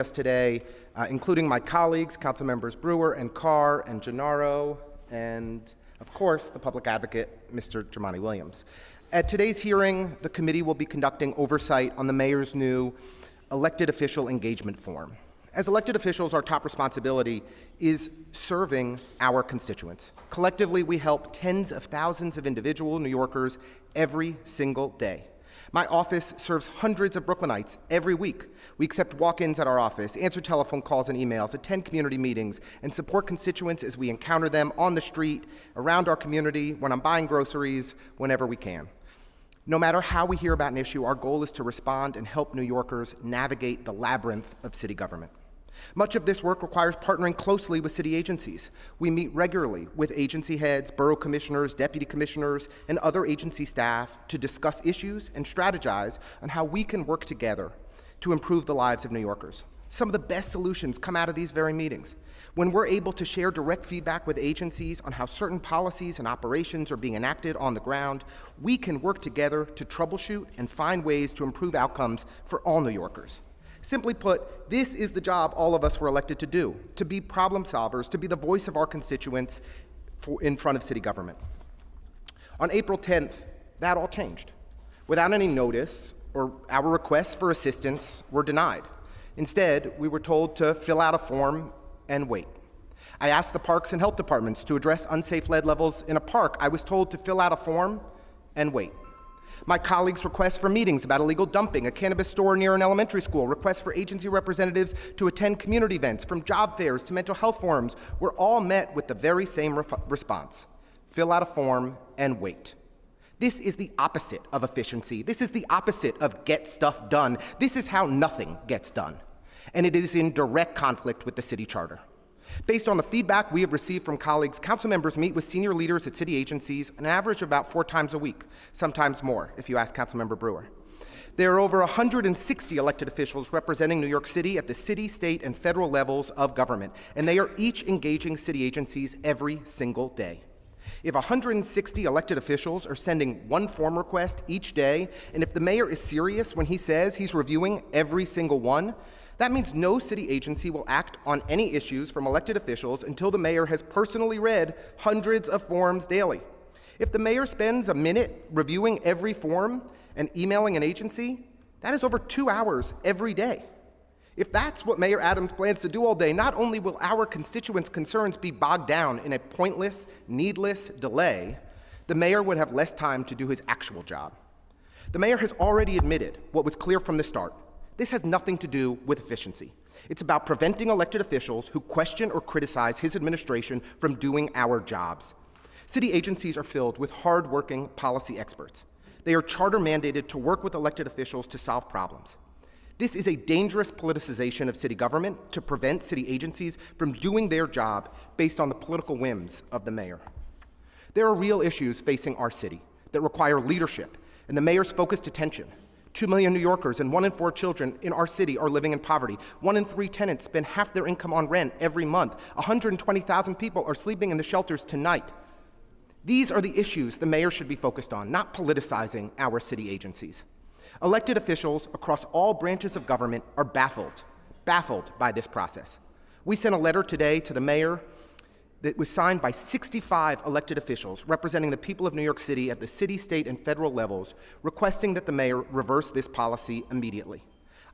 us today, including my colleagues, Council Members Brewer and Carr and Gennaro, and of course, the public advocate, Mr. Jumaane Williams. At today's hearing, the committee will be conducting oversight on the mayor's new elected official engagement form. As elected officials, our top responsibility is serving our constituents. Collectively, we help tens of thousands of individual New Yorkers every single day. My office serves hundreds of Brooklynites every week. We accept walk-ins at our office, answer telephone calls and emails, attend community meetings, and support constituents as we encounter them on the street, around our community, when I'm buying groceries, whenever we can. No matter how we hear about an issue, our goal is to respond and help New Yorkers navigate the labyrinth of city government. Much of this work requires partnering closely with city agencies. We meet regularly with agency heads, borough commissioners, deputy commissioners, and other agency staff to discuss issues and strategize on how we can work together to improve the lives of New Yorkers. Some of the best solutions come out of these very meetings. When we're able to share direct feedback with agencies on how certain policies and operations are being enacted on the ground, we can work together to troubleshoot and find ways to improve outcomes for all New Yorkers. Simply put, this is the job all of us were elected to do, to be problem solvers, to be the voice of our constituents in front of city government. On April 10th, that all changed. Without any notice, or our requests for assistance were denied. Instead, we were told to fill out a form and wait. I asked the parks and health departments to address unsafe lead levels in a park. I was told to fill out a form and wait. My colleagues' requests for meetings about illegal dumping, a cannabis store near an elementary school, requests for agency representatives to attend community events, from job fairs to mental health forums, were all met with the very same response: fill out a form and wait. This is the opposite of efficiency. This is the opposite of get stuff done. This is how nothing gets done. And it is in direct conflict with the city charter. Based on the feedback we have received from colleagues, council members meet with senior leaders at city agencies an average of about 4 times a week, sometimes more, if you ask Councilmember Brewer. There are over 160 elected officials representing New York City at the city, state, and federal levels of government, and they are each engaging city agencies every single day. If 160 elected officials are sending one form request each day, and if the mayor is serious when he says he's reviewing every single one, that means no city agency will act on any issues from elected officials until the mayor has personally read hundreds of forms daily. If the mayor spends a minute reviewing every form and emailing an agency, that is over 2 hours every day. If that's what Mayor Adams plans to do all day, not only will our constituents' concerns be bogged down in a pointless, needless delay, the mayor would have less time to do his actual job. The mayor has already admitted what was clear from the start. This has nothing to do with efficiency. It's about preventing elected officials who question or criticize his administration from doing our jobs. City agencies are filled with hard-working policy experts. They are charter mandated to work with elected officials to solve problems. This is a dangerous politicization of city government to prevent city agencies from doing their job based on the political whims of the mayor. There are real issues facing our city that require leadership and the mayor's focused attention. 2 million New Yorkers and 1 in 4 children in our city are living in poverty. 1 in 3 tenants spend half their income on rent every month. 120,000 people are sleeping in the shelters tonight. These are the issues the mayor should be focused on, not politicizing our city agencies. Elected officials across all branches of government are baffled by this process. We sent a letter today to the mayor that was signed by 65 elected officials representing the people of New York City at the city, state, and federal levels, requesting that the mayor reverse this policy immediately.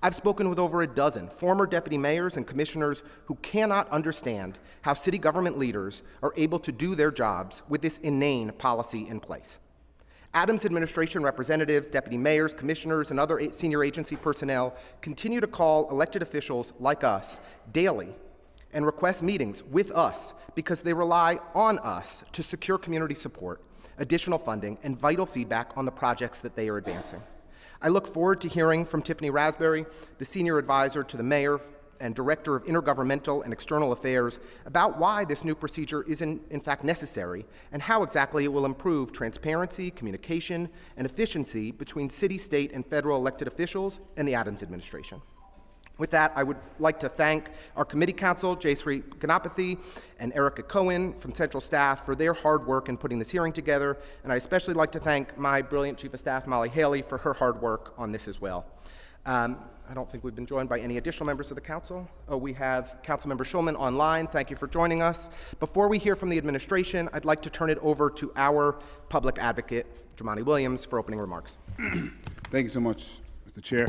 I've spoken with over a dozen former deputy mayors and commissioners who cannot understand how city government leaders are able to do their jobs with this inane policy in place. Adams administration representatives, deputy mayors, commissioners, and other senior agency personnel continue to call elected officials like us daily and request meetings with us because they rely on us to secure community support, additional funding, and vital feedback on the projects that they are advancing. I look forward to hearing from Tiffany Raspberry, the senior advisor to the mayor and director of intergovernmental and external affairs, about why this new procedure is in fact necessary and how exactly it will improve transparency, communication, and efficiency between city, state, and federal elected officials and the Adams administration. With that, I would like to thank our committee counsel, Jayshree Ganapathy and Erica Cohen from central staff for their hard work in putting this hearing together, and I especially like to thank my brilliant chief of staff, Molly Haley, for her hard work on this as well. I don't think we've been joined by any additional members of the council. Oh, we have Councilmember Schulman online. Thank you for joining us. Before we hear from the administration, I'd like to turn it over to our public advocate, Jumaane Williams, for opening remarks. Thank you so much, Mr. Chair.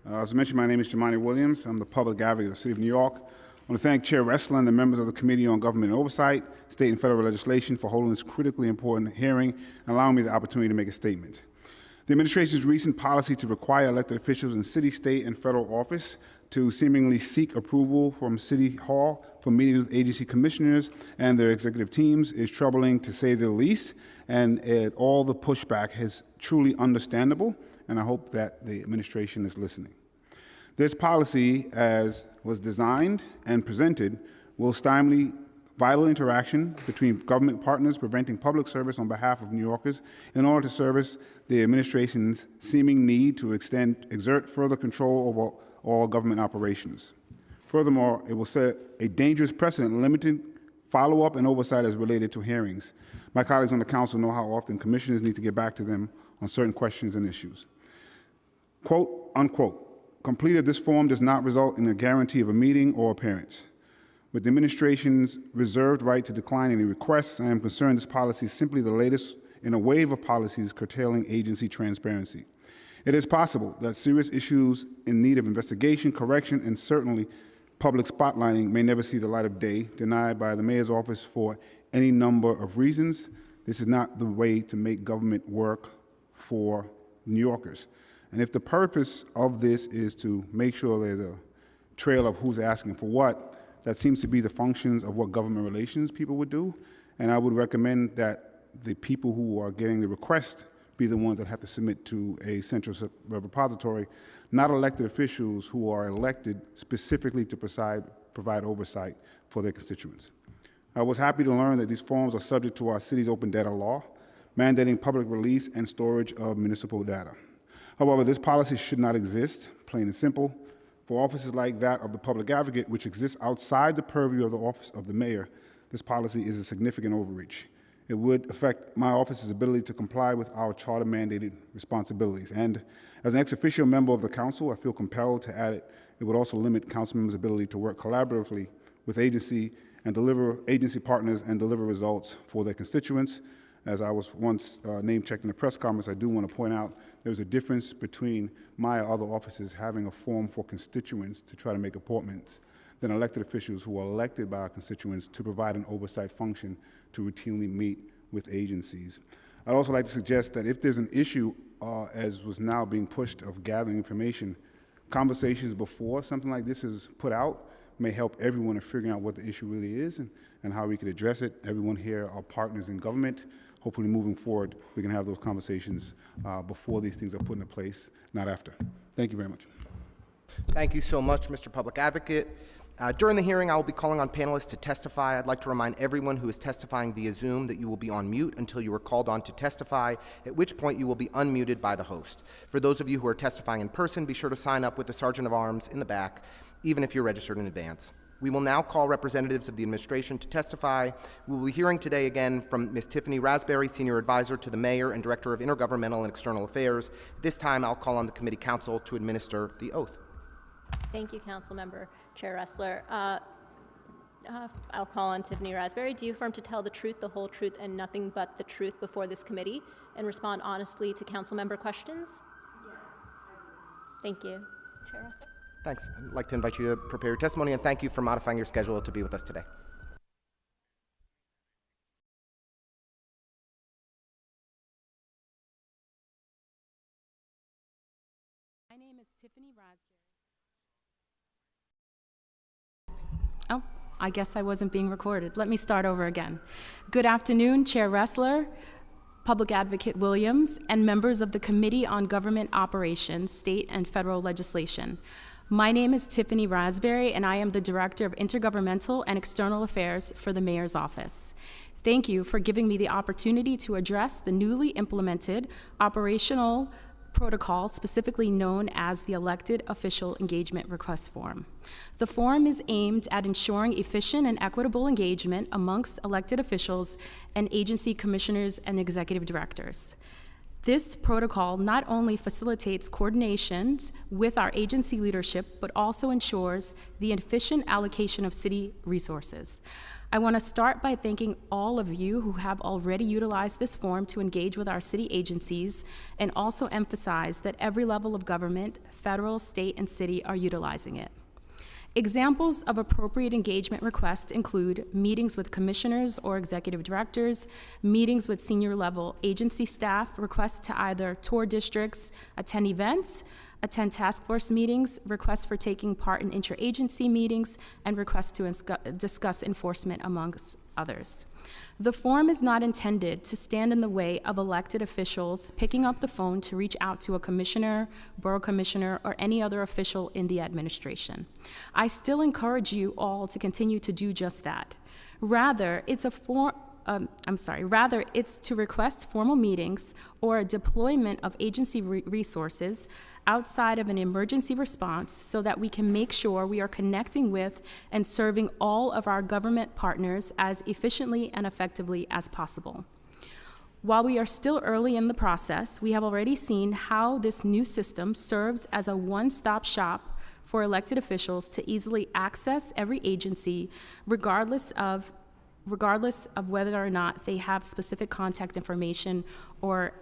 As I mentioned, my name is Jumaane Williams. I'm the public advocate of the City of New York. I want to thank Chair Ressler and the members of the Committee on Government and Oversight, State and Federal Legislation for holding this critically important hearing and allowing me the opportunity to make a statement. The administration's recent policy to require elected officials in city, state, and federal office to seemingly seek approval from City Hall for meetings with agency commissioners and their executive teams is troubling, to say the least, and all the pushback is truly understandable, and I hope that the administration is listening. This policy, as was designed and presented, will stymie vital interaction between government partners, preventing public service on behalf of New Yorkers in order to service the administration's seeming need to exert further control over all government operations. Furthermore, it will set a dangerous precedent limiting follow-up and oversight as related to hearings. My colleagues on the council know how often commissioners need to get back to them on certain questions and issues. Quote, unquote, completed this form does not result in a guarantee of a meeting or appearance. With the administration's reserved right to decline any requests, I am concerned this policy is simply the latest in a wave of policies curtailing agency transparency. It is possible that serious issues in need of investigation, correction, and certainly public spotlighting may never see the light of day, denied by the mayor's office for any number of reasons. This is not the way to make government work for New Yorkers. And if the purpose of this is to make sure there's a trail of who's asking for what, that seems to be the functions of what government relations people would do. And I would recommend that the people who are getting the request be the ones that have to submit to a central repository, not elected officials who are elected specifically to provide oversight for their constituents. I was happy to learn that these forms are subject to our city's open data law, mandating public release and storage of municipal data. However, this policy should not exist, plain and simple. For offices like that of the public advocate, which exists outside the purview of the office of the mayor, this policy is a significant overreach. It would affect my office's ability to comply with our charter-mandated responsibilities. And as an ex-officio member of the council, I feel compelled to add it. It would also limit council members' ability to work collaboratively with agency partners and deliver results for their constituents. As I was once name-checked in a press conference, I do want to point out there's a difference between my other offices having a forum for constituents to try to make appointments than elected officials who are elected by our constituents to provide an oversight function to routinely meet with agencies. I'd also like to suggest that if there's an issue, as was now being pushed, of gathering information, conversations before something like this is put out may help everyone in figuring out what the issue really is and how we could address it. Everyone here are partners in government. Hopefully moving forward, we can have those conversations before these things are put into place, not after. Thank you very much. Thank you so much, Mr. Public Advocate. During the hearing, I will be calling on panelists to testify. I'd like to remind everyone who is testifying via Zoom that you will be on mute until you are called on to testify, at which point you will be unmuted by the host. For those of you who are testifying in person, be sure to sign up with the Sergeant of Arms in the back, even if you're registered in advance. We will now call representatives of the administration to testify. We will be hearing today again from Ms. Tiffany Raspberry, Senior Advisor to the Mayor and Director of Intergovernmental and External Affairs. This time, I'll call on the committee counsel to administer the oath. Thank you, Council Member Chair Ressler. I'll call on Tiffany Raspberry. Do you affirm to tell the truth, the whole truth, and nothing but the truth before this committee and respond honestly to council member questions? Yes, I do. Thank you. Chair Ressler. Thanks. I'd like to invite you to prepare your testimony, and thank you for modifying your schedule to be with us today. My name is Tiffany Raspberry. Oh, I guess I wasn't being recorded. Let me start over again. Good afternoon, Chair Ressler, Public Advocate Williams, and members of the Committee on Government Operations, State and Federal Legislation. My name is Tiffany Raspberry, and I am the Director of Intergovernmental and External Affairs for the Mayor's Office. Thank you for giving me the opportunity to address the newly implemented operational protocol, specifically known as the Elected Official Engagement Request Form. The form is aimed at ensuring efficient and equitable engagement amongst elected officials and agency commissioners and executive directors. This protocol not only facilitates coordinations with our agency leadership, but also ensures the efficient allocation of city resources. I want to start by thanking all of you who have already utilized this forum to engage with our city agencies, and also emphasize that every level of government, federal, state, and city, are utilizing it. Examples of appropriate engagement requests include meetings with commissioners or executive directors, meetings with senior level agency staff, requests to either tour districts, attend events, attend task force meetings, requests for taking part in interagency meetings, and requests to discuss enforcement, amongst others. The forum is not intended to stand in the way of elected officials picking up the phone to reach out to a commissioner, borough commissioner, or any other official in the administration. I still encourage you all to continue to do just that. Rather, it's to request formal meetings or a deployment of agency resources outside of an emergency response so that we can make sure we are connecting with and serving all of our government partners as efficiently and effectively as possible. While we are still early in the process, we have already seen how this new system serves as a one-stop shop for elected officials to easily access every agency, regardless of whether or not they have specific contact information or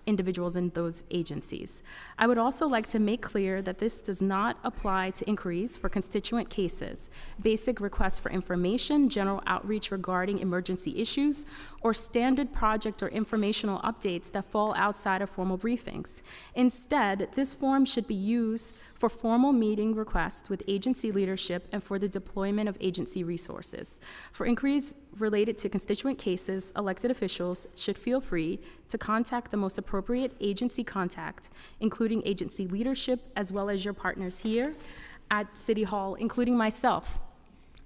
individuals in those agencies. I would also like to make clear that this does not apply to inquiries for constituent cases, basic requests for information, general outreach regarding emergency issues, or standard project or informational updates that fall outside of formal briefings. Instead, this forum should be used for formal meeting requests with agency leadership and for the deployment of agency resources. For inquiries related to constituent cases, elected officials should feel free to contact the most appropriate agency contact, including agency leadership, as well as your partners here at City Hall, including myself,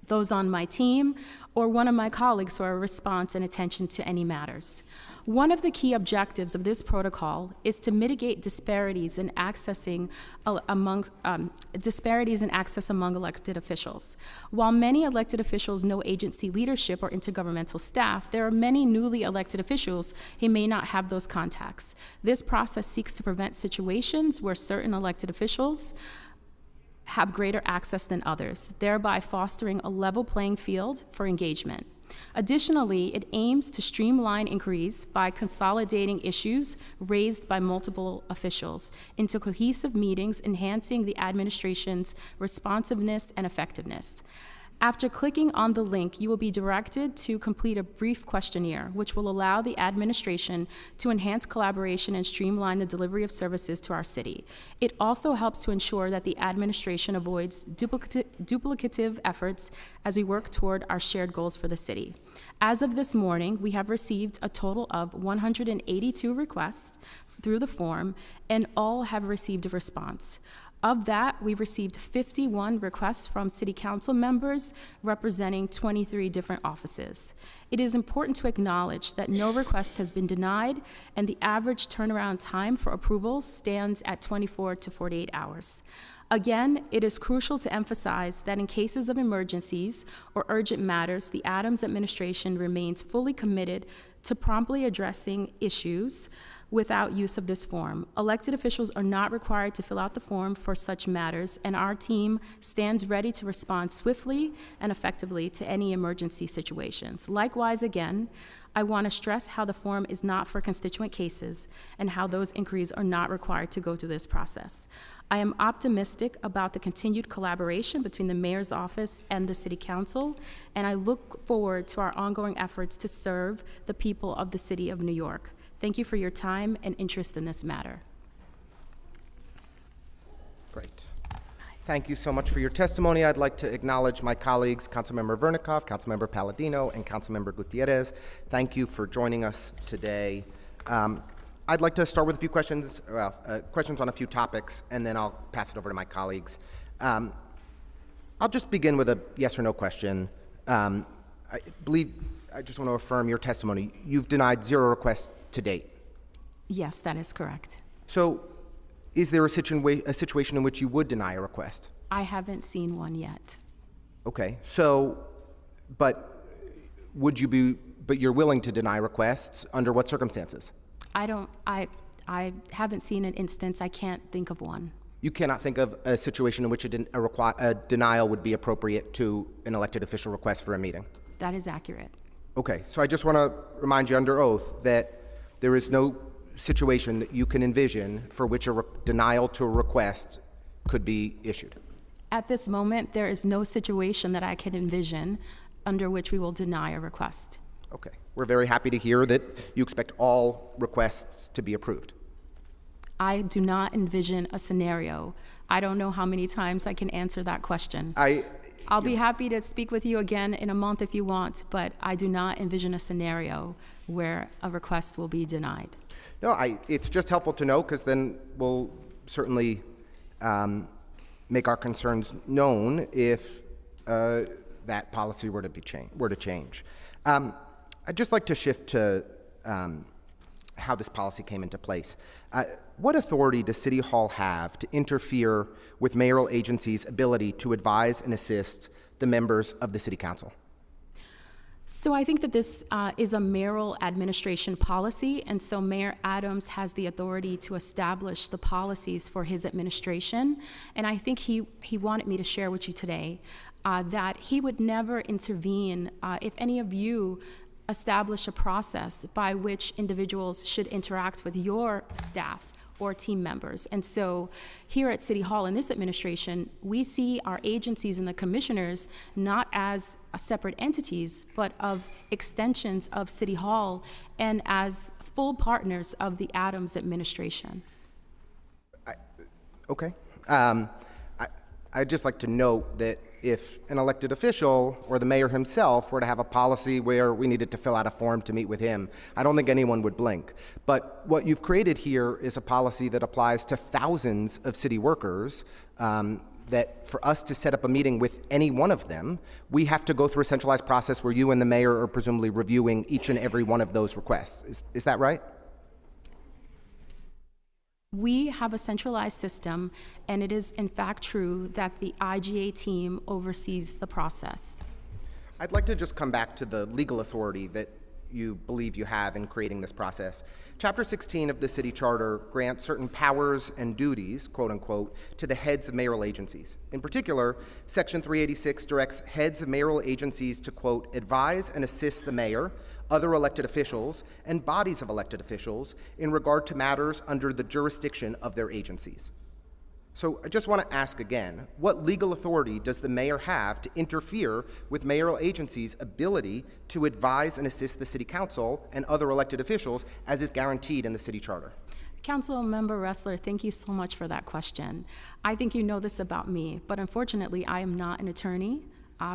those on my team, or one of my colleagues for a response and attention to any matters. One of the key objectives of this protocol is to mitigate disparities in access among elected officials. While many elected officials know agency leadership or intergovernmental staff, there are many newly elected officials who may not have those contacts. This process seeks to prevent situations where certain elected officials have greater access than others, thereby fostering a level playing field for engagement. Additionally, it aims to streamline inquiries by consolidating issues raised by multiple officials into cohesive meetings, enhancing the administration's responsiveness and effectiveness. After clicking on the link, you will be directed to complete a brief questionnaire, which will allow the administration to enhance collaboration and streamline the delivery of services to our city. It also helps to ensure that the administration avoids duplicative efforts as we work toward our shared goals for the city. As of this morning, we have received a total of 182 requests through the form, and all have received a response. Of that, we received 51 requests from City Council members representing 23 different offices. It is important to acknowledge that no request has been denied, and the average turnaround time for approvals stands at 24 to 48 hours. Again, it is crucial to emphasize that in cases of emergencies or urgent matters, the Adams administration remains fully committed to promptly addressing issues without use of this form. Elected officials are not required to fill out the form for such matters, and our team stands ready to respond swiftly and effectively to any emergency situations. Likewise, again, I want to stress how the form is not for constituent cases and how those inquiries are not required to go through this process. I am optimistic about the continued collaboration between the Mayor's Office and the City Council, and I look forward to our ongoing efforts to serve the people of the City of New York. Thank you for your time and interest in this matter. Great. Thank you so much for your testimony. I'd like to acknowledge my colleagues, Councilmember Vernikov, Councilmember Palladino, and Councilmember Gutierrez. Thank you for joining us today. I'd like to start with a few questions, questions on a few topics, and then I'll pass it over to my colleagues. I'll just begin with a yes or no question. I just want to affirm your testimony. You've denied 0 requests to date. Yes, that is correct. So is there a situation in which you would deny a request? I haven't seen one yet. Okay, so, but you're willing to deny requests under what circumstances? I haven't seen an instance. I can't think of one. You cannot think of a situation in which a denial would be appropriate to an elected official request for a meeting? That is accurate. Okay, so I just want to remind you under oath that there is no situation that you can envision for which a denial to a request could be issued. At this moment, there is no situation that I can envision under which we will deny a request. Okay, we're very happy to hear that you expect all requests to be approved. I do not envision a scenario. I don't know how many times I can answer that question. I'll be happy to speak with you again in a month if you want, but I do not envision a scenario where a request will be denied. No, it's just helpful to know, because then we'll certainly make our concerns known if that policy were to change. I'd just like to shift to how this policy came into place. What authority does City Hall have to interfere with mayoral agencies' ability to advise and assist the members of the City Council? So I think that this is a mayoral administration policy, and so Mayor Adams has the authority to establish the policies for his administration. And I think he wanted me to share with you today that he would never intervene if any of you establish a process by which individuals should interact with your staff or team members. And so here at City Hall in this administration, we see our agencies and the commissioners not as separate entities, but of extensions of City Hall and as full partners of the Adams administration. Okay. I'd just like to note that if an elected official or the mayor himself were to have a policy where we needed to fill out a form to meet with him, I don't think anyone would blink. But what you've created here is a policy that applies to thousands of city workers, that for us to set up a meeting with any one of them, we have to go through a centralized process where you and the mayor are presumably reviewing each and every one of those requests. Is that right? We have a centralized system, and it is in fact true that the IGA team oversees the process. I'd like to just come back to the legal authority that you believe you have in creating this process. Chapter 16 of the city charter grants certain powers and duties, quote unquote, to the heads of mayoral agencies. In particular, Section 386 directs heads of mayoral agencies to, quote, advise and assist the mayor, other elected officials, and bodies of elected officials in regard to matters under the jurisdiction of their agencies. So I just want to ask again, what legal authority does the mayor have to interfere with mayoral agencies' ability to advise and assist the city council and other elected officials as is guaranteed in the city charter? Council Member Ressler, thank you so much for that question. I think you know this about me, but unfortunately I am not an attorney.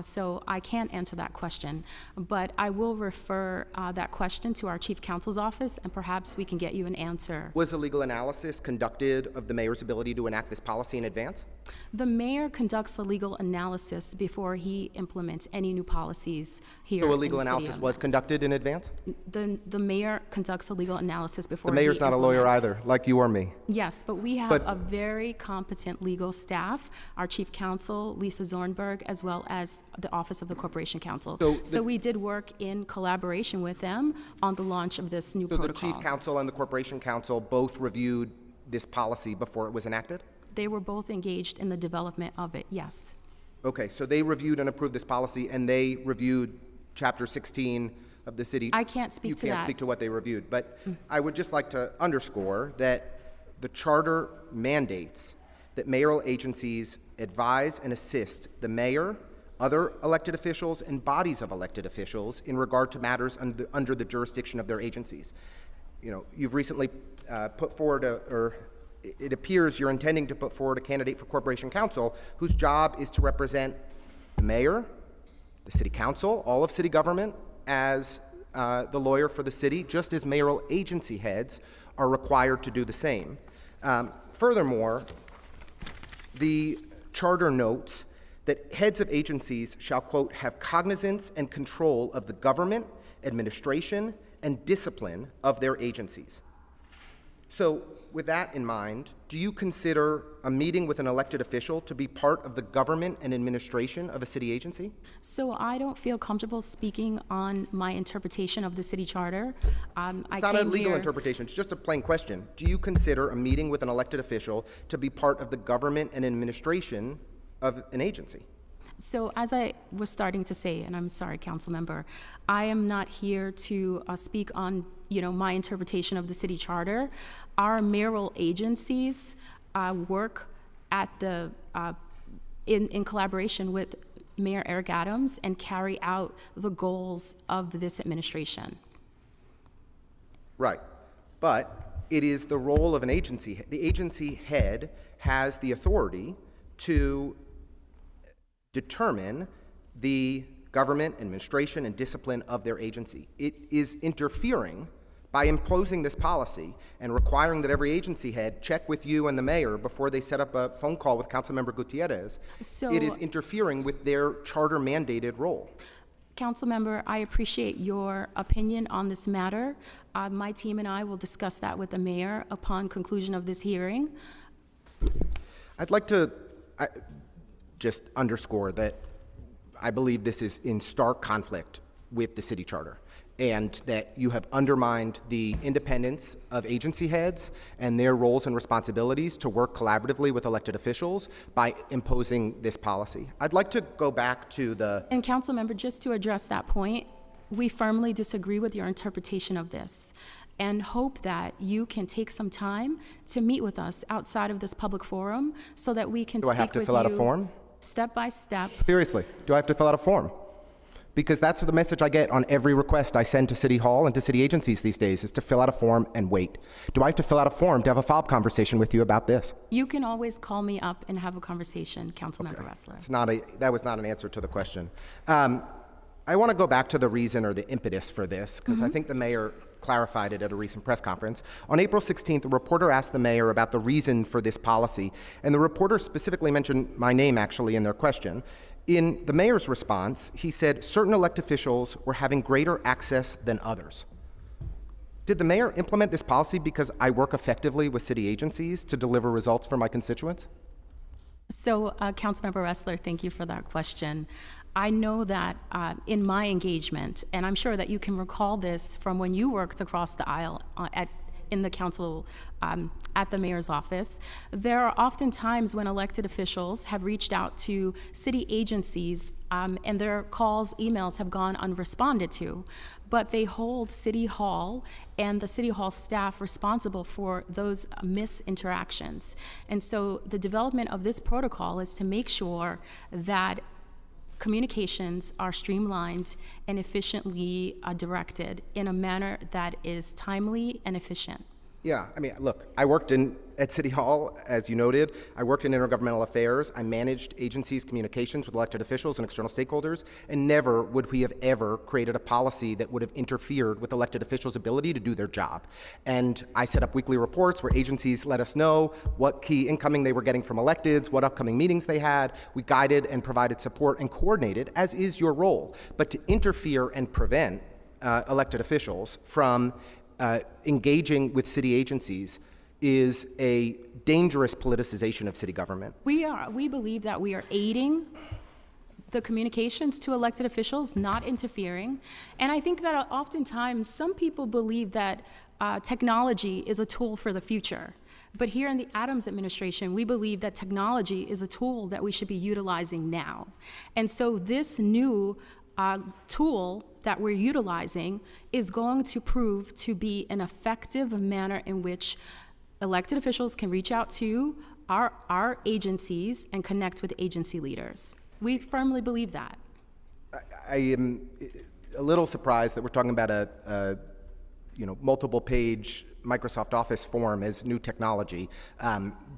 So I can't answer that question, but I will refer that question to our Chief Counsel's office, and perhaps we can get you an answer. Was a legal analysis conducted of the mayor's ability to enact this policy in advance? The mayor conducts a legal analysis before he implements any new policies here. So a legal analysis was conducted in advance? The mayor conducts a legal analysis before the mayor's not a lawyer either, like you or me. Yes, but we have a very competent legal staff, our Chief Counsel, Lisa Zornberg, as well as the Office of the Corporation Counsel. So we did work in collaboration with them on the launch of this new protocol. So the Chief Counsel and the Corporation Counsel both reviewed this policy before it was enacted? They were both engaged in the development of it, yes. Okay, so they reviewed and approved this policy, and they reviewed Chapter 16 of the city. I can't speak to that. You can't speak to what they reviewed, but I would just like to underscore that the charter mandates that mayoral agencies advise and assist the mayor, other elected officials, and bodies of elected officials in regard to matters under the jurisdiction of their agencies. You know, you've recently put forward it appears you're intending to put forward a candidate for Corporation Counsel whose job is to represent the mayor, the city council, all of city government as the lawyer for the city, just as mayoral agency heads are required to do the same. Furthermore, the charter notes that heads of agencies shall, quote, have cognizance and control of the government, administration, and discipline of their agencies. So with that in mind, do you consider a meeting with an elected official to be part of the government and administration of a city agency? So I don't feel comfortable speaking on my interpretation of the city charter. It's not a legal interpretation, it's just a plain question. Do you consider a meeting with an elected official to be part of the government and administration of an agency? So as I was starting to say, and I'm sorry, council member, I am not here to speak on, my interpretation of the city charter. Our mayoral agencies work at the in collaboration with Mayor Eric Adams and carry out the goals of this administration. Right, but it is the role of an agency. The agency head has the authority to determine the government, administration, and discipline of their agency. It is interfering by imposing this policy and requiring that every agency head check with you and the mayor before they set up a phone call with Councilmember Gutierrez. So, it is interfering with their charter mandated role. Councilmember, I appreciate your opinion on this matter. My team and I will discuss that with the mayor upon conclusion of this hearing. I'd like to just underscore that I believe this is in stark conflict with the city charter, and that you have undermined the independence of agency heads and their roles and responsibilities to work collaboratively with elected officials by imposing this policy. I'd like to go back to the... And Councilmember, just to address that point, we firmly disagree with your interpretation of this and hope that you can take some time to meet with us outside of this public forum so that we can speak with you. Do I have to fill out a form? Step by step. Seriously, do I have to fill out a form? Because that's the message I get on every request I send to City Hall and to city agencies these days, is to fill out a form and wait. Do I have to fill out a form to have a follow-up conversation with you about this? You can always call me up and have a conversation, Councilmember Ressler. That was not an answer to the question. I want to go back to the reason or the impetus for this, because I think the mayor clarified it at a recent press conference. On April 16th, a reporter asked the mayor about the reason for this policy, and the reporter specifically mentioned my name, actually, in their question. In the mayor's response, he said certain elected officials were having greater access than others. Did the mayor implement this policy because I work effectively with city agencies to deliver results for my constituents? So, Councilmember Ressler, thank you for that question. I know that in my engagement, and I'm sure that you can recall this from when you worked across the aisle in the council at the mayor's office, there are often times when elected officials have reached out to city agencies and their calls, emails have gone unresponded to, but they hold City Hall and the City Hall staff responsible for those misinteractions. And so the development of this protocol is to make sure that communications are streamlined and efficiently directed in a manner that is timely and efficient. Yeah, I mean, look, I worked at City Hall, as you noted. I worked in intergovernmental affairs. I managed agencies' communications with elected officials and external stakeholders, and never would we have ever created a policy that would have interfered with elected officials' ability to do their job. And I set up weekly reports where agencies let us know what key incoming they were getting from electeds, what upcoming meetings they had. We guided and provided support and coordinated, as is your role. But to interfere and prevent elected officials from engaging with city agencies is a dangerous politicization of city government. We believe that we are aiding the communications to elected officials, not interfering. And I think that oftentimes some people believe that technology is a tool for the future. But here in the Adams administration, we believe that technology is a tool that we should be utilizing now. And so this new tool that we're utilizing is going to prove to be an effective manner in which elected officials can reach out to our agencies and connect with agency leaders. We firmly believe that. I am a little surprised that we're talking about a multiple page Microsoft Office form as new technology,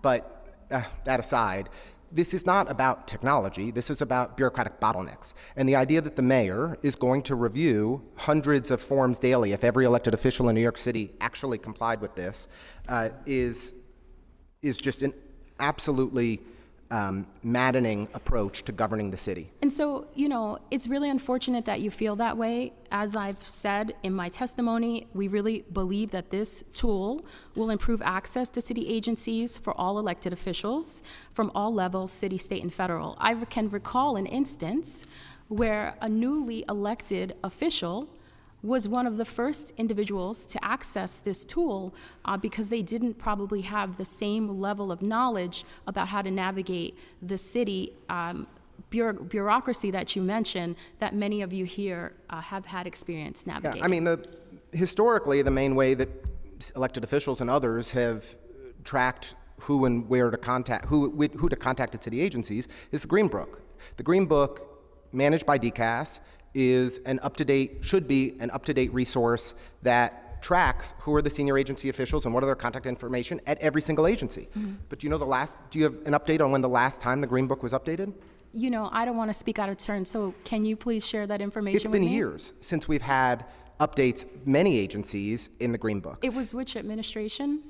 but that aside, this is not about technology. This is about bureaucratic bottlenecks. And the idea that the mayor is going to review hundreds of forms daily if every elected official in New York City actually complied with this is just an absolutely maddening approach to governing the city. And so, it's really unfortunate that you feel that way. As I've said in my testimony, we really believe that this tool will improve access to city agencies for all elected officials from all levels, city, state, and federal. I can recall an instance where a newly elected official was one of the first individuals to access this tool because they didn't probably have the same level of knowledge about how to navigate the city bureaucracy that you mentioned that many of you here have had experience navigating. Yeah, I mean, historically, the main way that elected officials and others have tracked who and where to contact, who to contact at city agencies is the Green Book. The Green Book, managed by DCAS, is should be an up-to-date resource that tracks who are the senior agency officials and what are their contact information at every single agency. Mm-hmm. But do you have an update on when the last time the Green Book was updated? I don't want to speak out of turn, so can you please share that information with me? It's been years since we've had updates, many agencies, in the Green Book. It was which administration?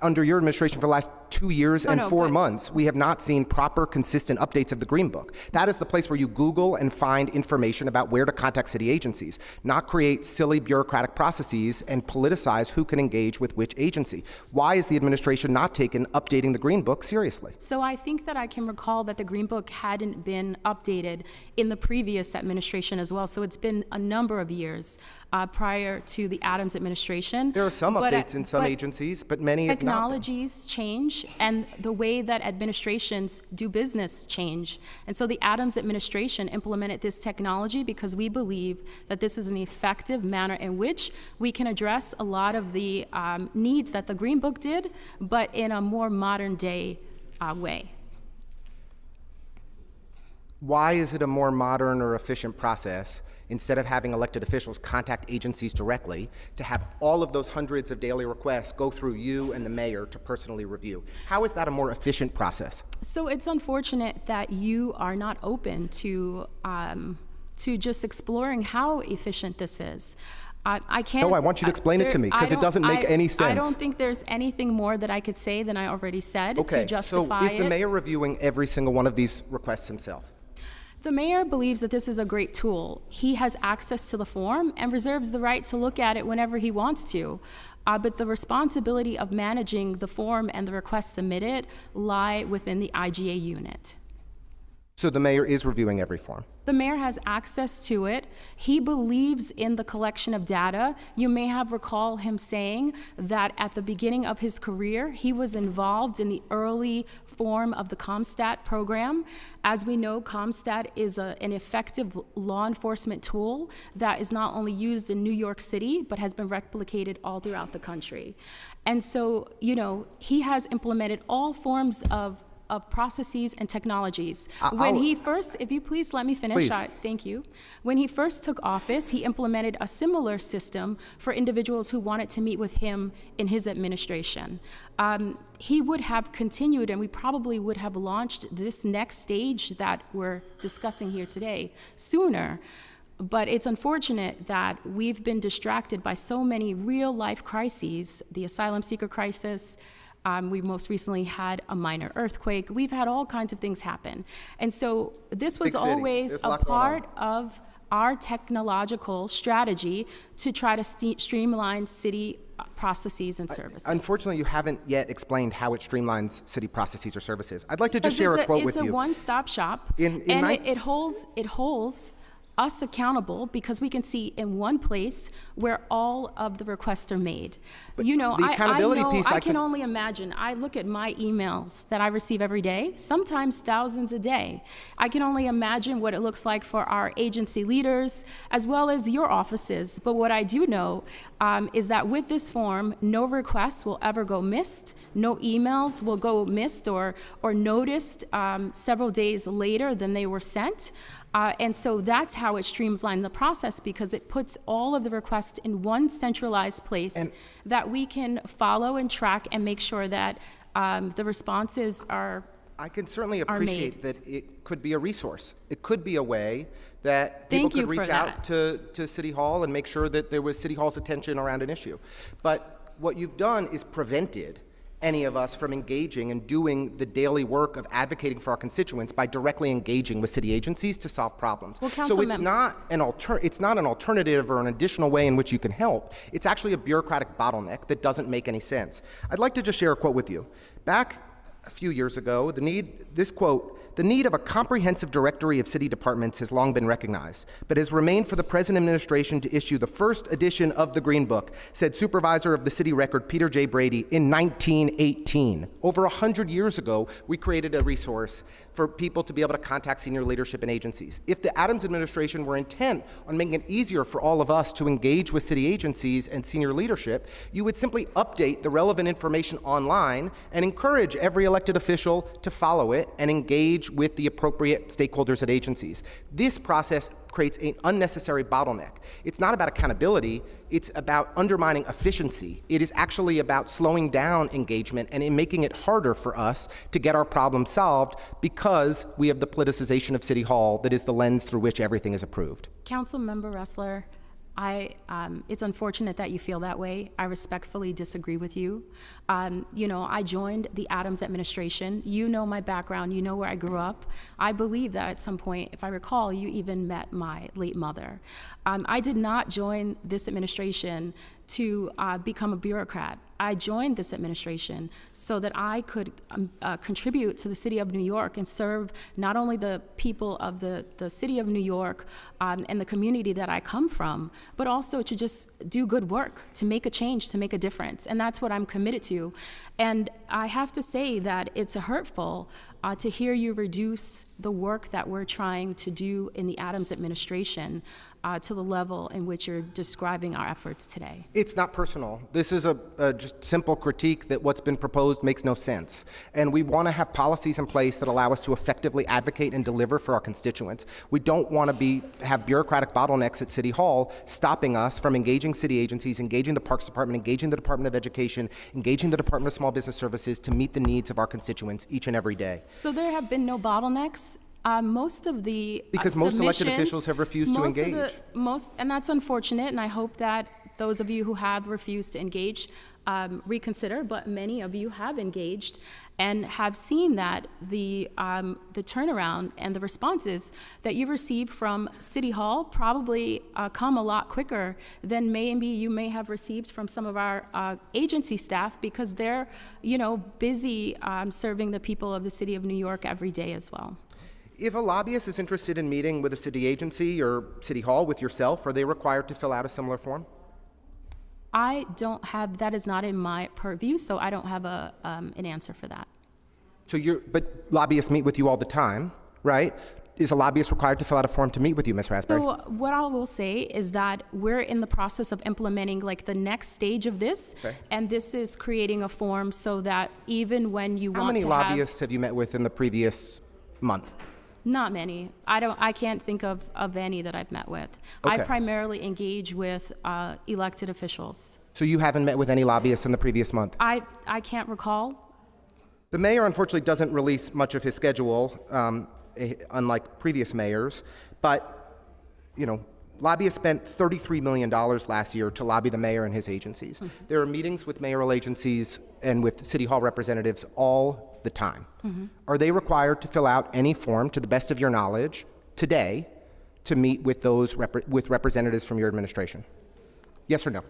Under your administration for the last 2 years and 4 months, we have not seen proper, consistent updates of the Green Book. That is the place where you Google and find information about where to contact city agencies, not create silly bureaucratic processes and politicize who can engage with which agency. Why is the administration not taking updating the Green Book seriously? So I think that I can recall that the Green Book hadn't been updated in the previous administration as well. So it's been a number of years prior to the Adams administration. There are some updates in some agencies, but many have not. Technologies change, and the way that administrations do business change. And so the Adams administration implemented this technology because we believe that this is an effective manner in which we can address a lot of the needs that the Green Book did, but in a more modern day way. Why is it a more modern or efficient process, instead of having elected officials contact agencies directly, to have all of those hundreds of daily requests go through you and the mayor to personally review? How is that a more efficient process? So it's unfortunate that you are not open to just exploring how efficient this is. I can't. No, I want you to explain it to me, because it doesn't make any sense. I don't think there's anything more that I could say than I already said to justify so is the mayor reviewing every single one of these requests himself? The mayor believes that this is a great tool. He has access to the form and reserves the right to look at it whenever he wants to. But the responsibility of managing the form and the requests submitted lie within the IGA unit. So the mayor is reviewing every form? The mayor has access to it. He believes in the collection of data. You may have recalled him saying that at the beginning of his career, he was involved in the early form of the CompStat program. As we know, CompStat is an effective law enforcement tool that is not only used in New York City, but has been replicated all throughout the country. And so, he has implemented all forms of processes and technologies. When he first, if you please let me finish, thank you. When he first took office, he implemented a similar system for individuals who wanted to meet with him in his administration. He would have continued, and we probably would have launched this next stage that we're discussing here today sooner. But it's unfortunate that we've been distracted by so many real-life crises, the asylum seeker crisis. We most recently had a minor earthquake. We've had all kinds of things happen. And so this was always a part of our technological strategy to try to streamline city processes and services. Unfortunately, you haven't yet explained how it streamlines city processes or services. I'd like to just share a quote with you. It's a one-stop shop, it holds us accountable because we can see in one place where all of the requests are made. But the accountability piece, I can only imagine. I look at my emails that I receive every day, sometimes thousands a day. I can only imagine what it looks like for our agency leaders as well as your offices. But what I do know is that with this form, no requests will ever go missed. No emails will go missed or noticed several days later than they were sent. And so that's how it streamlines the process, because it puts all of the requests in one centralized place that we can follow and track and make sure that the responses are I can certainly appreciate that it could be a resource. It could be a way that people could reach out to City Hall and make sure that there was City Hall's attention around an issue. But what you've done is prevented any of us from engaging and doing the daily work of advocating for our constituents by directly engaging with city agencies to solve problems. Well, so it's not an alternative or an additional way in which you can help. It's actually a bureaucratic bottleneck that doesn't make any sense. I'd like to just share a quote with you. Back a few years ago, this quote, "The need of a comprehensive directory of city departments has long been recognized, but has remained for the present administration to issue the first edition of the Green Book," said Supervisor of the City Record Peter J. Brady in 1918. Over 100 years ago, we created a resource for people to be able to contact senior leadership and agencies. If the Adams administration were intent on making it easier for all of us to engage with city agencies and senior leadership, you would simply update the relevant information online and encourage every elected official to follow it and engage with the appropriate stakeholders at agencies. This process creates an unnecessary bottleneck. It's not about accountability, it's about undermining efficiency. It is actually about slowing down engagement and in making it harder for us to get our problems solved because we have the politicization of City Hall that is the lens through which everything is approved. Councilmember Ressler, it's unfortunate that you feel that way. I respectfully disagree with you. I joined the Adams administration. You know my background. You know where I grew up. I believe that at some point, if I recall, you even met my late mother. I did not join this administration to become a bureaucrat. I joined this administration so that I could contribute to the city of New York and serve not only the people of the city of New York and the community that I come from, but also to just do good work, to make a change, to make a difference. And that's what I'm committed to. And I have to say that it's hurtful to hear you reduce the work that we're trying to do in the Adams administration to the level in which you're describing our efforts today. It's not personal. This is a just simple critique that what's been proposed makes no sense. And we want to have policies in place that allow us to effectively advocate and deliver for our constituents. We don't want to have bureaucratic bottlenecks at City Hall stopping us from engaging city agencies, engaging the Parks Department, engaging the Department of Education, engaging the Department of Small Business Services to meet the needs of our constituents each and every day. So there have been no bottlenecks. Most of the because most elected officials have refused to engage. And that's unfortunate, and I hope that those of you who have refused to engage reconsider, but many of you have engaged and have seen that the turnaround and the responses that you received from City Hall probably come a lot quicker than maybe you may have received from some of our agency staff, because they're busy serving the people of the city of New York every day as well. If a lobbyist is interested in meeting with a city agency or City Hall with yourself, are they required to fill out a similar form? That is not in my purview, so I don't have an answer for that. But lobbyists meet with you all the time, right? Is a lobbyist required to fill out a form to meet with you, Ms. Raspberry? So what I will say is that we're in the process of implementing the next stage of this, okay. And this is creating a form so that even when you want to How many lobbyists have you met with in the previous month? Not many. I can't think of any that I've met with. Okay. I primarily engage with elected officials. So you haven't met with any lobbyists in the previous month? I can't recall. The mayor, unfortunately, doesn't release much of his schedule, unlike previous mayors. But, lobbyists spent $33 million last year to lobby the mayor and his agencies. Mm-hmm. There are meetings with mayoral agencies and with City Hall representatives all the time. Mm-hmm. Are they required to fill out any form, to the best of your knowledge, today, to meet with those with representatives from your administration? Yes or no?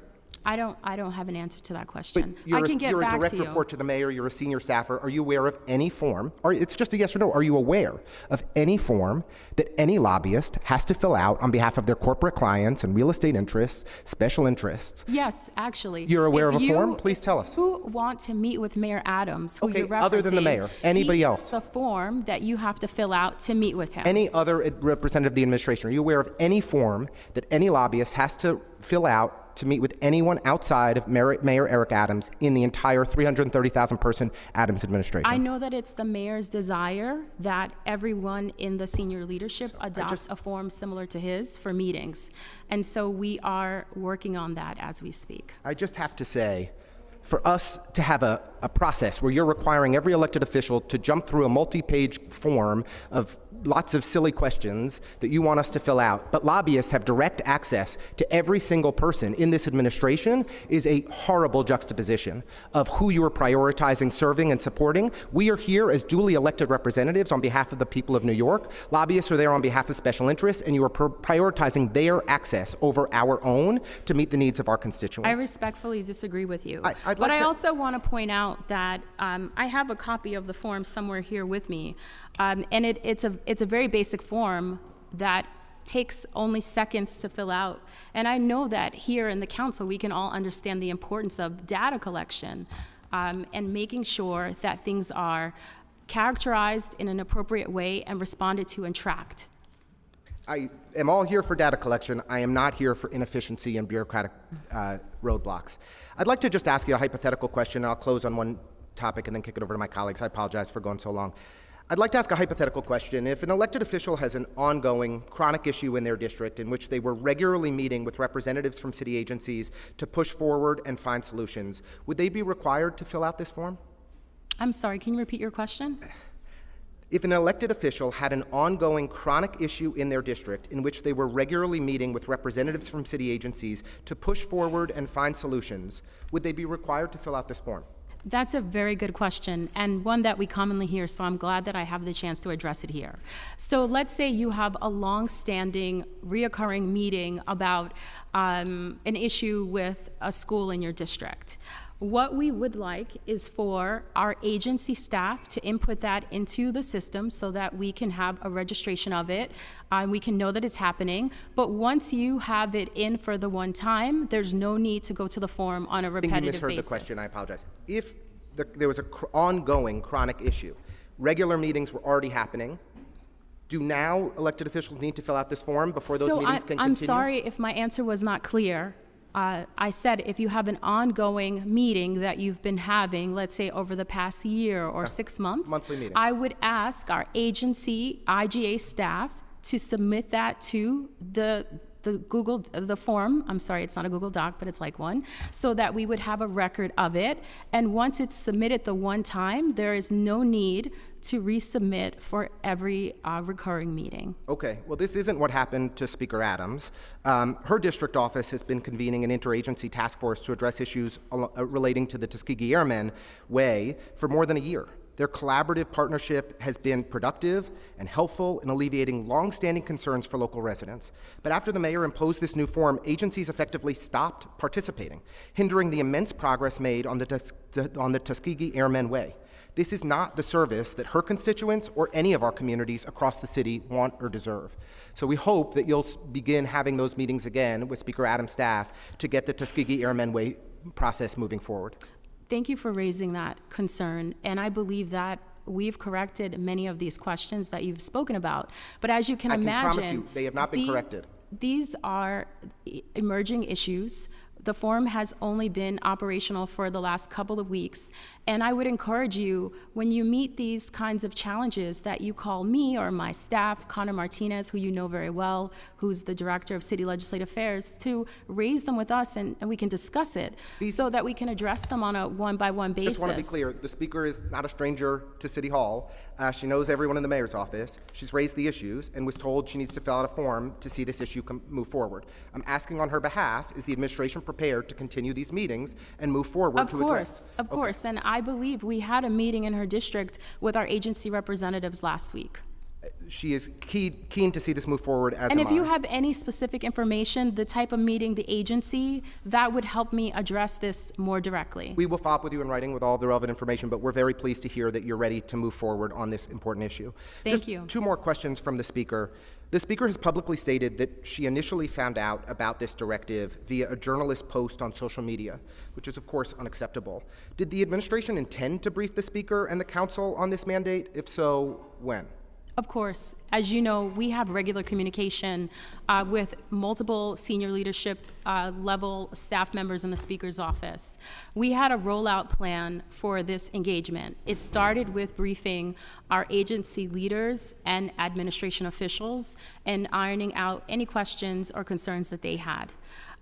I don't have an answer to that question. But I can get you're back a direct to you. report to the mayor, you're a senior staffer. Are you aware of any form, or it's just a yes or no, are you aware of any form that any lobbyist has to fill out on behalf of their corporate clients and real estate interests, special interests? Yes, actually. You're aware of a form? Please tell us. Who want to meet with Mayor Adams, who you're referencing, other than the mayor, anybody else? The form that you have to fill out to meet with him. Any other representative of the administration, are you aware of any form that any lobbyist has to fill out to meet with anyone outside of Mayor Eric Adams in the entire 330,000-person Adams administration? I know that it's the mayor's desire that everyone in the senior leadership adopts a form similar to his for meetings. And so we are working on that as we speak. I just have to say, for us to have a process where you're requiring every elected official to jump through a multi-page form of lots of silly questions that you want us to fill out, but lobbyists have direct access to every single person in this administration is a horrible juxtaposition of who you are prioritizing, serving, and supporting. We are here as duly elected representatives on behalf of the people of New York. Lobbyists are there on behalf of special interests, and you are prioritizing their access over our own to meet the needs of our constituents. I respectfully disagree with you. I'd but like I to- also want to point out that I have a copy of the form somewhere here with me, and it's a very basic form that takes only seconds to fill out. And I know that here in the council, we can all understand the importance of data collection and making sure that things are characterized in an appropriate way and responded to and tracked. I am all here for data collection. I am not here for inefficiency and bureaucratic roadblocks. I'd like to just ask you a hypothetical question. I'll close on one topic and then kick it over to my colleagues. I apologize for going so long. I'd like to ask a hypothetical question. If an elected official has an ongoing chronic issue in their district in which they were regularly meeting with representatives from city agencies to push forward and find solutions, would they be required to fill out this form? I'm sorry, can you repeat your question? If an elected official had an ongoing chronic issue in their district in which they were regularly meeting with representatives from city agencies to push forward and find solutions, would they be required to fill out this form? That's a very good question, and one that we commonly hear, so I'm glad that I have the chance to address it here. So let's say you have a long-standing, reoccurring meeting about an issue with a school in your district. What we would like is for our agency staff to input that into the system so that we can have a registration of it. We can know that it's happening. But once you have it in for the one time, there's no need to go to the form on a I think repetitive you misheard basis. the question. I apologize. If there was an ongoing chronic issue, regular meetings were already happening, do now elected officials need to fill out this form before those meetings can continue? I'm sorry if my answer was not clear. I said if you have an ongoing meeting that you've been having, let's say over the past year or 6 months, monthly meeting. I would ask our agency, IGA staff, to submit that to the form, I'm sorry, it's not a Google Doc, but it's like one, so that we would have a record of it. And once it's submitted the one time, there is no need to resubmit for every recurring meeting. Okay, well, this isn't what happened to Speaker Adams. Her district office has been convening an interagency task force to address issues relating to the Tuskegee Airmen Way for more than a year. Their collaborative partnership has been productive and helpful in alleviating long-standing concerns for local residents. But after the mayor imposed this new form, agencies effectively stopped participating, hindering the immense progress made on the Tuskegee Airmen Way. This is not the service that her constituents or any of our communities across the city want or deserve. So we hope that you'll begin having those meetings again with Speaker Adams' staff to get the Tuskegee Airmen Way process moving forward. Thank you for raising that concern, and I believe that we've corrected many of these questions that you've spoken about. But as you can I can imagine, promise you, they have not been corrected. These are emerging issues. The forum has only been operational for the last couple of weeks, and I would encourage you, when you meet these kinds of challenges, that you call me or my staff, Connor Martinez, who you know very well, who's the Director of City Legislative Affairs, to raise them with us and we can discuss it so that we can address them on a one-by-one basis. Just want to be clear, the Speaker is not a stranger to City Hall. She knows everyone in the mayor's office. She's raised the issues and was told she needs to fill out a form to see this issue move forward. I'm asking on her behalf, is the administration prepared to continue these meetings and move forward to address? Of course, and I believe we had a meeting in her district with our agency representatives last week. She is keen to see this move forward, as And am if you I. have any specific information, the type of meeting, the agency, that would help me address this more directly. We will follow up with you in writing with all the relevant information, but we're very pleased to hear that you're ready to move forward on this important issue. Thank you. Two more questions from the Speaker. The Speaker has publicly stated that she initially found out about this directive via a journalist post on social media, which is, of course, unacceptable. Did the administration intend to brief the Speaker and the Council on this mandate? If so, when? Of course, as you know, we have regular communication with multiple senior leadership level staff members in the Speaker's office. We had a rollout plan for this engagement. It started with briefing our agency leaders and administration officials and ironing out any questions or concerns that they had.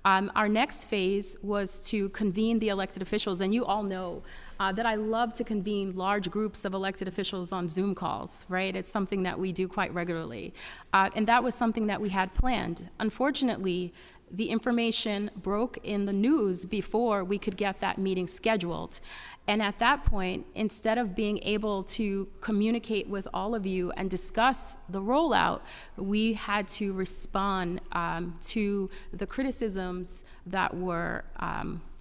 Our next phase was to convene the elected officials, and you all know that I love to convene large groups of elected officials on Zoom calls, right? It's something that we do quite regularly. And that was something that we had planned. Unfortunately, the information broke in the news before we could get that meeting scheduled. And at that point, instead of being able to communicate with all of you and discuss the rollout, we had to respond to the criticisms that were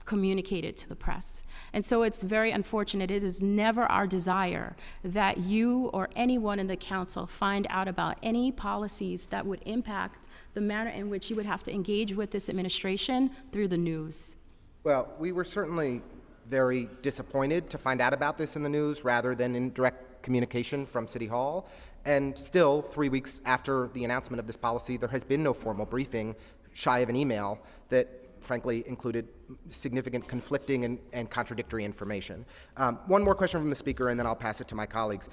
communicated to the press. And so it's very unfortunate. It is never our desire that you or anyone in the council find out about any policies that would impact the manner in which you would have to engage with this administration through the news. Well, we were certainly very disappointed to find out about this in the news rather than in direct communication from City Hall. And still, 3 weeks after the announcement of this policy, there has been no formal briefing, shy of an email that frankly included significant conflicting and contradictory information. One more question from the speaker, and then I'll pass it to my colleagues.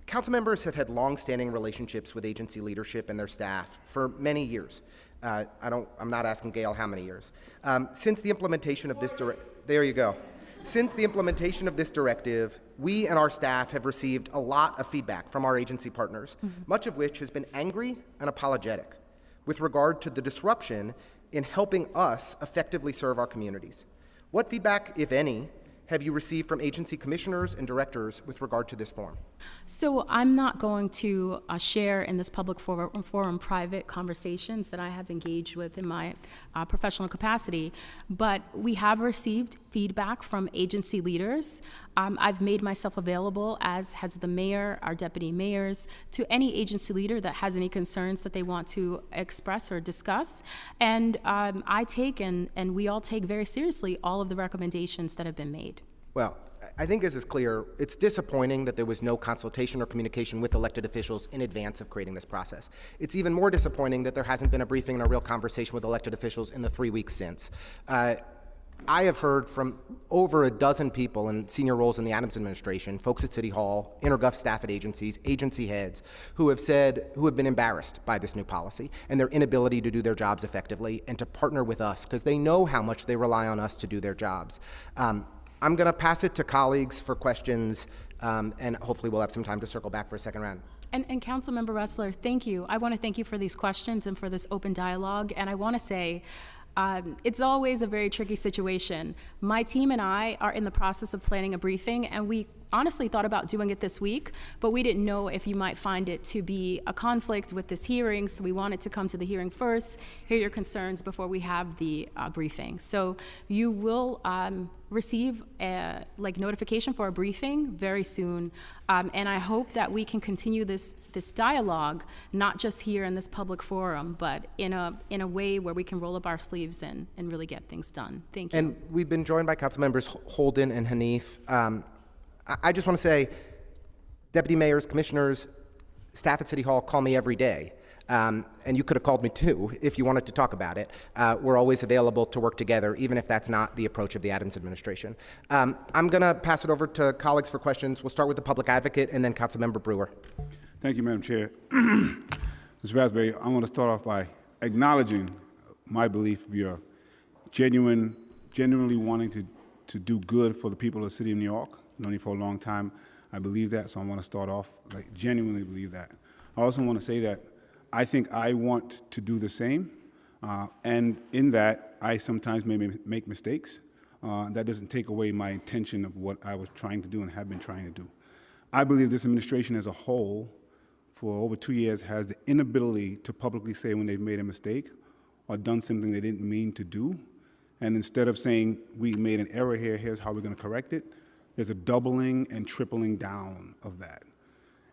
Council members have had long-standing relationships with agency leadership and their staff for many years. I'm not asking Gail how many years. Since the implementation of this there you go. Since the implementation of this directive, we and our staff have received a lot of feedback from our agency partners, much of which has been angry and apologetic with regard to the disruption in helping us effectively serve our communities. What feedback, if any, have you received from agency commissioners and directors with regard to this forum? So I'm not going to share in this public forum private conversations that I have engaged with in my professional capacity, but we have received feedback from agency leaders. I've made myself available, as has the mayor, our deputy mayors, to any agency leader that has any concerns that they want to express or discuss. And I take and we all take very seriously all of the recommendations that have been made. Well, I think as is clear, it's disappointing that there was no consultation or communication with elected officials in advance of creating this process. It's even more disappointing that there hasn't been a briefing and a real conversation with elected officials in the 3 weeks since. I have heard from over a dozen people in senior roles in the Adams administration, folks at City Hall, intergov staff at agencies, agency heads, who have been embarrassed by this new policy and their inability to do their jobs effectively and to partner with us because they know how much they rely on us to do their jobs. I'm going to pass it to colleagues for questions, and hopefully we'll have some time to circle back for a second round. And Councilmember Ressler, thank you. I want to thank you for these questions and for this open dialogue. And I want to say, it's always a very tricky situation. My team and I are in the process of planning a briefing, and we honestly thought about doing it this week, but we didn't know if you might find it to be a conflict with this hearing, so we wanted to come to the hearing first, hear your concerns before we have the briefing. So you will receive a notification for a briefing very soon, and I hope that we can continue this dialogue, not just here in this public forum, but in a way where we can roll up our sleeves and really get things done. Thank you. And we've been joined by Council Members Holden and Hanif. I just want to say, deputy mayors, commissioners, staff at City Hall call me every day. And you could have called me too if you wanted to talk about it. We're always available to work together, even if that's not the approach of the Adams administration. I'm going to pass it over to colleagues for questions. We'll start with the public advocate and then Councilmember Brewer. Thank you, Madam Chair. Ms. Raspberry, I want to start off by acknowledging my belief of your genuinely wanting to do good for the people of the city of New York. I've known you for a long time. I believe that, so I want to start off, genuinely believe that. I also want to say that I think I want to do the same, and in that, I sometimes may make mistakes. That doesn't take away my intention of what I was trying to do and have been trying to do. I believe this administration as a whole, for over 2 years, has the inability to publicly say when they've made a mistake or done something they didn't mean to do. And instead of saying, we made an error here, here's how we're going to correct it, there's a doubling and tripling down of that.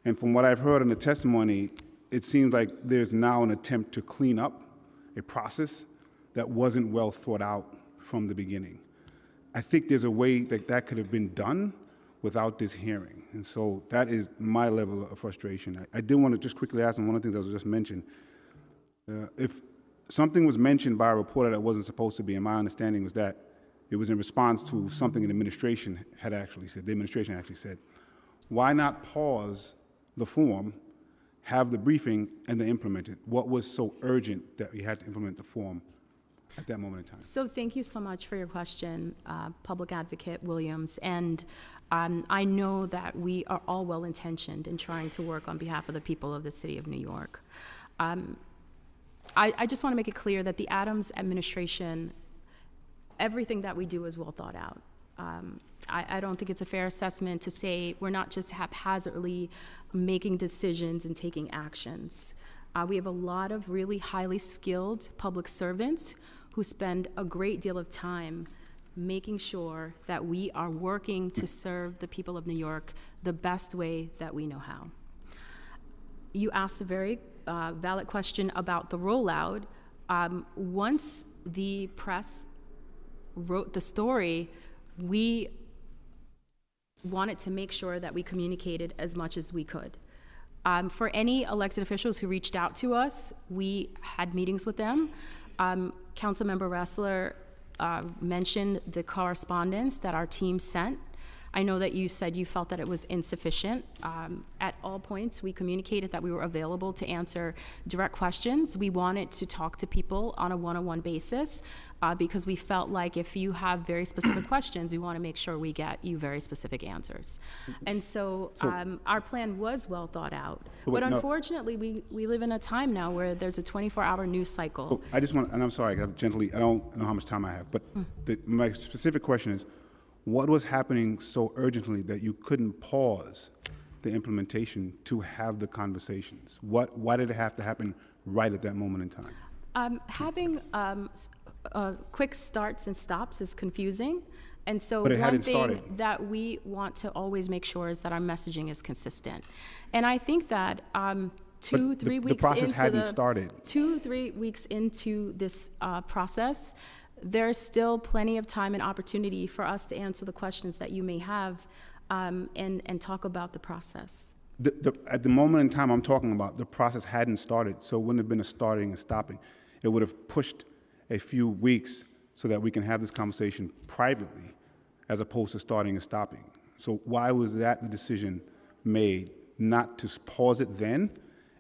And from what I've heard in the testimony, it seems like there's now an attempt to clean up a process that wasn't well thought out from the beginning. I think there's a way that that could have been done without this hearing. And so that is my level of frustration. I did want to just quickly ask, and one of the things that was just mentioned, if something was mentioned by a reporter that wasn't supposed to be, and my understanding was that it was in response to something an administration had actually said, the administration actually said, why not pause the form, have the briefing, and then implement it? What was so urgent that we had to implement the form? at that moment in time? So thank you so much for your question, Public Advocate Williams. And I know that we are all well-intentioned in trying to work on behalf of the people of the city of New York. I just want to make it clear that the Adams administration, everything that we do is well thought out. I don't think it's a fair assessment to say we're not just haphazardly making decisions and taking actions. We have a lot of really highly skilled public servants who spend a great deal of time making sure that we are working to serve the people of New York the best way that we know how. You asked a very valid question about the rollout. Once the press wrote the story, we wanted to make sure that we communicated as much as we could. For any elected officials who reached out to us, we had meetings with them. Councilmember Ressler mentioned the correspondence that our team sent. I know that you said you felt that it was insufficient. At all points, we communicated that we were available to answer direct questions. We wanted to talk to people on a one-on-one basis because we felt like if you have very specific questions, we want to make sure we get you very specific answers. And so our plan was well thought out. But unfortunately, we live in a time now where there's a 24-hour news cycle. I just want, and I'm sorry, gently, I don't know how much time I have, but my specific question is, what was happening so urgently that you couldn't pause the implementation to have the conversations? Why did it have to happen right at that moment in time? Having quick starts and stops is confusing. And so But it one hadn't thing started. that we want to always make sure is that our messaging is consistent. And I think that The 3 weeks the process into hadn't started. 2-3 weeks into this process, there's still plenty of time and opportunity for us to answer the questions that you may have and talk about the process. At the moment in time I'm talking about, the process hadn't started, so it wouldn't have been a starting and stopping. It would have pushed a few weeks so that we can have this conversation privately as opposed to starting and stopping. So why was that the decision made not to pause it then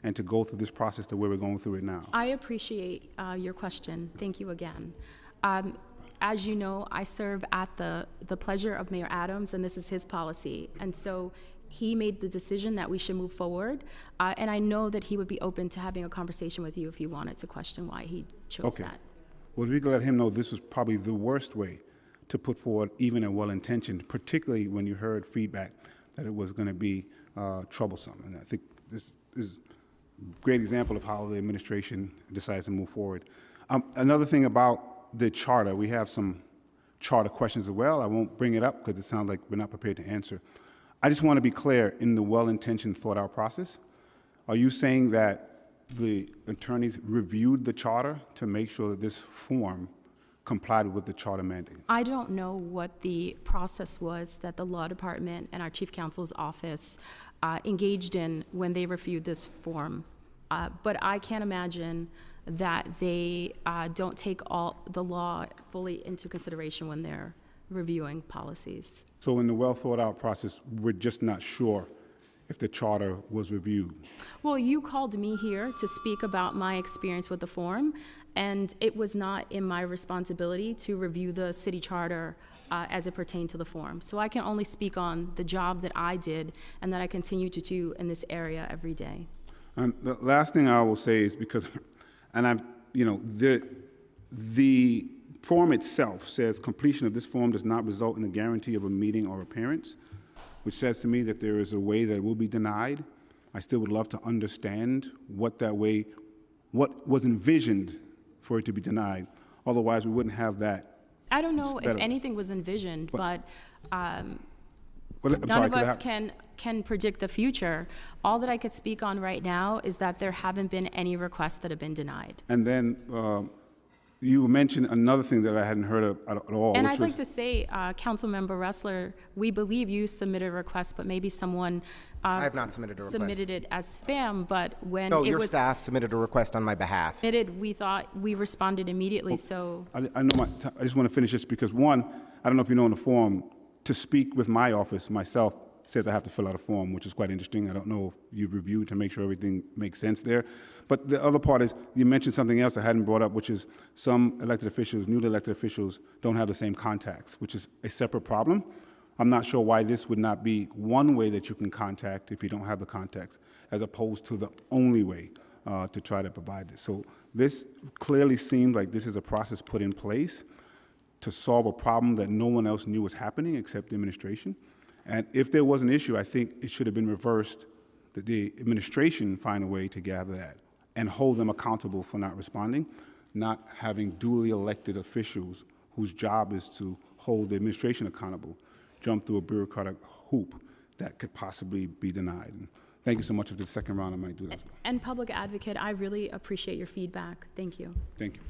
and to go through this process to where we're going through it now? I appreciate your question. Thank you again. As you know, I serve at the pleasure of Mayor Adams, and this is his policy. And so he made the decision that we should move forward. And I know that he would be open to having a conversation with you if you wanted to question why he chose that. Well, we can let him know this was probably the worst way to put forward even a well-intentioned, particularly when you heard feedback that it was going to be troublesome. And I think this is a great example of how the administration decides to move forward. Another thing about the charter, we have some charter questions as well. I won't bring it up because it sounds like we're not prepared to answer. I just want to be clear, in the well-intentioned, thought-out process, are you saying that the attorneys reviewed the charter to make sure that this form complied with the charter mandate? I don't know what the process was that the law department and our chief counsel's office engaged in when they reviewed this form, but I can't imagine that they don't take all the law fully into consideration when they're reviewing policies. So in the well-thought-out process, we're just not sure if the charter was reviewed. Well, you called me here to speak about my experience with the form, and it was not in my responsibility to review the city charter as it pertained to the form. So I can only speak on the job that I did and that I continue to do in this area every day. And the last thing I will say is because, and I'm, you know, the form itself says completion of this form does not result in a guarantee of a meeting or appearance, which says to me that there is a way that it will be denied. I still would love to understand what that way, what was envisioned for it to be denied. Otherwise, we wouldn't have that. I don't know if anything was envisioned, but I'm none sorry, of us can predict the future. All that I could speak on right now is that there haven't been any requests that have been denied. And then you mentioned another thing that I hadn't heard of at all. And which I'd like to say, Councilmember Ressler, we believe you submitted a request, but maybe someone I have not submitted a request. submitted it as spam, but when No, it your was staff submitted a request on my behalf. submitted, we thought we responded immediately, so. I know I just want to finish this because one, I don't know if you know in the form, to speak with my office, myself, says I have to fill out a form, which is quite interesting. I don't know if you've reviewed to make sure everything makes sense there. But the other part is, you mentioned something else I hadn't brought up, which is some elected officials, newly elected officials, don't have the same contacts, which is a separate problem. I'm not sure why this would not be one way that you can contact if you don't have the contacts, as opposed to the only way to try to provide this. So this clearly seems like this is a process put in place to solve a problem that no one else knew was happening except the administration. And if there was an issue, I think it should have been reversed, that the administration find a way to gather that and hold them accountable for not responding, not having duly elected officials whose job is to hold the administration accountable, jump through a bureaucratic hoop that could possibly be denied. And thank you so much. For the second round, I might do that as well. And Public Advocate, I really appreciate your feedback. Thank you. Thank you.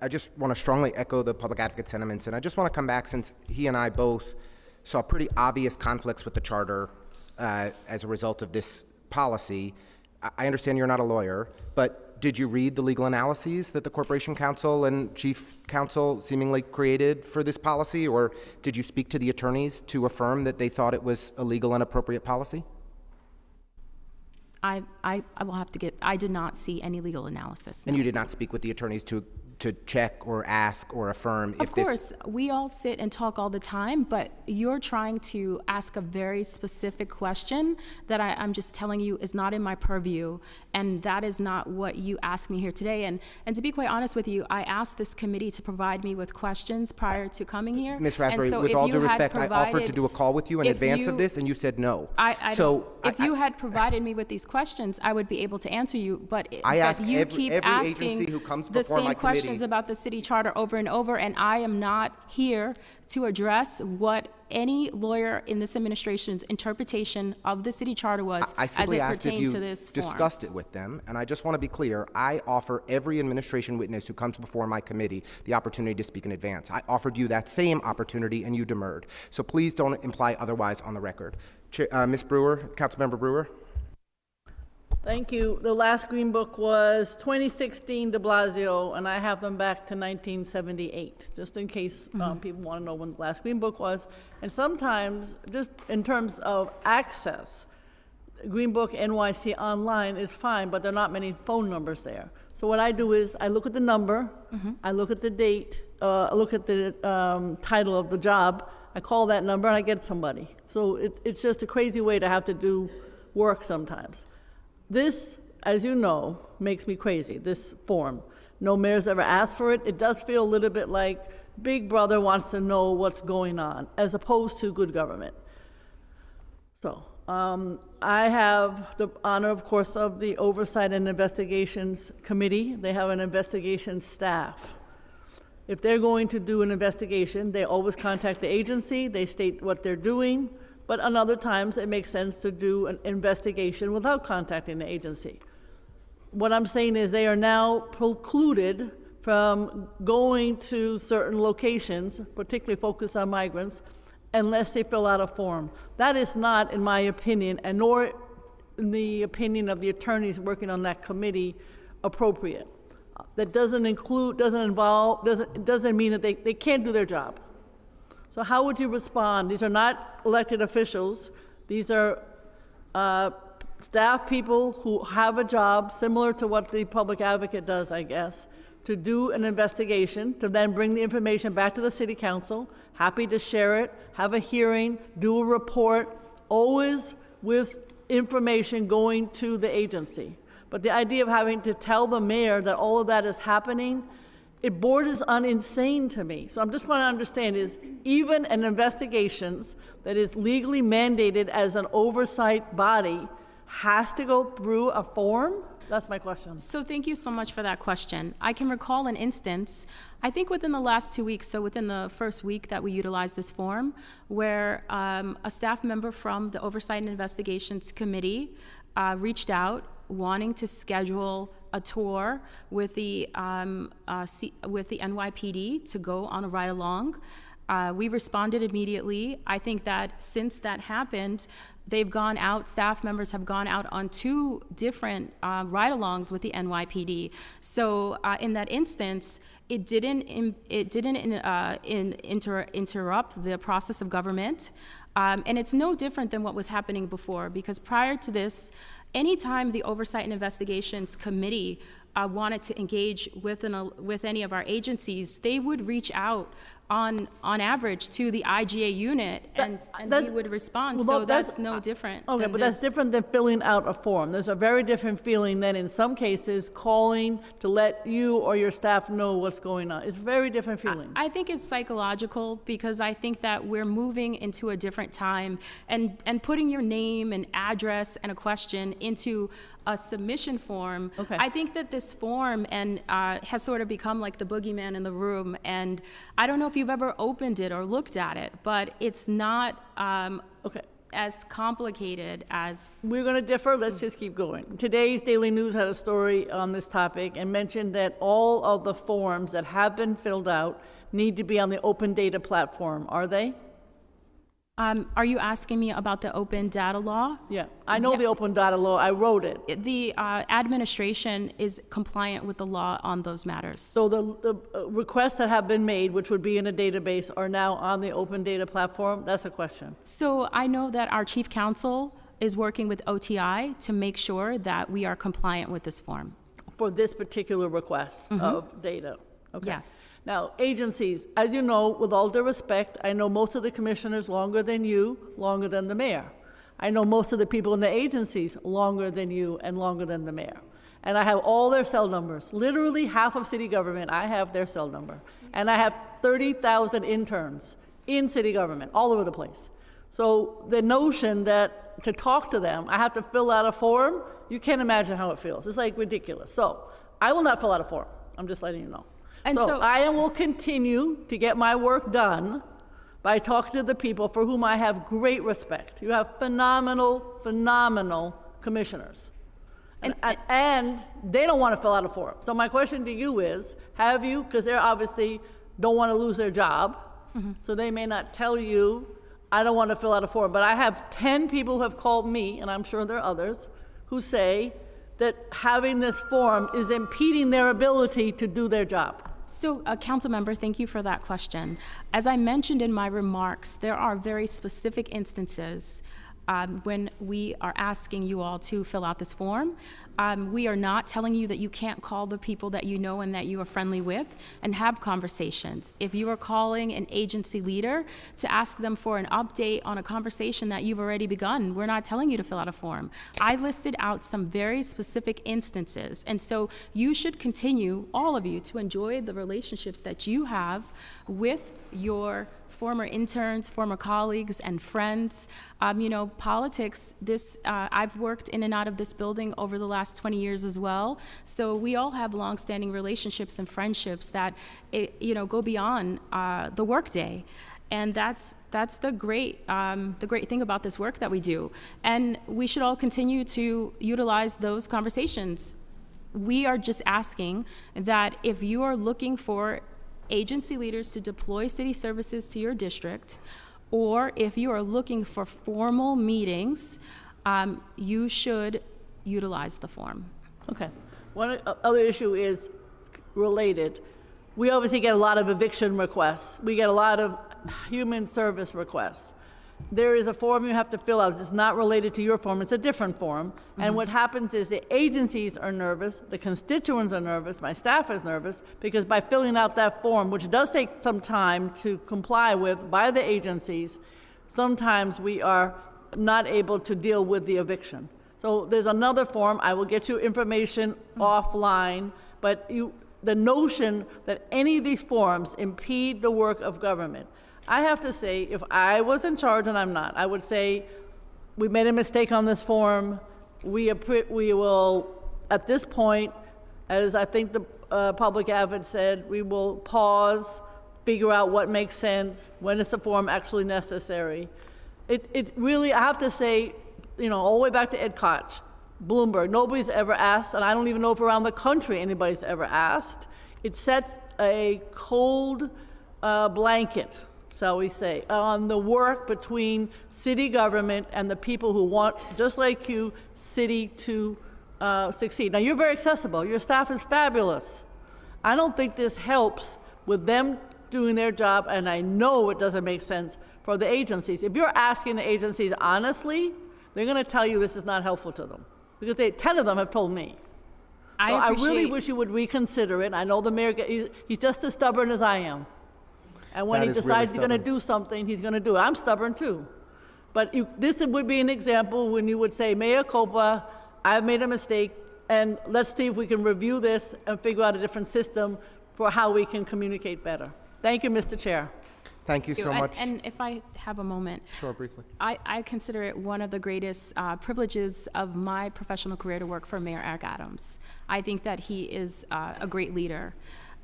I just want to strongly echo the public advocate sentiments, and I just want to come back, since he and I both saw pretty obvious conflicts with the charter as a result of this policy. I understand you're not a lawyer, but did you read the legal analyses that the Corporation Counsel and Chief Counsel seemingly created for this policy, or did you speak to the attorneys to affirm that they thought it was a legal and appropriate policy? I will have to I did not see any legal analysis. And no. you did not speak with the attorneys to check or ask or affirm if this... Of course, we all sit and talk all the time, but you're trying to ask a very specific question that I'm just telling you is not in my purview, and that is not what you asked me here today. And to be quite honest with you, I asked this committee to provide me with questions prior to coming here. Ms. Raspberry, and so with if all you due had respect, I offered to do a call with you in if advance you- of this, and you said no. If you had provided me with these questions, I would be able to answer you, but ask you every keep agency asking who comes the before same my questions committee. about the city charter over and over, and I am not here to address what any lawyer in this administration's interpretation of the city charter was I as simply it asked if pertained you to this form. discussed it with them, and I just want to be clear. I offer every administration witness who comes before my committee the opportunity to speak in advance. I offered you that same opportunity, and you demurred. So please don't imply otherwise on the record. Ms. Brewer, Councilmember Brewer. Thank you. The last Green Book was 2016 de Blasio, and I have them back to 1978, just in case people want to know when the last Green Book was. And sometimes, just in terms of access, Green Book NYC online is fine, but there are not many phone numbers there. So what I do is I look at the number, I look at the date, I look at the title of the job, I call that number, and I get somebody. So it's just a crazy way to have to do work sometimes. This, as you know, makes me crazy, this form. No mayor's ever asked for it. It does feel a little bit like Big Brother wants to know what's going on, as opposed to good government. So, I have the honor, of course, of the Oversight and Investigations Committee. They have an investigation staff. If they're going to do an investigation, they always contact the agency, they state what they're doing, but on other times it makes sense to do an investigation without contacting the agency. What I'm saying is they are now precluded from going to certain locations, particularly focused on migrants, unless they fill out a form. That is not, in my opinion, and nor in the opinion of the attorneys working on that committee, appropriate. That doesn't mean that they can't do their job. So how would you respond? These are not elected officials. These are staff people who have a job similar to what the public advocate does, I guess, to do an investigation, to then bring the information back to the city council, happy to share it, have a hearing, do a report, always with information going to the agency. But the idea of having to tell the mayor that all of that is happening, it borders on insane to me. So I'm just want to understand is even an investigations that is legally mandated as an oversight body has to go through a form? That's my question. So thank you so much for that question. I can recall an instance, I think within the last 2 weeks, so within the first week that we utilized this form, where a staff member from the Oversight and Investigations Committee reached out wanting to schedule a tour with the NYPD to go on a ride-along. We responded immediately. I think that since that happened, they've gone out, staff members have gone out on 2 different ride-alongs with the NYPD. So in that instance, it didn't interrupt the process of government. And it's no different than what was happening before, because prior to this, anytime the Oversight and Investigations Committee wanted to engage with any of our agencies, they would reach out on average to the IGA unit, and we would respond. Well, So that's no different. Okay, than but that's this. different than filling out a form. There's a very different feeling than in some cases calling to let you or your staff know what's going on. It's a very different feeling. I think it's psychological, because I think that we're moving into a different time, and putting your name and address and a question into a submission form. Okay. I think that this form has sort of become like the boogeyman in the room, and I don't know if you've ever opened it or looked at it, but it's not Okay. as complicated as. We're going to differ. Let's just keep going. Today's Daily News had a story on this topic and mentioned that all of the forms that have been filled out need to be on the open data platform. Are they? Are you asking me about the open data law? Yeah. I know the open data law. I wrote it. The administration is compliant with the law on those matters. So the requests that have been made, which would be in a database, are now on the open data platform? That's a question. So I know that our chief counsel is working with OTI to make sure that we are compliant with this form. For this particular request of data? Okay. Yes. Now, agencies, as you know, with all due respect, I know most of the commissioners longer than you, longer than the mayor. I know most of the people in the agencies longer than you and longer than the mayor. And I have all their cell numbers. Literally half of city government, I have their cell number. And I have 30,000 interns in city government, all over the place. So the notion that to talk to them, I have to fill out a form, you can't imagine how it feels. It's like ridiculous. So I will not fill out a form. I'm just letting you know. And so I will continue to get my work done by talking to the people for whom I have great respect. You have phenomenal, phenomenal commissioners. And they don't want to fill out a form. So my question to you is, have you, because they obviously don't want to lose their job, so they may not tell you, I don't want to fill out a form. But I have 10 people who have called me, and I'm sure there are others, who say that having this form is impeding their ability to do their job. So, council member, thank you for that question. As I mentioned in my remarks, there are very specific instances when we are asking you all to fill out this form. We are not telling you that you can't call the people that you know and that you are friendly with and have conversations. If you are calling an agency leader to ask them for an update on a conversation that you've already begun, we're not telling you to fill out a form. I listed out some very specific instances, and so you should continue, all of you, to enjoy the relationships that you have with your former interns, former colleagues, and friends. Politics, I've worked in and out of this building over the last 20 years as well. So we all have longstanding relationships and friendships that, go beyond the workday. And that's the great thing about this work that we do. And we should all continue to utilize those conversations. We are just asking that if you are looking for agency leaders to deploy city services to your district, or if you are looking for formal meetings, you should utilize the form. Okay. One other issue is related. We obviously get a lot of eviction requests. We get a lot of human service requests. There is a form you have to fill out. It's not related to your form. It's a different form. And what happens is the agencies are nervous, the constituents are nervous, my staff is nervous, because by filling out that form, which does take some time to comply with by the agencies, sometimes we are not able to deal with the eviction. So there's another form. I will get you information offline, but the notion that any of these forms impede the work of government, I have to say, if I was in charge, and I'm not, I would say, we made a mistake on this form. We will, at this point, as I think the public advocate said, we will pause, figure out what makes sense, when is the form actually necessary. It really, I have to say, all the way back to Ed Koch, Bloomberg, nobody's ever asked, and I don't even know if around the country anybody's ever asked. It sets a cold blanket, shall we say, on the work between city government and the people who want, just like you, city to succeed. Now, you're very accessible. Your staff is fabulous. I don't think this helps with them doing their job, and I know it doesn't make sense for the agencies. If you're asking the agencies honestly, they're going to tell you this is not helpful to them, because 10 of them have told me. So I really wish you would reconsider it. I know the mayor, he's just as stubborn as I am. And when That he is really decides he's going to stubborn. do something, he's going to do it. I'm stubborn too. But this would be an example when you would say, mea culpa, I've made a mistake, and let's see if we can review this and figure out a different system for how we can communicate better. Thank you, Mr. Chair. Thank you so much. And if I have a moment, Sure, briefly. I consider it one of the greatest privileges of my professional career to work for Mayor Eric Adams. I think that he is a great leader.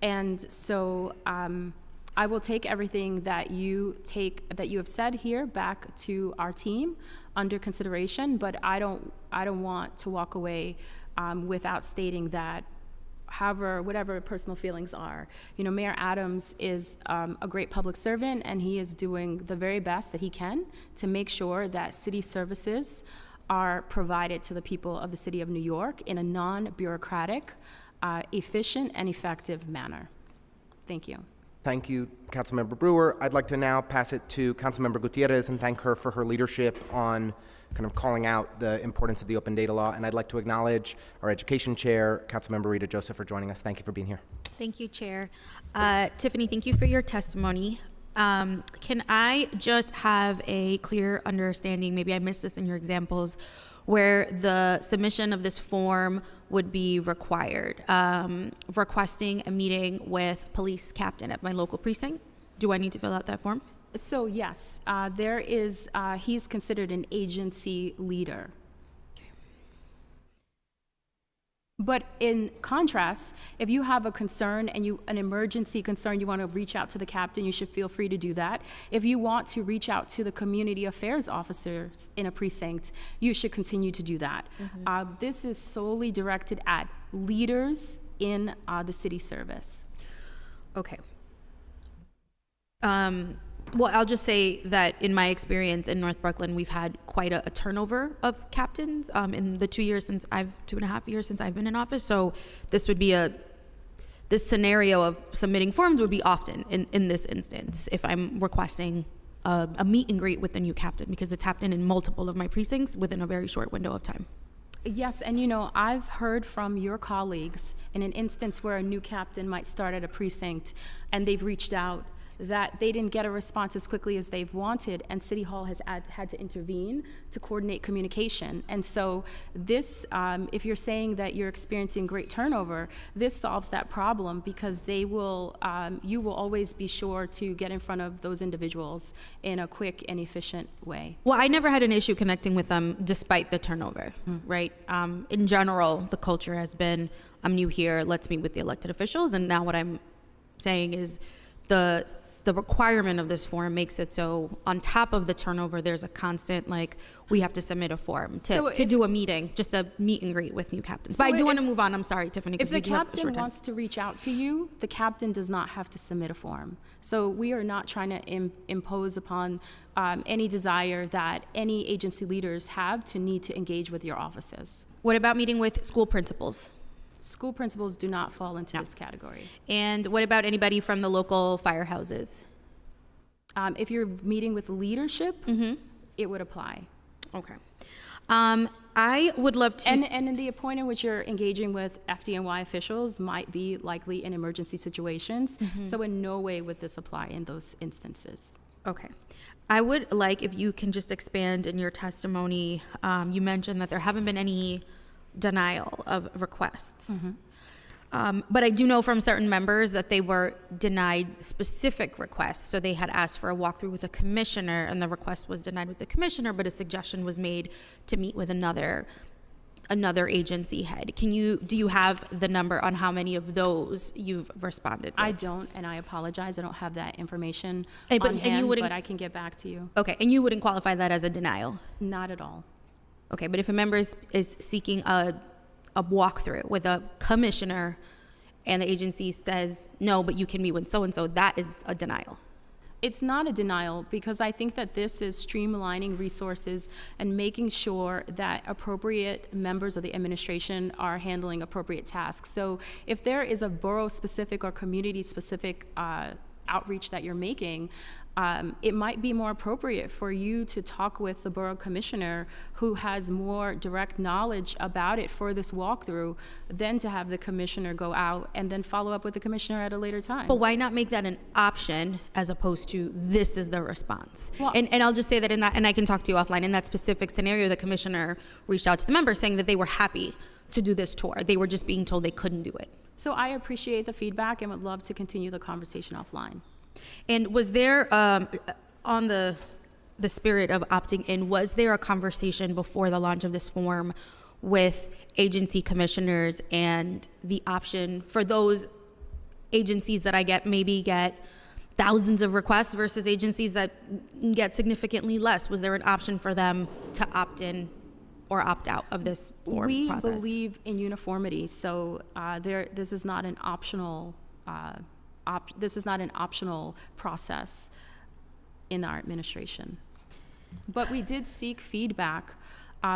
And so I will take everything that you have said here back to our team under consideration, but I don't want to walk away without stating that whatever personal feelings are. Mayor Adams is a great public servant, and he is doing the very best that he can to make sure that city services are provided to the people of the city of New York in a non-bureaucratic, efficient, and effective manner. Thank you. Thank you, Councilmember Brewer. I'd like to now pass it to Councilmember Gutierrez and thank her for her leadership on kind of calling out the importance of the open data law. And I'd like to acknowledge our education chair, Councilmember Rita Joseph, for joining us. Thank you for being here. Thank you, Chair. Tiffany, thank you for your testimony. Can I just have a clear understanding, maybe I missed this in your examples, where the submission of this form would be required? Requesting a meeting with police captain at my local precinct. Do I need to fill out that form? So yes, he's considered an agency leader. But in contrast, if you have a concern and an emergency concern, you want to reach out to the captain, you should feel free to do that. If you want to reach out to the community affairs officers in a precinct, you should continue to do that. This is solely directed at leaders in the city service. Okay. Well, I'll just say that in my experience in North Brooklyn, we've had quite a turnover of captains in the 2.5 years since I've been in office. So this would be this scenario of submitting forms would be often in this instance if I'm requesting a meet and greet with the new captain, because it's happened in multiple of my precincts within a very short window of time. Yes, and I've heard from your colleagues in an instance where a new captain might start at a precinct and they've reached out that they didn't get a response as quickly as they've wanted, and City Hall has had to intervene to coordinate communication. And so this, if you're saying that you're experiencing great turnover, this solves that problem, because you will always be sure to get in front of those individuals in a quick and efficient way. Well, I never had an issue connecting with them despite the turnover, right? In general, the culture has been, I'm new here, let's meet with the elected officials. And now what I'm saying is the requirement of this form makes it so on top of the turnover, there's a constant, we have to submit a form to do a meeting, just a meet and greet with new captains. But I do want to move on. I'm sorry, Tiffany. If the captain wants to reach out to you, the captain does not have to submit a form. So we are not trying to impose upon any desire that any agency leaders have to need to engage with your offices. What about meeting with school principals? School principals do not fall into this category. And what about anybody from the local firehouses? If you're meeting with leadership, it would apply. Okay. I would love to... And in the point in which you're engaging with FDNY officials might be likely in emergency situations. So in no way would this apply in those instances. Okay. I would like if you can just expand in your testimony. You mentioned that there haven't been any denial of requests. But I do know from certain members that they were denied specific requests. So they had asked for a walkthrough with a commissioner, and the request was denied with the commissioner, but a suggestion was made to meet with another agency head. Do you have the number on how many of those you've responded with? I don't, and I apologize. I don't have that information but on hand, but I can get back to you. Okay, and you wouldn't qualify that as a denial? Not at all. Okay, but if a member is seeking a walkthrough with a commissioner and the agency says, no, but you can meet with so-and-so, that is a denial. It's not a denial, because I think that this is streamlining resources and making sure that appropriate members of the administration are handling appropriate tasks. So if there is a borough-specific or community-specific outreach that you're making, it might be more appropriate for you to talk with the borough commissioner who has more direct knowledge about it for this walkthrough than to have the commissioner go out and then follow up with the commissioner at a later time. But why not make that an option as opposed to this is the response? Well- And I'll just say that in that, and I can talk to you offline, in that specific scenario, the commissioner reached out to the members saying that they were happy to do this tour. They were just being told they couldn't do it. So I appreciate the feedback and would love to continue the conversation offline. And was there, on the spirit of opting in, was there a conversation before the launch of this form with agency commissioners and the option for those agencies that maybe get thousands of requests versus agencies that get significantly less? Was there an option for them to opt in or opt out of this form We process? believe in uniformity, so this is not an optional. This is not an optional process in our administration. But we did seek feedback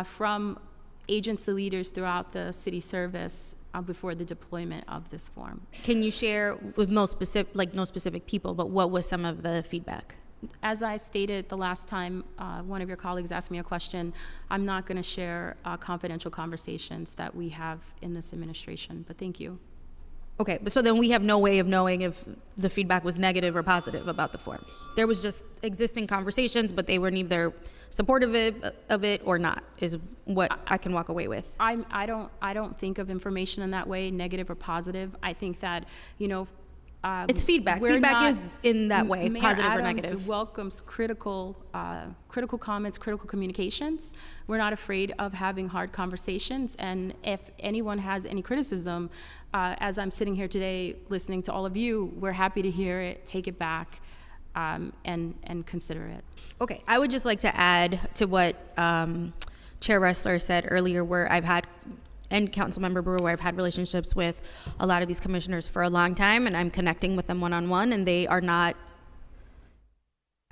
from agency leaders throughout the city service before the deployment of this form. Can you share with no specific people, but what was some of the feedback? As I stated the last time one of your colleagues asked me a question, I'm not going to share confidential conversations that we have in this administration, but thank you. Okay, but so then we have no way of knowing if the feedback was negative or positive about the form. There was just existing conversations, but they were neither supportive of it or not, is what I can walk away with. I don't think of information in that way, negative or positive. I think that, It's feedback. we're Feedback not- is in that way, Mayor positive or Adams negative. welcomes critical comments, critical communications. We're not afraid of having hard conversations, and if anyone has any criticism, as I'm sitting here today listening to all of you, we're happy to hear it, take it back, and consider it. Okay, I would just like to add to what Chair Ressler said earlier, where I've had, and Councilmember Brewer, where I've had relationships with a lot of these commissioners for a long time, and I'm connecting with them one-on-one, and they are not,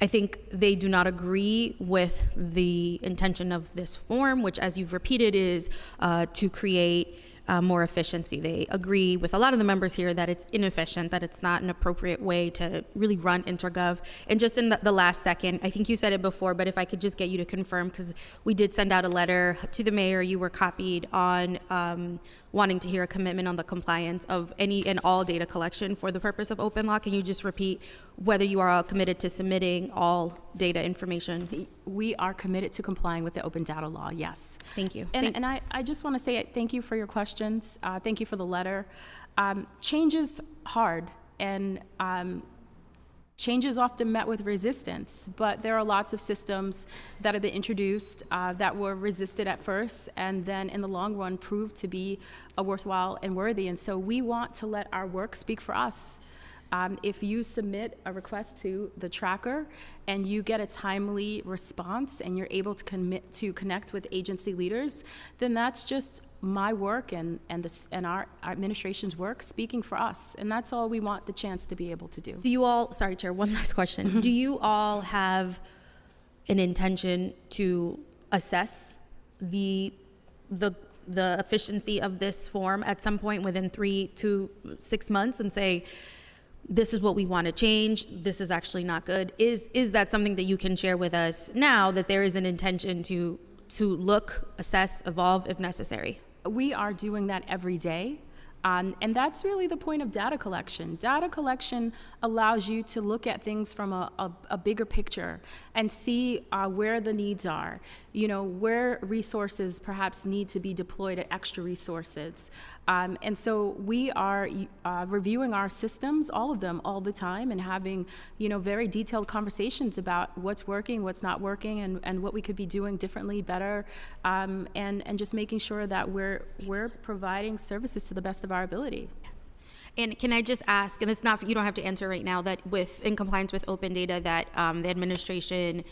I think they do not agree with the intention of this form, which, as you've repeated, is to create more efficiency. They agree with a lot of the members here that it's inefficient, that it's not an appropriate way to really run InterGov. And just in the last second, I think you said it before, but if I could just get you to confirm, because we did send out a letter to the mayor, you were copied on wanting to hear a commitment on the compliance of any and all data collection for the purpose of open law. Can you just repeat whether you are all committed to submitting all data information? We are committed to complying with the open data law, yes. Thank you. And I just want to say thank you for your questions. Thank you for the letter. Change is hard, and change is often met with resistance, but there are lots of systems that have been introduced that were resisted at first and then in the long run proved to be worthwhile and worthy. And so we want to let our work speak for us. If you submit a request to the tracker and you get a timely response and you're able to connect with agency leaders, then that's just my work and our administration's work speaking for us. And that's all we want the chance to be able to do. Do you all, sorry, Chair, one last question. Mm-hmm. Do you all have an intention to assess the efficiency of this form at some point within 3 to 6 months and say, this is what we want to change, this is actually not good? Is that something that you can share with us now, that there is an intention to look, assess, evolve if necessary? We are doing that every day. And that's really the point of data collection. Data collection allows you to look at things from a bigger picture and see where the needs are, where resources perhaps need to be deployed at extra resources. And so we are reviewing our systems, all of them, all the time, and having, very detailed conversations about what's working, what's not working, and what we could be doing differently, better, and just making sure that we're providing services to the best of our ability. And can I just ask, and it's not, you don't have to answer right now, that in compliance with open data, that the administration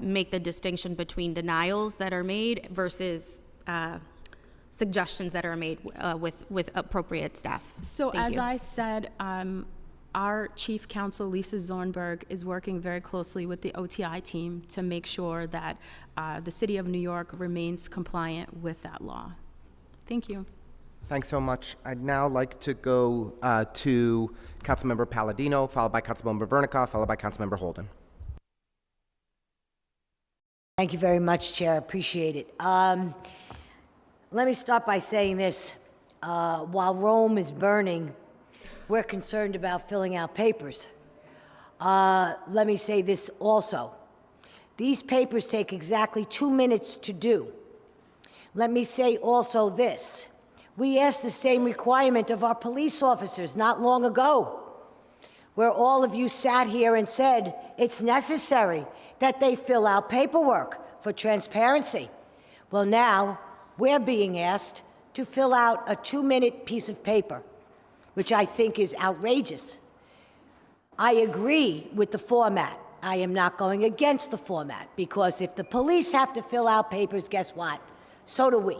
make the distinction between denials that are made versus suggestions that are made with appropriate staff? So Thank as you. I said, our chief counsel, Lisa Zornberg, is working very closely with the OTI team to make sure that the city of New York remains compliant with that law. Thank you. Thanks so much. I'd now like to go to Councilmember Palladino, followed by Councilmember Vernikoff, followed by Councilmember Holden. Thank you very much, Chair. I appreciate it. Let me start by saying this. While Rome is burning, we're concerned about filling out papers. Let me say this also. These papers take exactly 2 minutes to do. Let me say also this. We asked the same requirement of our police officers not long ago, where all of you sat here and said it's necessary that they fill out paperwork for transparency. Well, now we're being asked to fill out a 2-minute piece of paper, which I think is outrageous. I agree with the format. I am not going against the format, because if the police have to fill out papers, guess what? So do we.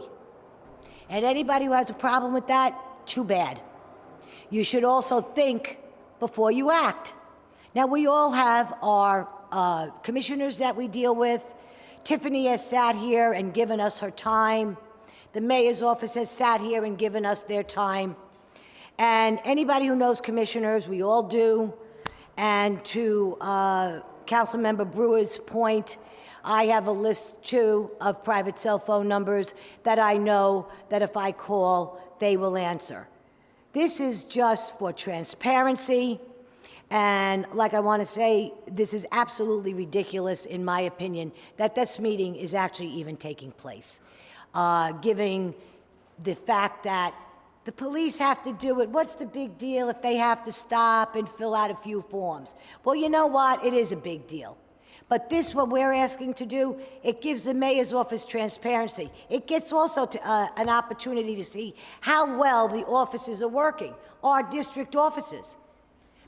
And anybody who has a problem with that, too bad. You should also think before you act. Now, we all have our commissioners that we deal with. Tiffany has sat here and given us her time. The mayor's office has sat here and given us their time. And anybody who knows commissioners, we all do. And to Councilmember Brewer's point, I have a list, too, of private cell phone numbers that I know that if I call, they will answer. This is just for transparency, and like I want to say, this is absolutely ridiculous, in my opinion, that this meeting is actually even taking place, given the fact that the police have to do it. What's the big deal if they have to stop and fill out a few forms? Well, you know what? It is a big deal. But this, what we're asking to do, it gives the mayor's office transparency. It gets also to, an opportunity to see how well the offices are working, our district offices.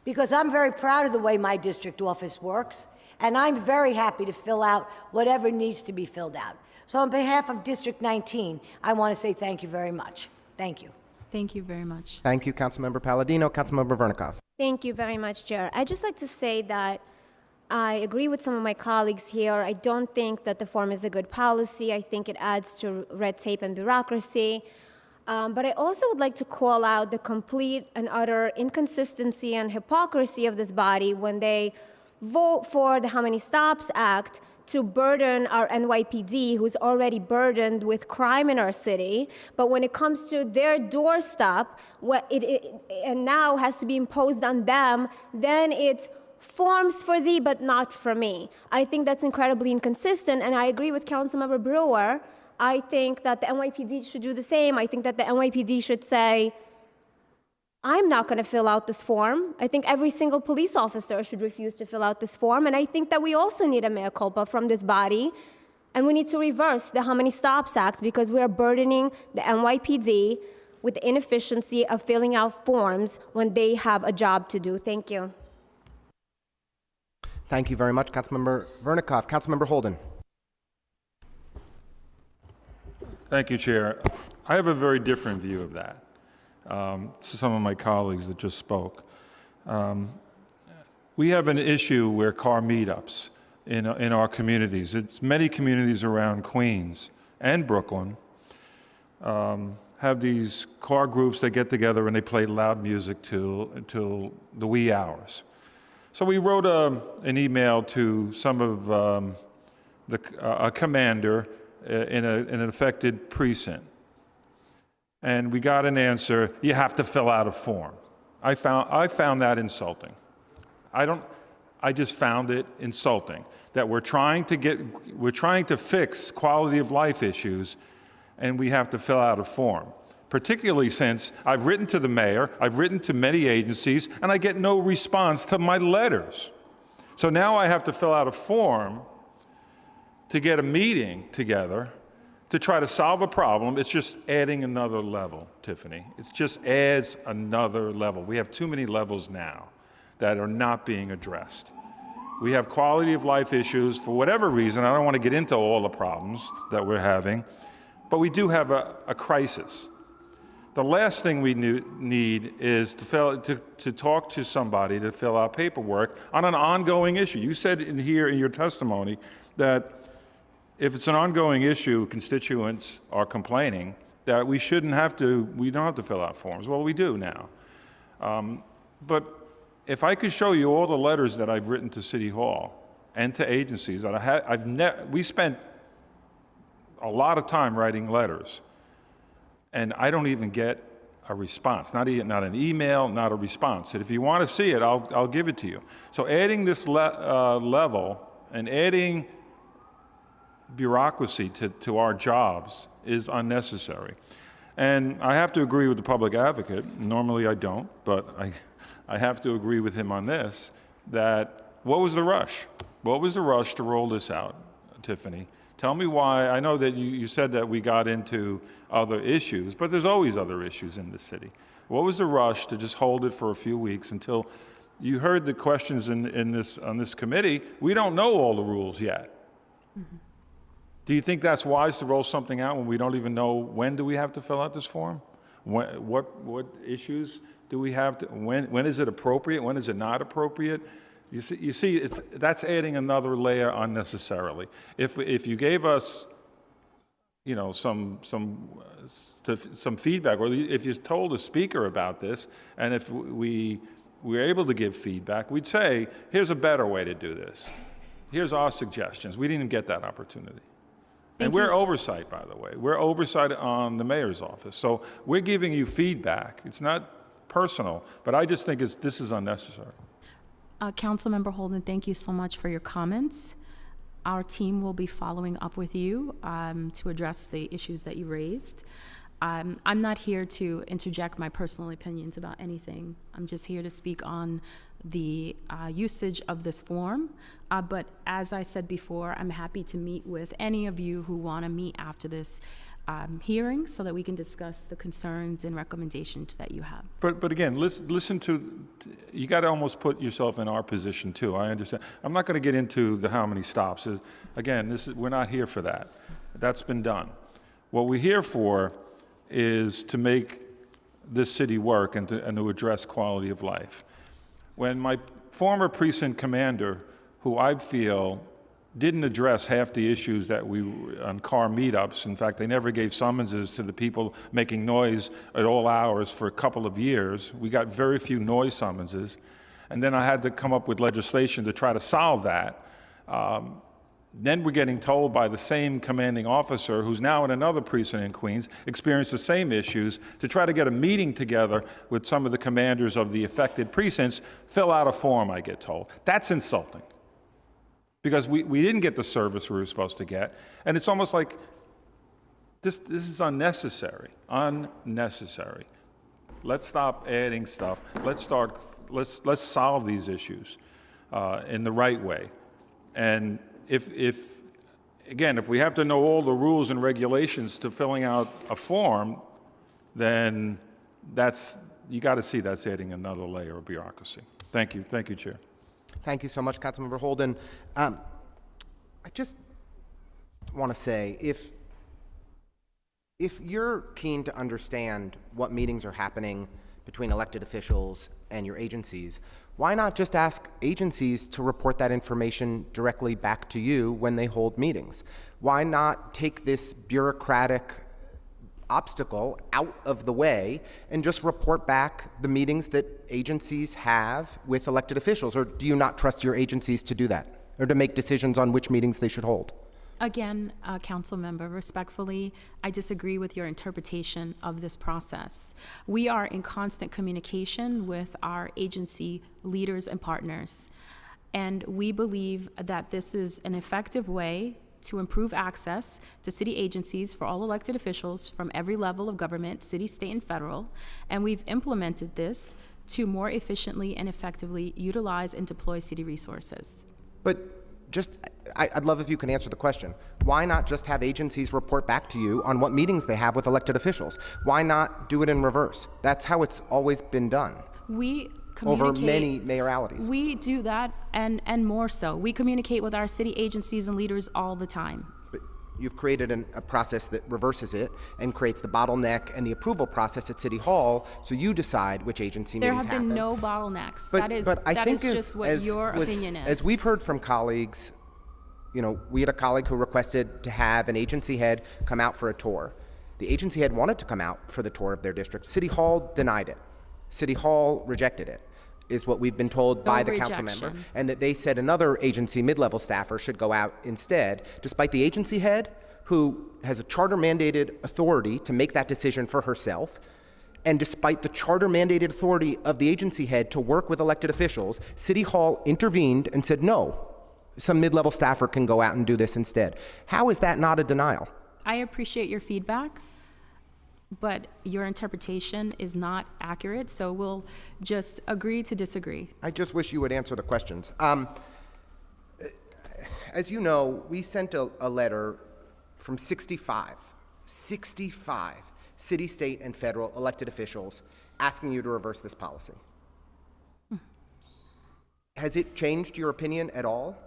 Because I'm very proud of the way my district office works, and I'm very happy to fill out whatever needs to be filled out. So on behalf of District 19, I want to say thank you very much. Thank you. Thank you very much. Thank you, Councilmember Palladino. Councilmember Vernikoff. Thank you very much, Chair. I'd just like to say that I agree with some of my colleagues here. I don't think that the form is a good policy. I think it adds to red tape and bureaucracy. But I also would like to call out the complete and utter inconsistency and hypocrisy of this body when they vote for the How Many Stops Act to burden our NYPD, who's already burdened with crime in our city. But when it comes to their doorstep, and now has to be imposed on them, then it's forms for thee, but not for me. I think that's incredibly inconsistent, and I agree with Councilmember Brewer. I think that the NYPD should do the same. I think that the NYPD should say, I'm not going to fill out this form. I think every single police officer should refuse to fill out this form, and I think that we also need a mea culpa from this body, and we need to reverse the How Many Stops Act, because we are burdening the NYPD with the inefficiency of filling out forms when they have a job to do. Thank you. Thank you very much, Councilmember Vernikoff. Councilmember Holden. Thank you, Chair. I have a very different view of that to some of my colleagues that just spoke. We have an issue where car meetups in our communities. It's many communities around Queens and Brooklyn have these car groups that get together and they play loud music till the wee hours. So we wrote an email to some of a commander in an affected precinct. And we got an answer, you have to fill out a form. I found that insulting. I just found it insulting that we're trying to fix quality of life issues and we have to fill out a form. Particularly since I've written to the mayor, I've written to many agencies, and I get no response to my letters. So now I have to fill out a form to get a meeting together to try to solve a problem. It's just adding another level, Tiffany. It just adds another level. We have too many levels now that are not being addressed. We have quality of life issues for whatever reason. I don't want to get into all the problems that we're having, but we do have a crisis. The last thing we need is to talk to somebody to fill out paperwork on an ongoing issue. You said in your testimony that if it's an ongoing issue, constituents are complaining, that we don't have to fill out forms. Well, we do now. But if I could show you all the letters that I've written to City Hall and to agencies that we spent a lot of time writing letters, and I don't even get a response, not an email, not a response. And if you want to see it, I'll give it to you. So adding this level and adding bureaucracy to our jobs is unnecessary. And I have to agree with the public advocate. Normally I don't, but I have to agree with him on this, that what was the rush? What was the rush to roll this out, Tiffany? Tell me why. I know that you said that we got into other issues, but there's always other issues in the city. What was the rush to just hold it for a few weeks until you heard the questions on this committee? We don't know all the rules yet. Mm-hmm. Do you think that's wise to roll something out when we don't even know when do we have to fill out this form? What issues do we have to, when is it appropriate? When is it not appropriate? You see, that's adding another layer unnecessarily. If you gave us, some feedback, or if you told a speaker about this, and if we were able to give feedback, we'd say, here's a better way to do this. Here's our suggestions. We didn't get that opportunity. And we're oversight, by the way. We're oversight on the mayor's office. So we're giving you feedback. It's not personal, but I just think this is unnecessary. Councilmember Holden, thank you so much for your comments. Our team will be following up with you to address the issues that you raised. I'm not here to interject my personal opinions about anything. I'm just here to speak on the usage of this form. But as I said before, I'm happy to meet with any of you who want to meet after this hearing so that we can discuss the concerns and recommendations that you have. But again, listen to, you got to almost put yourself in our position too. I understand. I'm not going to get into the how many stops. Again, we're not here for that. That's been done. What we're here for is to make this city work and to address quality of life. When my former precinct commander, who I feel didn't address half the issues that on car meetups. In fact, they never gave summonses to the people making noise at all hours for a couple of years. We got very few noise summonses. And then I had to come up with legislation to try to solve that. Then we're getting told by the same commanding officer, who's now in another precinct in Queens, experienced the same issues, to try to get a meeting together with some of the commanders of the affected precincts, fill out a form, I get told. That's insulting. Because we didn't get the service we were supposed to get. And it's almost like this is unnecessary. Unnecessary. Let's stop adding stuff. Let's solve these issues in the right way. And if we have to know all the rules and regulations to filling out a form, then you got to see that's adding another layer of bureaucracy. Thank you, Chair. Thank you so much, Councilmember Holden. I just want to say, if you're keen to understand what meetings are happening between elected officials and your agencies, why not just ask agencies to report that information directly back to you when they hold meetings? Why not take this bureaucratic obstacle out of the way and just report back the meetings that agencies have with elected officials? Or do you not trust your agencies to do that, or to make decisions on which meetings they should hold? Again, council member, respectfully, I disagree with your interpretation of this process. We are in constant communication with our agency leaders and partners, and we believe that this is an effective way to improve access to city agencies for all elected officials from every level of government, city, state, and federal, and we've implemented this to more efficiently and effectively utilize and deploy city resources. But I'd love if you can answer the question. Why not just have agencies report back to you on what meetings they have with elected officials? Why not do it in reverse? That's how it's always been done. We communicate over many mayoralities. We do that, and more so. We communicate with our city agencies and leaders all the time. But you've created a process that reverses it and creates the bottleneck and the approval process at City Hall, so you decide which agency meetings happen. There have been no bottlenecks. But that is just what your opinion is. As we've heard from colleagues, we had a colleague who requested to have an agency head come out for a tour. The agency head wanted to come out for the tour of their district. City Hall denied it. City Hall rejected it, is what we've been told by the council member. And that they said another agency mid-level staffer should go out instead, despite the agency head, who has a charter-mandated authority to make that decision for herself, and despite the charter-mandated authority of the agency head to work with elected officials, City Hall intervened and said, no, some mid-level staffer can go out and do this instead. How is that not a denial? I appreciate your feedback, but your interpretation is not accurate, so we'll just agree to disagree. I just wish you would answer the questions. As you know, we sent a letter from 65 city, state, and federal elected officials asking you to reverse this policy. Has it changed your opinion at all?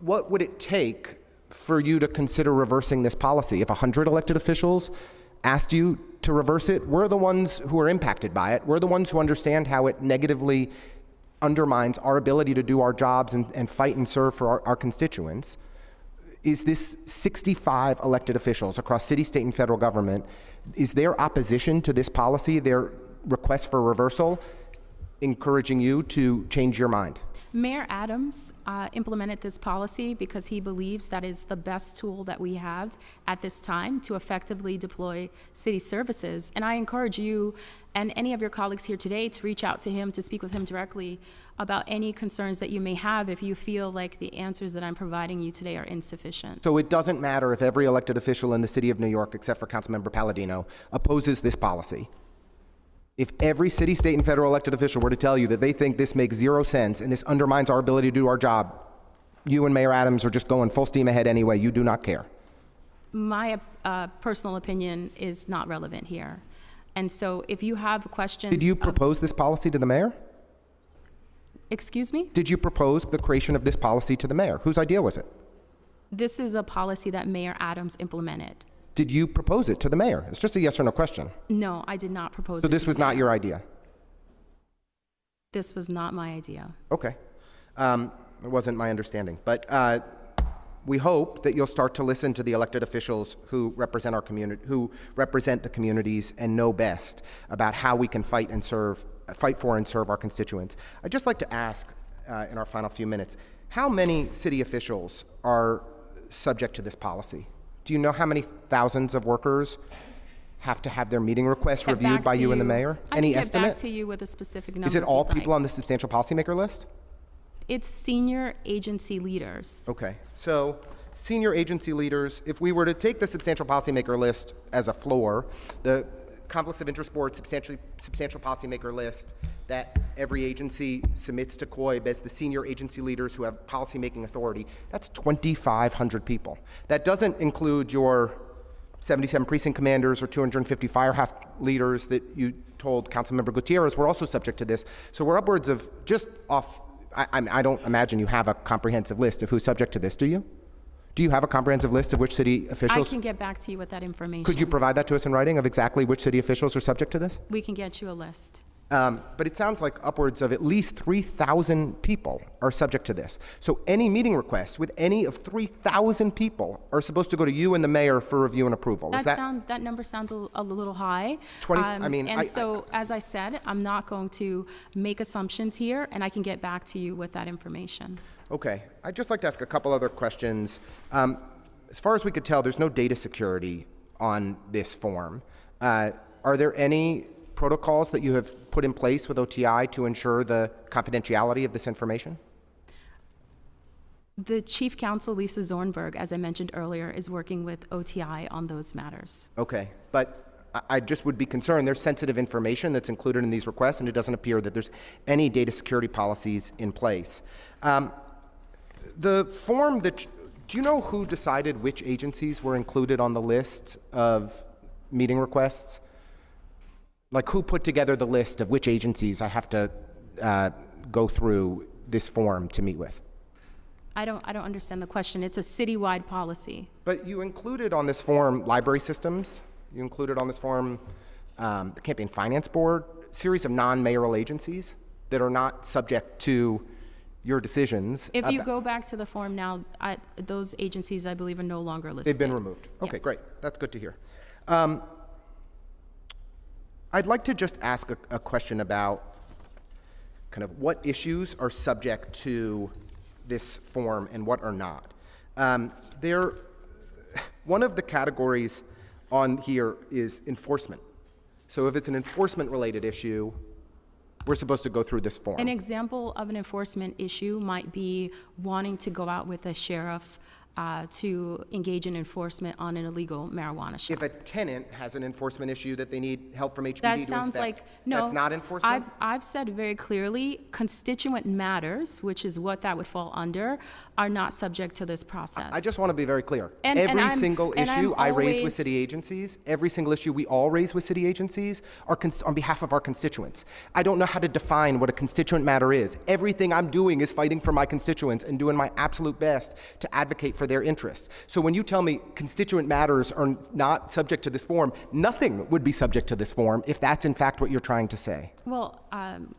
What would it take for you to consider reversing this policy? If 100 elected officials asked you to reverse it, we're the ones who are impacted by it. We're the ones who understand how it negatively undermines our ability to do our jobs and fight and serve for our constituents. Is this 65 elected officials across city, state, and federal government, is their opposition to this policy, their request for reversal, encouraging you to change your mind? Mayor Adams implemented this policy because he believes that is the best tool that we have at this time to effectively deploy city services. And I encourage you and any of your colleagues here today to reach out to him, to speak with him directly about any concerns that you may have if you feel like the answers that I'm providing you today are insufficient. So it doesn't matter if every elected official in the city of New York, except for Councilmember Palladino, opposes this policy. If every city, state, and federal elected official were to tell you that they think this makes zero sense and this undermines our ability to do our job, you and Mayor Adams are just going full steam ahead anyway. You do not care. My personal opinion is not relevant here. And so if you have questions... Did you propose this policy to the mayor? Excuse me? Did you propose the creation of this policy to the mayor? Whose idea was it? This is a policy that Mayor Adams implemented. Did you propose it to the mayor? It's just a yes or no question. No, I did not propose it. So this was not your idea? This was not my idea. Okay. It wasn't my understanding. But we hope that you'll start to listen to the elected officials who represent our community, who represent the communities and know best about how we can fight for and serve our constituents. I'd just like to ask, in our final few minutes, how many city officials are subject to this policy? Do you know how many thousands of workers have to have their meeting requests reviewed by you and the mayor? Any estimate? I can get back to you with a specific number. Is it all if you'd people like. on the substantial policymaker list? It's senior agency leaders. Okay, so senior agency leaders, if we were to take the substantial policymaker list as a floor, the conflicts of interest board substantial policymaker list that every agency submits to COIB as the senior agency leaders who have policymaking authority, that's 2,500 people. That doesn't include your 77 precinct commanders or 250 firehouse leaders that you told Councilmember Gutierrez were also subject to this. So we're upwards of just off, I don't imagine you have a comprehensive list of who's subject to this, do you? Do you have a comprehensive list of which city officials? I can get back to you with that information. Could you provide that to us in writing of exactly which city officials are subject to this? We can get you a list. But it sounds like upwards of at least 3,000 people are subject to this. So any meeting requests with any of 3,000 people are supposed to go to you and the mayor for review and approval. That number sounds a little high. 20. As I said, I'm not going to make assumptions here, and I can get back to you with that information. Okay. I'd just like to ask a couple other questions. As far as we could tell, there's no data security on this form. Are there any protocols that you have put in place with OTI to ensure the confidentiality of this information? The Chief Counsel, Lisa Zornberg, as I mentioned earlier, is working with OTI on those matters. Okay, but I just would be concerned. There's sensitive information that's included in these requests, and it doesn't appear that there's any data security policies in place. The form that, do you know who decided which agencies were included on the list of meeting requests? Like who put together the list of which agencies I have to go through this form to meet with? I don't understand the question. It's a citywide policy. But you included on this form library systems. You included on this form the Campaign Finance Board, series of non-mayoral agencies that are not subject to your decisions. If you go back to the form now, those agencies, I believe, are no longer listed. They've been removed. Okay, Yes. great. That's good to hear. I'd like to just ask a question about kind of what issues are subject to this form and what are not. One of the categories on here is enforcement. So if it's an enforcement-related issue, we're supposed to go through this form. An example of an enforcement issue might be wanting to go out with a sheriff to engage in enforcement on an illegal marijuana shop. If a tenant has an enforcement issue that they need help from HPD That to sounds inspect, like, no. that's not enforcement? I've said very clearly, constituent matters, which is what that would fall under, are not subject to this process. I just want to be very clear. And Every single I'm issue I raise with always- city agencies, every single issue we all raise with city agencies are on behalf of our constituents. I don't know how to define what a constituent matter is. Everything I'm doing is fighting for my constituents and doing my absolute best to advocate for their interests. So when you tell me constituent matters are not subject to this form, nothing would be subject to this form if that's in fact what you're trying to say. Well,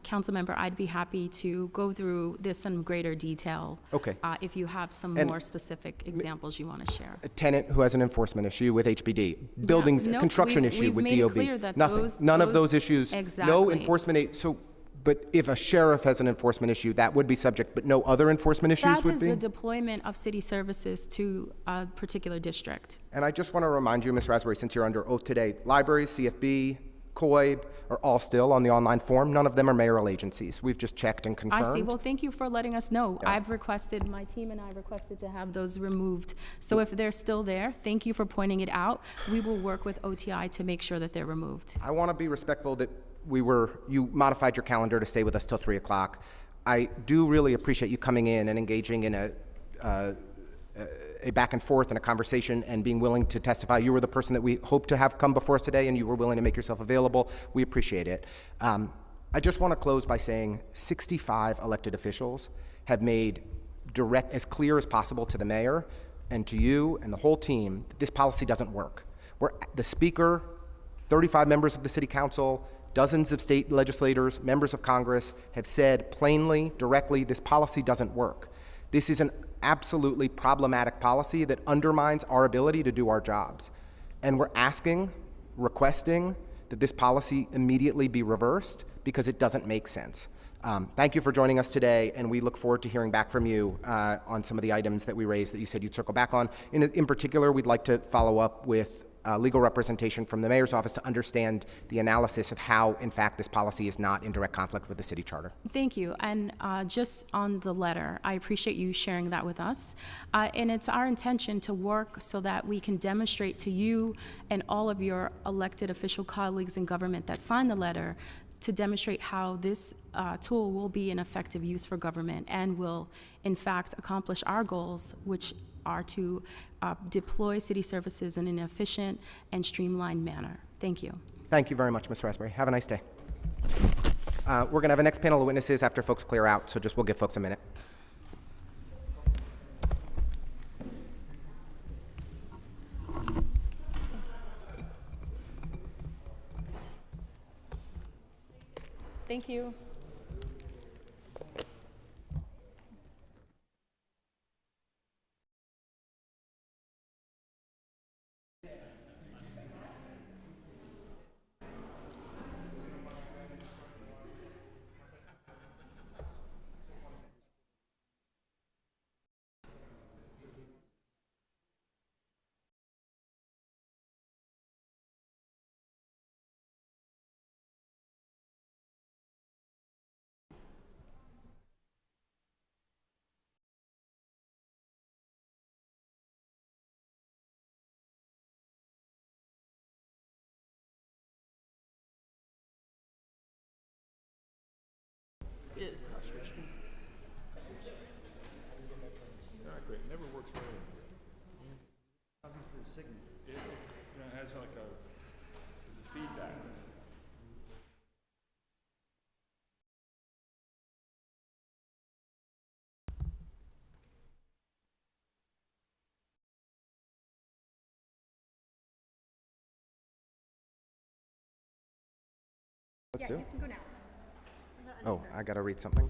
council member, I'd be happy to go through this in greater detail. Okay. If you have some And more specific examples you want to share. A tenant who has an enforcement issue with HPD, buildings, nope, construction we've issue with made it DOB. clear that Nothing. those- None of those- those issues. No Exactly. enforcement. But if a sheriff has an enforcement issue, that would be subject, but no other enforcement issues That would is be? a deployment of city services to a particular district. And I just want to remind you, Ms. Raspberry, since you're under oath today, libraries, CFB, COIB are all still on the online form. None of them are mayoral agencies. We've just checked and confirmed. I see. Well, thank you for letting us know. Yeah. My team and I requested to have those removed. So if they're still there, thank you for pointing it out. We will work with OTI to make sure that they're removed. I want to be respectful that you modified your calendar to stay with us till 3 o'clock. I do really appreciate you coming in and engaging in a back and forth and a conversation and being willing to testify. You were the person that we hope to have come before us today, and you were willing to make yourself available. We appreciate it. I just want to close by saying 65 elected officials have made as clear as possible to the mayor and to you and the whole team that this policy doesn't work. The speaker, 35 members of the city council, dozens of state legislators, members of Congress have said plainly, directly, this policy doesn't work. This is an absolutely problematic policy that undermines our ability to do our jobs. And we're requesting that this policy immediately be reversed because it doesn't make sense. Thank you for joining us today, and we look forward to hearing back from you on some of the items that we raised that you said you'd circle back on. In particular, we'd like to follow up with legal representation from the mayor's office to understand the analysis of how, in fact, this policy is not in direct conflict with the city charter. Thank you. And just on the letter, I appreciate you sharing that with us. And it's our intention to work so that we can demonstrate to you and all of your elected official colleagues in government that signed the letter to demonstrate how this tool will be an effective use for government and will, in fact, accomplish our goals, which are to deploy city services in an efficient and streamlined manner. Thank you. Thank you very much, Ms. Raspberry. Have a nice day. We're going to have a next panel of witnesses after folks clear out, so we'll give folks a minute. Thank you. Let's do it. Oh, I got to read something.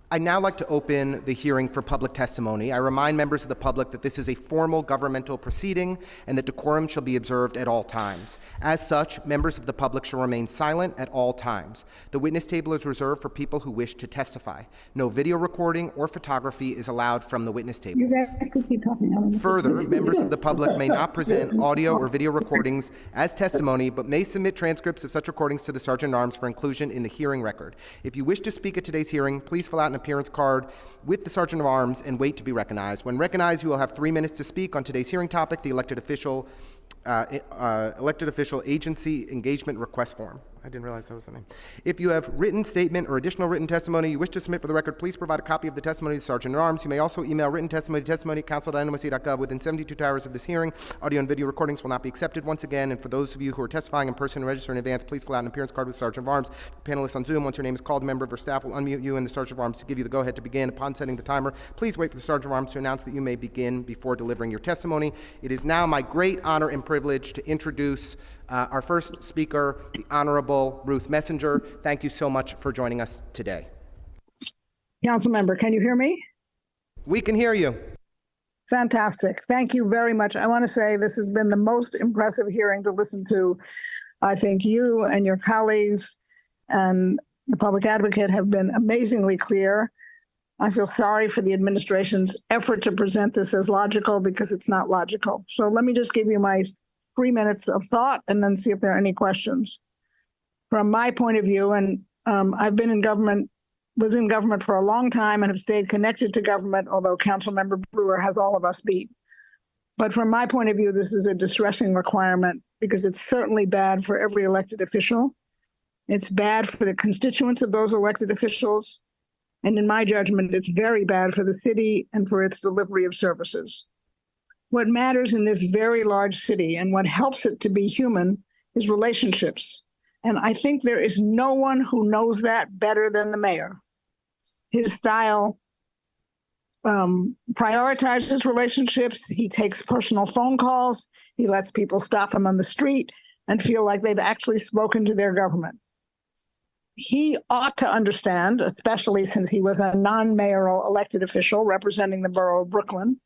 I'd now like to open the hearing for public testimony. I remind members of the public that this is a formal governmental proceeding and that decorum shall be observed at all times. As such, members of the public shall remain silent at all times. The witness table is reserved for people who wish to testify. No video recording or photography is allowed from the witness table. You guys can keep talking. Further, members of the public may not present audio or video recordings as testimony, but may submit transcripts of such recordings to the Sergeant-at-Arms for inclusion in the hearing record. If you wish to speak at today's hearing, please fill out an appearance card with the Sergeant-at-Arms and wait to be recognized. When recognized, you will have 3 minutes to speak on today's hearing topic, the elected official agency engagement request form. I didn't realize that was the name. If you have written statement or additional written testimony you wish to submit for the record, please provide a copy of the testimony to the Sergeant-at-Arms. You may also email written testimony to testimony@council.nysc.gov within 72 hours of this hearing. Audio and video recordings will not be accepted. Once again, and for those of you who are testifying in person and register in advance, please fill out an appearance card with the Sergeant-at-Arms. Panelists on Zoom, once your name is called, a member of our staff will unmute you and the Sergeant-at-Arms to give you the go-ahead to begin. Upon setting the timer, please wait for the Sergeant-at-Arms to announce that you may begin before delivering your testimony. It is now my great honor and privilege to introduce our first speaker, the Honorable Ruth Messenger. Thank you so much for joining us today. Council member, can you hear me? We can hear you. Fantastic. Thank you very much. I want to say this has been the most impressive hearing to listen to. I think you and your colleagues and the public advocate have been amazingly clear. I feel sorry for the administration's effort to present this as logical because it's not logical. So let me just give you my 3 minutes of thought and then see if there are any questions. From my point of view, and I've been in government, was in government for a long time and have stayed connected to government, although Councilmember Brewer has all of us beat. But from my point of view, this is a distressing requirement because it's certainly bad for every elected official. It's bad for the constituents of those elected officials. And in my judgment, it's very bad for the city and for its delivery of services. What matters in this very large city and what helps it to be human is relationships. And I think there is no one who knows that better than the mayor. His style prioritizes relationships. He takes personal phone calls. He lets people stop him on the street and feel like they've actually spoken to their government. He ought to understand, especially since he was a non-mayoral elected official representing the borough of Brooklyn,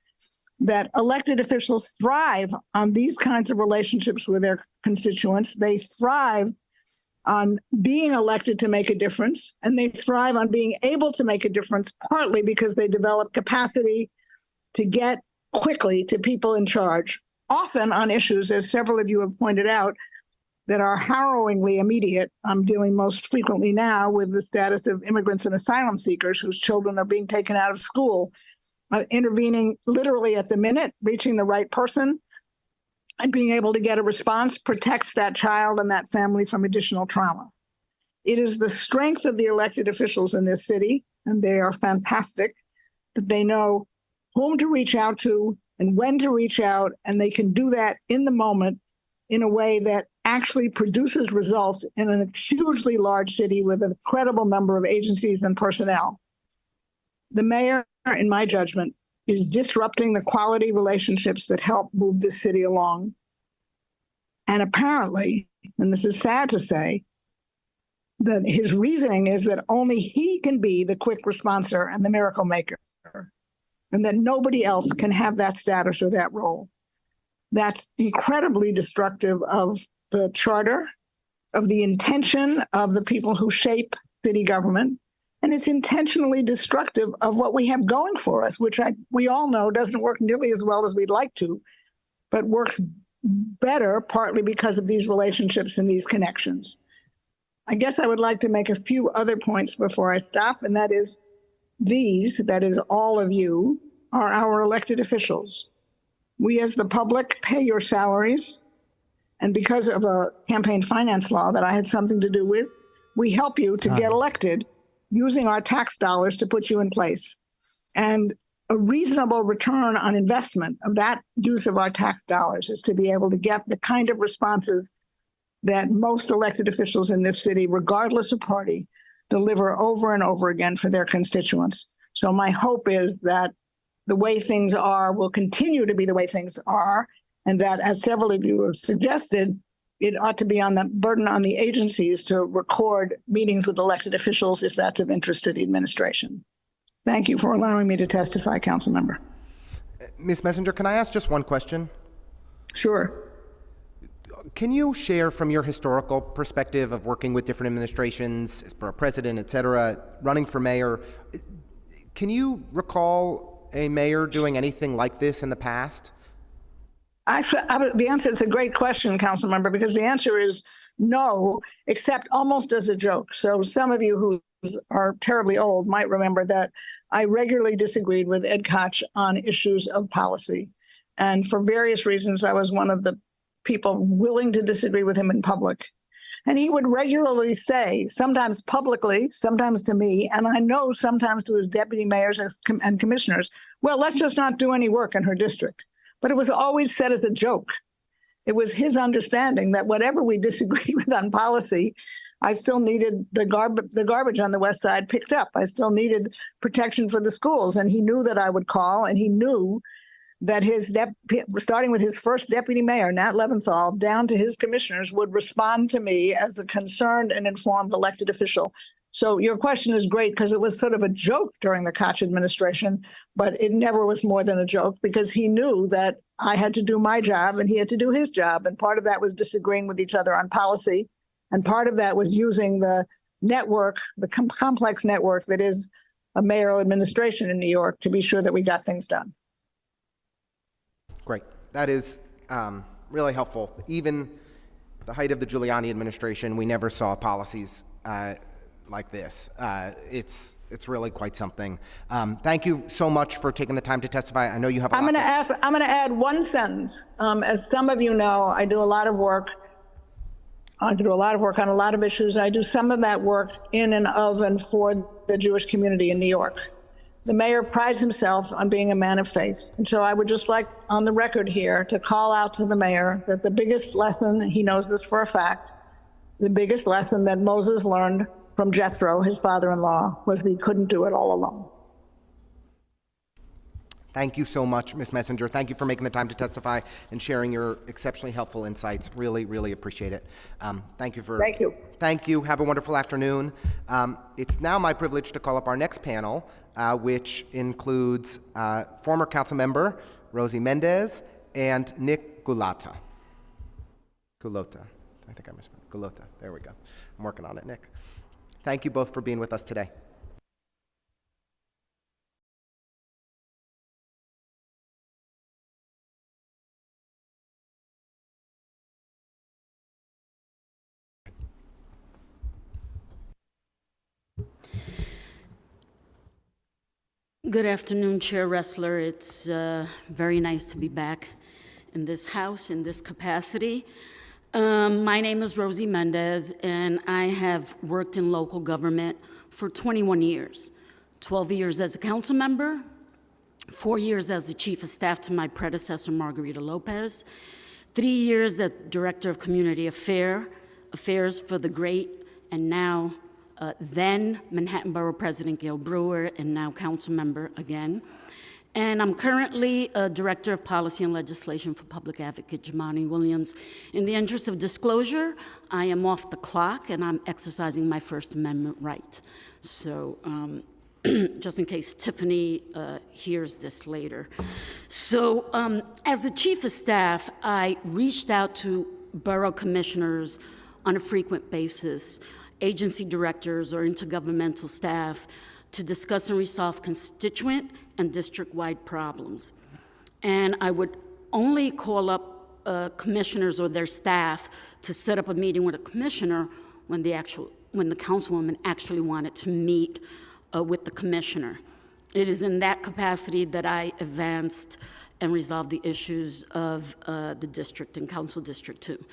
that elected officials thrive on these kinds of relationships with their constituents. They thrive on being elected to make a difference, and they thrive on being able to make a difference, partly because they develop capacity to get quickly to people in charge, often on issues, as several of you have pointed out, that are harrowingly immediate. I'm dealing most frequently now with the status of immigrants and asylum seekers whose children are being taken out of school. Intervening literally at the minute, reaching the right person, and being able to get a response protects that child and that family from additional trauma. It is the strength of the elected officials in this city, and they are fantastic, that they know whom to reach out to and when to reach out, and they can do that in the moment in a way that actually produces results in a hugely large city with an incredible number of agencies and personnel. The mayor, in my judgment, is disrupting the quality relationships that help move this city along. And apparently, and this is sad to say, that his reasoning is that only he can be the quick responser and the miracle maker, and that nobody else can have that status or that role. That's incredibly destructive of the charter, of the intention of the people who shape city government, and it's intentionally destructive of what we have going for us, which we all know doesn't work nearly as well as we'd like to, but works better partly because of these relationships and these connections. I guess I would like to make a few other points before I stop, and that is all of you, are our elected officials. We as the public pay your salaries, and because of a campaign finance law that I had something to do with, we help you to get elected using our tax dollars to put you in place. And a reasonable return on investment of that use of our tax dollars is to be able to get the kind of responses that most elected officials in this city, regardless of party, deliver over and over again for their constituents. So my hope is that the way things are will continue to be the way things are, and that, as several of you have suggested, it ought to be on the burden on the agencies to record meetings with elected officials if that's of interest to the administration. Thank you for allowing me to testify, Council Member. Ms. Messenger, can I ask just one question? Sure. Can you share from your historical perspective of working with different administrations, as borough president, et cetera, running for mayor, can you recall a mayor doing anything like this in the past? Actually, the answer is a great question, Council Member, because the answer is no, except almost as a joke. So some of you who are terribly old might remember that I regularly disagreed with Ed Koch on issues of policy. And for various reasons, I was one of the people willing to disagree with him in public. And he would regularly say, sometimes publicly, sometimes to me, and I know sometimes to his deputy mayors and commissioners, well, let's just not do any work in her district. But it was always said as a joke. It was his understanding that whatever we disagreed with on policy, I still needed the garbage on the west side picked up. I still needed protection for the schools. And he knew that I would call, and he knew that starting with his first deputy mayor, Nat Leventhal, down to his commissioners, would respond to me as a concerned and informed elected official. So your question is great because it was sort of a joke during the Koch administration, but it never was more than a joke because he knew that I had to do my job and he had to do his job. And part of that was disagreeing with each other on policy. And part of that was using the network, the complex network that is a mayoral administration in New York to be sure that we got things done. Great. That is really helpful. Even the height of the Giuliani administration, we never saw policies like this. It's really quite something. Thank you so much for taking the time to testify. I know you have. I'm going to add one sentence. As some of you know, I do a lot of work. I do a lot of work on a lot of issues. I do some of that work in and of and for the Jewish community in New York. The mayor prides himself on being a man of faith. And so I would just like on the record here to call out to the mayor that the biggest lesson, he knows this for a fact, the biggest lesson that Moses learned from Jethro, his father-in-law, was that he couldn't do it all alone. Thank you so much, Ms. Messenger. Thank you for making the time to testify and sharing your exceptionally helpful insights. Really, really appreciate it. Thank you. Thank you. Have a wonderful afternoon. It's now my privilege to call up our next panel, which includes former council member Rosie Mendez and Nick Gulota. I think I misspelled Gulota. There we go. I'm working on it, Nick. Thank you both for being with us today. Good afternoon, Chair Ressler. It's very nice to be back in this house in this capacity. My name is Rosie Mendez, and I have worked in local government for 21 years, 12 years as a council member, 4 years as the chief of staff to my predecessor, Margarita Lopez, 3 years as director of community affairs for the great and now then Manhattan Borough President Gail Brewer, and now council member again. And I'm currently a director of policy and legislation for Public Advocate Jumaane Williams. In the interest of disclosure, I am off the clock and I'm exercising my First Amendment right. So just in case Tiffany hears this later. So as the chief of staff, I reached out to borough commissioners on a frequent basis, agency directors or intergovernmental staff to discuss and resolve constituent and district-wide problems. And I would only call up commissioners or their staff to set up a meeting with a commissioner when the councilwoman actually wanted to meet with the commissioner. It is in that capacity that I advanced and resolved the issues of the district and Council District 2.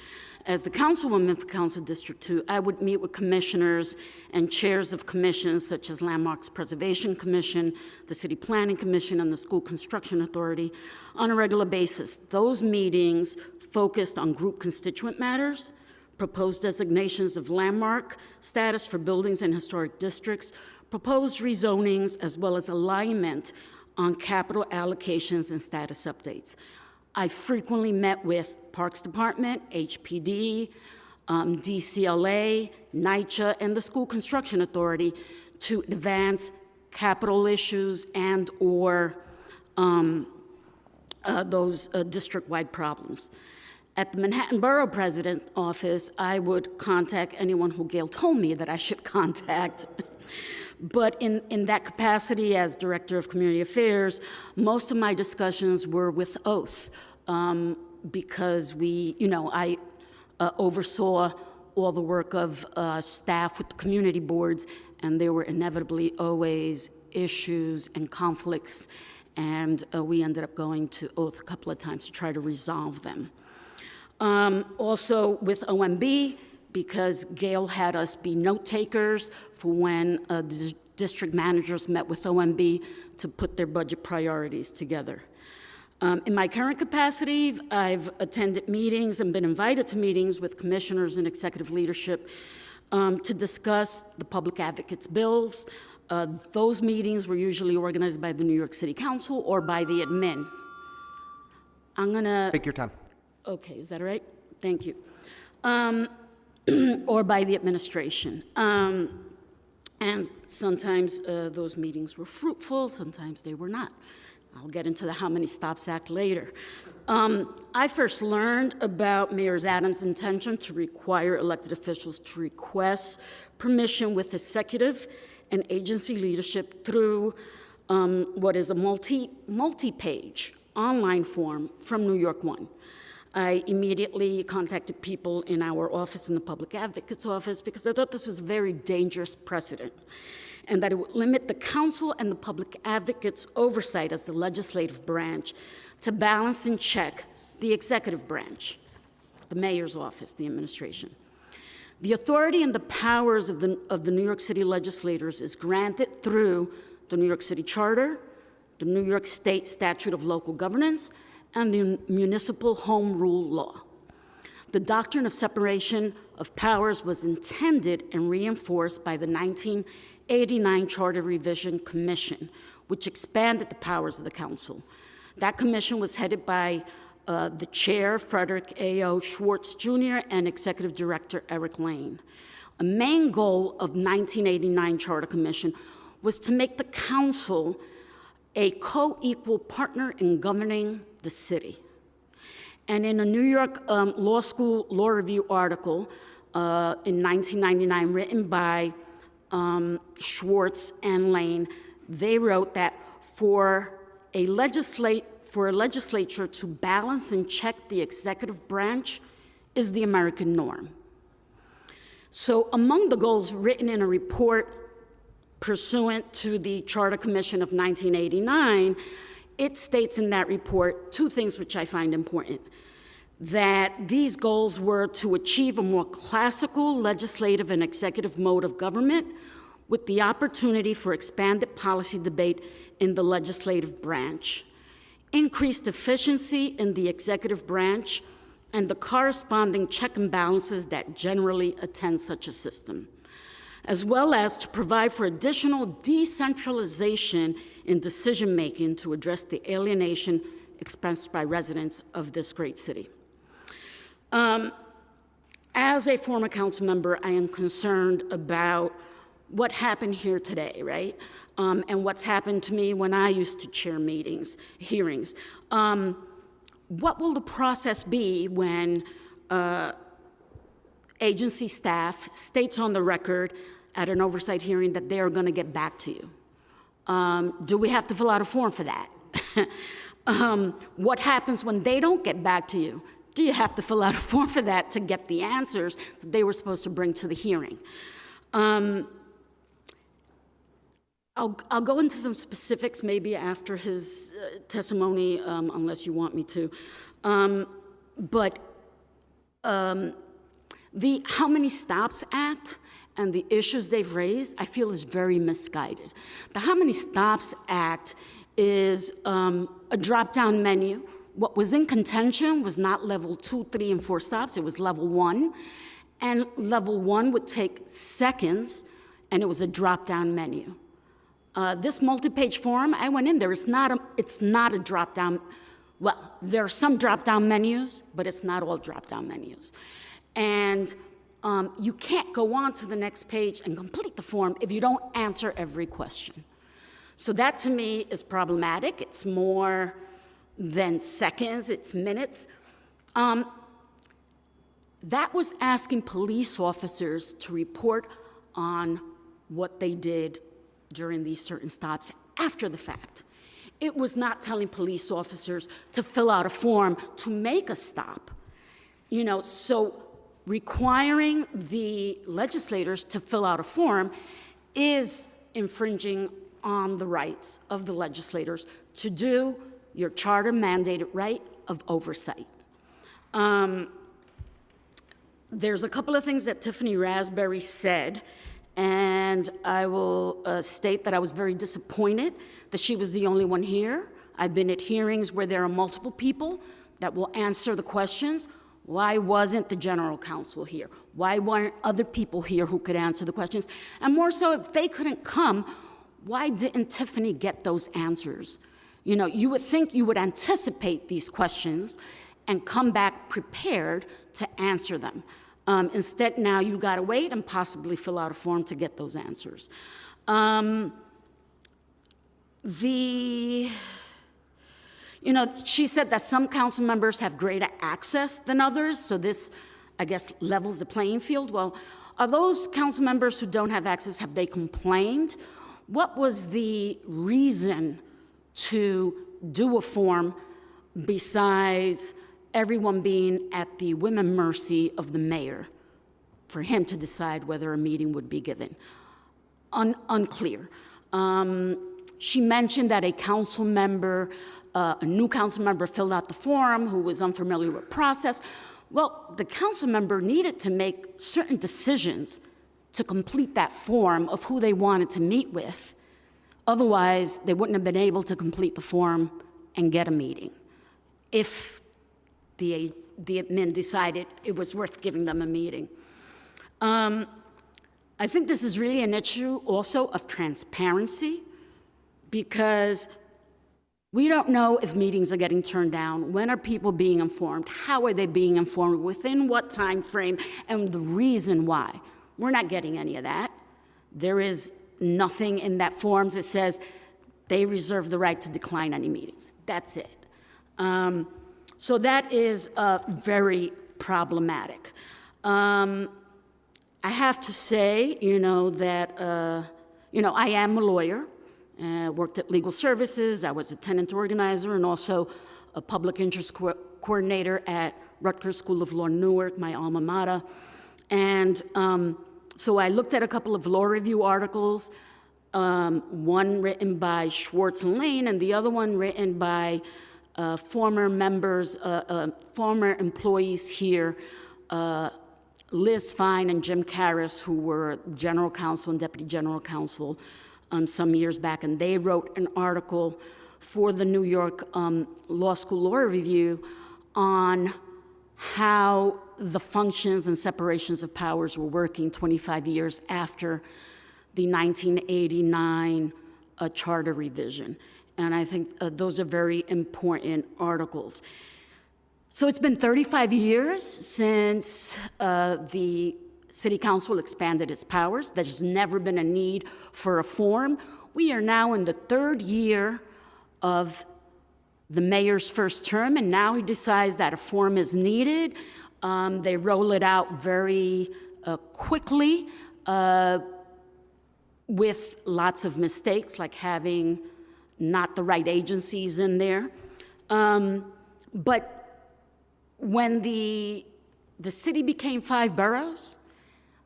As the councilwoman for Council District 2, I would meet with commissioners and chairs of commissions such as Landmarks Preservation Commission, the City Planning Commission, and the School Construction Authority on a regular basis. Those meetings focused on group constituent matters, proposed designations of landmark status for buildings in historic districts, proposed rezonings, as well as alignment on capital allocations and status updates. I frequently met with Parks Department, HPD, DCLA, NYCHA, and the School Construction Authority to advance capital issues and or those district-wide problems. At the Manhattan Borough President's office, I would contact anyone who Gail told me that I should contact. But in that capacity as Director of Community Affairs, most of my discussions were with oath because I oversaw all the work of staff with the community boards, and there were inevitably always issues and conflicts, and we ended up going to oath a couple of times to try to resolve them. Also with OMB, because Gail had us be note takers for when the district managers met with OMB to put their budget priorities together. In my current capacity, I've attended meetings and been invited to meetings with commissioners and executive leadership to discuss the public advocates' bills. Those meetings were usually organized by the New York City Council or by the admin. I'm gonna... Take your time. Okay, is that all right? Thank you. Or by the administration. And sometimes those meetings were fruitful, sometimes they were not. I'll get into the How Many Stops Act later. I first learned about Mayor Adams' intention to require elected officials to request permission with executive and agency leadership through what is a multi-page online form from New York One. I immediately contacted people in our office, in the Public Advocate's office, because I thought this was a very dangerous precedent, and that it would limit the council and the Public Advocate's oversight as the legislative branch to balance and check the executive branch, the mayor's office, the administration. The authority and the powers of the New York City legislators is granted through the New York City Charter, the New York State Statute of Local Governance, and the Municipal Home Rule Law. The doctrine of separation of powers was intended and reinforced by the 1989 Charter Revision Commission, which expanded the powers of the council. That commission was headed by the chair, Frederick A.O. Schwartz Jr., and executive director, Eric Lane. A main goal of 1989 Charter Commission was to make the council a co-equal partner in governing the city. And in a New York Law School Law Review article in 1999 written by Schwartz and Lane, they wrote that for a legislature to balance and check the executive branch is the American norm. So among the goals written in a report pursuant to the Charter Commission of 1989, it states in that report two things which I find important: that these goals were to achieve a more classical legislative and executive mode of government with the opportunity for expanded policy debate in the legislative branch, increased efficiency in the executive branch, and the corresponding check and balances that generally attend such a system, as well as to provide for additional decentralization in decision-making to address the alienation experienced by residents of this great city. As a former council member, I am concerned about what happened here today, right? And what's happened to me when I used to chair hearings. What will the process be when agency staff states on the record at an oversight hearing that they are going to get back to you? Do we have to fill out a form for that? What happens when they don't get back to you? Do you have to fill out a form for that to get the answers that they were supposed to bring to the hearing? I'll go into some specifics maybe after his testimony, unless you want me to. But the How Many Stops Act and the issues they've raised, I feel is very misguided. The How Many Stops Act is a drop-down menu. What was in contention was not level 2, 3, and 4 stops, it was level 1. And level 1 would take seconds, and it was a drop-down menu. This multi-page form, I went in there, it's not a drop-down Well, there are some drop-down menus, but it's not all drop-down menus. And you can't go on to the next page and complete the form if you don't answer every question. So that to me is problematic. It's more than seconds, it's minutes. That was asking police officers to report on what they did during these certain stops after the fact. It was not telling police officers to fill out a form to make a stop. You know, so requiring the legislators to fill out a form is infringing on the rights of the legislators to do your charter mandated right of oversight. There's a couple of things that Tiffany Raspberry said, and I will state that I was very disappointed that she was the only one here. I've been at hearings where there are multiple people that will answer the questions. Why wasn't the general counsel here? Why weren't other people here who could answer the questions? And more so, if they couldn't come, why didn't Tiffany get those answers? You know, you would think you would anticipate these questions and come back prepared to answer them. Instead, now you gotta wait and possibly fill out a form to get those answers. You know, she said that some council members have greater access than others, so this, I guess, levels the playing field. Well, are those council members who don't have access, have they complained? What was the reason to do a form besides everyone being at the whim and mercy of the mayor for him to decide whether a meeting would be given? Unclear. She mentioned that a council member, a new council member filled out the form who was unfamiliar with process. Well, the council member needed to make certain decisions to complete that form of who they wanted to meet with. Otherwise, they wouldn't have been able to complete the form and get a meeting if the admin decided it was worth giving them a meeting. I think this is really an issue also of transparency, because we don't know if meetings are getting turned down. When are people being informed? How are they being informed? Within what time frame? And the reason why? We're not getting any of that. There is nothing in that forms that says they reserve the right to decline any meetings. That's it. So that is very problematic. I have to say, that, I am a lawyer. Worked at Legal Services. I was a tenant organizer and also a public interest coordinator at Rutgers School of Law, Newark, my alma mater. And so I looked at a couple of law review articles, one written by Schwartz and Lane, and the other one written by former members, former employees here, Liz Fine and Jim Karras, who were general counsel and deputy general counsel some years back, and they wrote an article for the New York Law School Law Review on how the functions and separations of powers were working 25 years after the 1989 charter revision. And I think those are very important articles. So it's been 35 years since the City Council expanded its powers. There's never been a need for a form. We are now in the third year of the mayor's first term, and now he decides that a form is needed. They roll it out very quickly with lots of mistakes, like having not the right agencies in there. But when the city became 5 boroughs,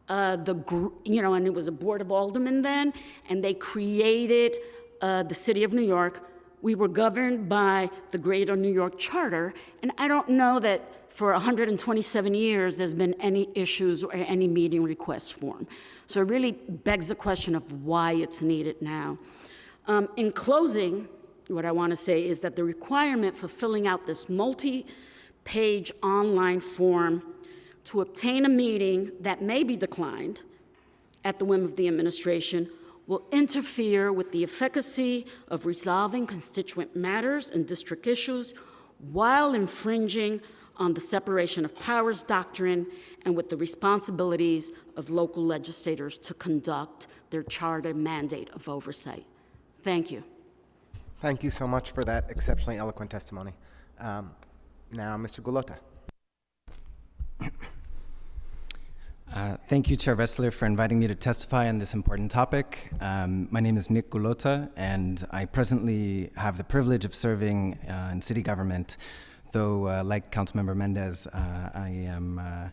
and it was a board of aldermen then, and they created the City of New York. We were governed by the Greater New York Charter, and I don't know that for 127 years there's been any issues or any meeting request form. So it really begs the question of why it's needed now. In closing, what I want to say is that the requirement for filling out this multi-page online form to obtain a meeting that may be declined at the whim of the administration will interfere with the efficacy of resolving constituent matters and district issues while infringing on the separation of powers doctrine and with the responsibilities of local legislators to conduct their charter mandate of oversight. Thank you. Thank you so much for that exceptionally eloquent testimony. Now, Mr. Gulota. Thank you, Chair Ressler, for inviting me to testify on this important topic. My name is Nick Gulota, and I presently have the privilege of serving in city government, though, like Councilmember Mendez, I am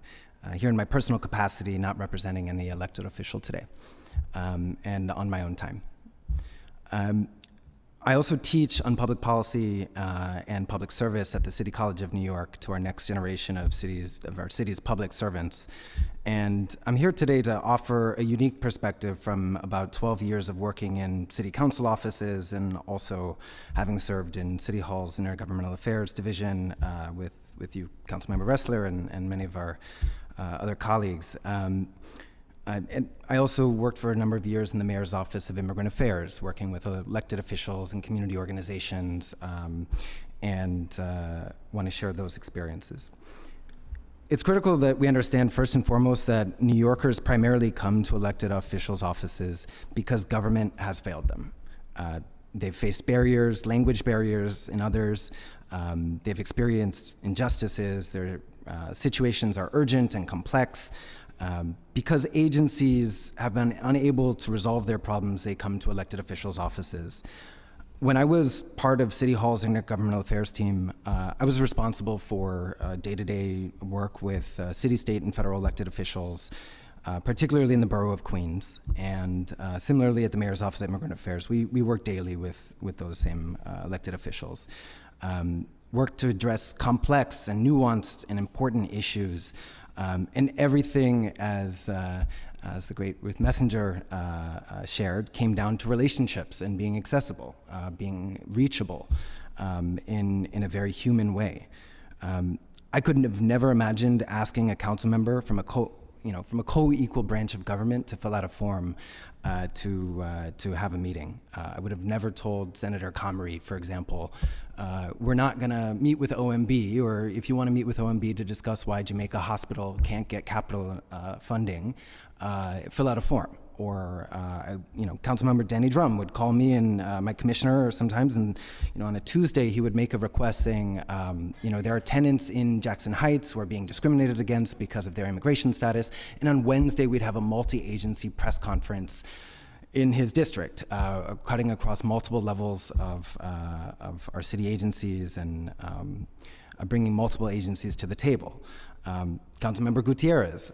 here in my personal capacity, not representing any elected official today, and on my own time. I also teach on public policy and public service at the City College of New York to our next generation of our city's public servants. And I'm here today to offer a unique perspective from about 12 years of working in city council offices and also having served in City Hall's Intergovernmental Affairs Division with you, Councilmember Ressler, and many of our other colleagues. And I also worked for a number of years in the Mayor's Office of Immigrant Affairs, working with elected officials and community organizations, and want to share those experiences. It's critical that we understand first and foremost that New Yorkers primarily come to elected officials' offices because government has failed them. They've faced barriers, language barriers in others. They've experienced injustices. Their situations are urgent and complex. Because agencies have been unable to resolve their problems, they come to elected officials' offices. When I was part of City Hall's Intergovernmental Affairs team, I was responsible for day-to-day work with city, state, and federal elected officials, particularly in the borough of Queens. And similarly at the Mayor's Office of Immigrant Affairs, we work daily with those same elected officials. Work to address complex and nuanced and important issues. And everything, as the great Ruth Messenger shared, came down to relationships and being accessible, being reachable in a very human way. I couldn't have never imagined asking a council member from a co-equal branch of government to fill out a form to have a meeting. I would have never told Senator Comrie, for example, we're not going to meet with OMB, or if you want to meet with OMB to discuss why Jamaica Hospital can't get capital funding, fill out a form. Or, Councilmember Danny Drum would call me and my commissioner sometimes, and on a Tuesday he would make a request saying, there are tenants in Jackson Heights who are being discriminated against because of their immigration status, and on Wednesday we'd have a multi-agency press conference in his district, cutting across multiple levels of our city agencies and bringing multiple agencies to the table. Councilmember Gutierrez,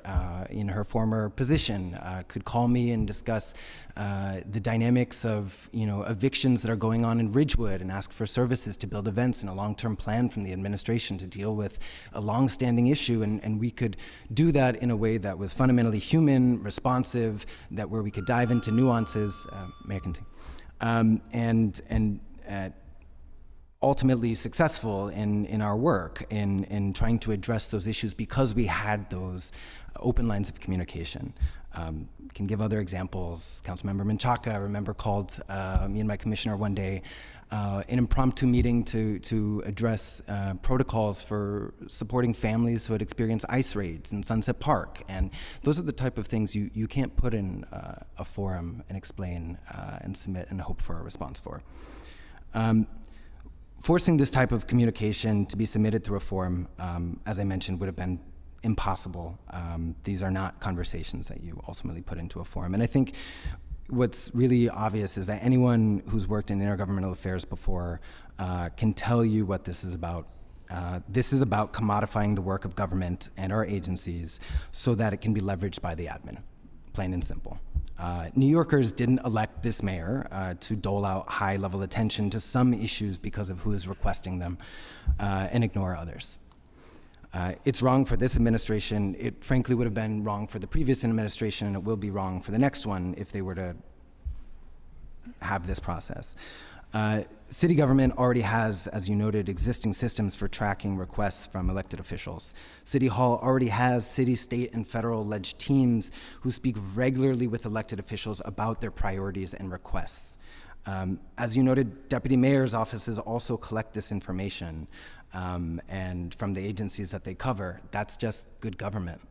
in her former position, could call me and discuss the dynamics of evictions that are going on in Ridgewood and ask for services to build events and a long-term plan from the administration to deal with a long-standing issue, and we could do that in a way that was fundamentally human, responsive, where we could dive into nuances. May I continue? And ultimately successful in our work in trying to address those issues because we had those open lines of communication. Can give other examples. Councilmember Menchaca, I remember, called me and my commissioner one day, an impromptu meeting to address protocols for supporting families who had experienced ICE raids in Sunset Park. And those are the type of things you can't put in a forum and explain and submit and hope for a response for. Forcing this type of communication to be submitted through a forum, as I mentioned, would have been impossible. These are not conversations that you ultimately put into a forum. And I think what's really obvious is that anyone who's worked in intergovernmental affairs before can tell you what this is about. This is about commodifying the work of government and our agencies so that it can be leveraged by the admin, plain and simple. New Yorkers didn't elect this mayor to dole out high-level attention to some issues because of who is requesting them and ignore others. It's wrong for this administration. It frankly would have been wrong for the previous administration, and it will be wrong for the next one if they were to have this process. City government already has, as you noted, existing systems for tracking requests from elected officials. City Hall already has city, state, and federal-led teams who speak regularly with elected officials about their priorities and requests. As you noted, deputy mayor's offices also collect this information, and from the agencies that they cover. That's just good government.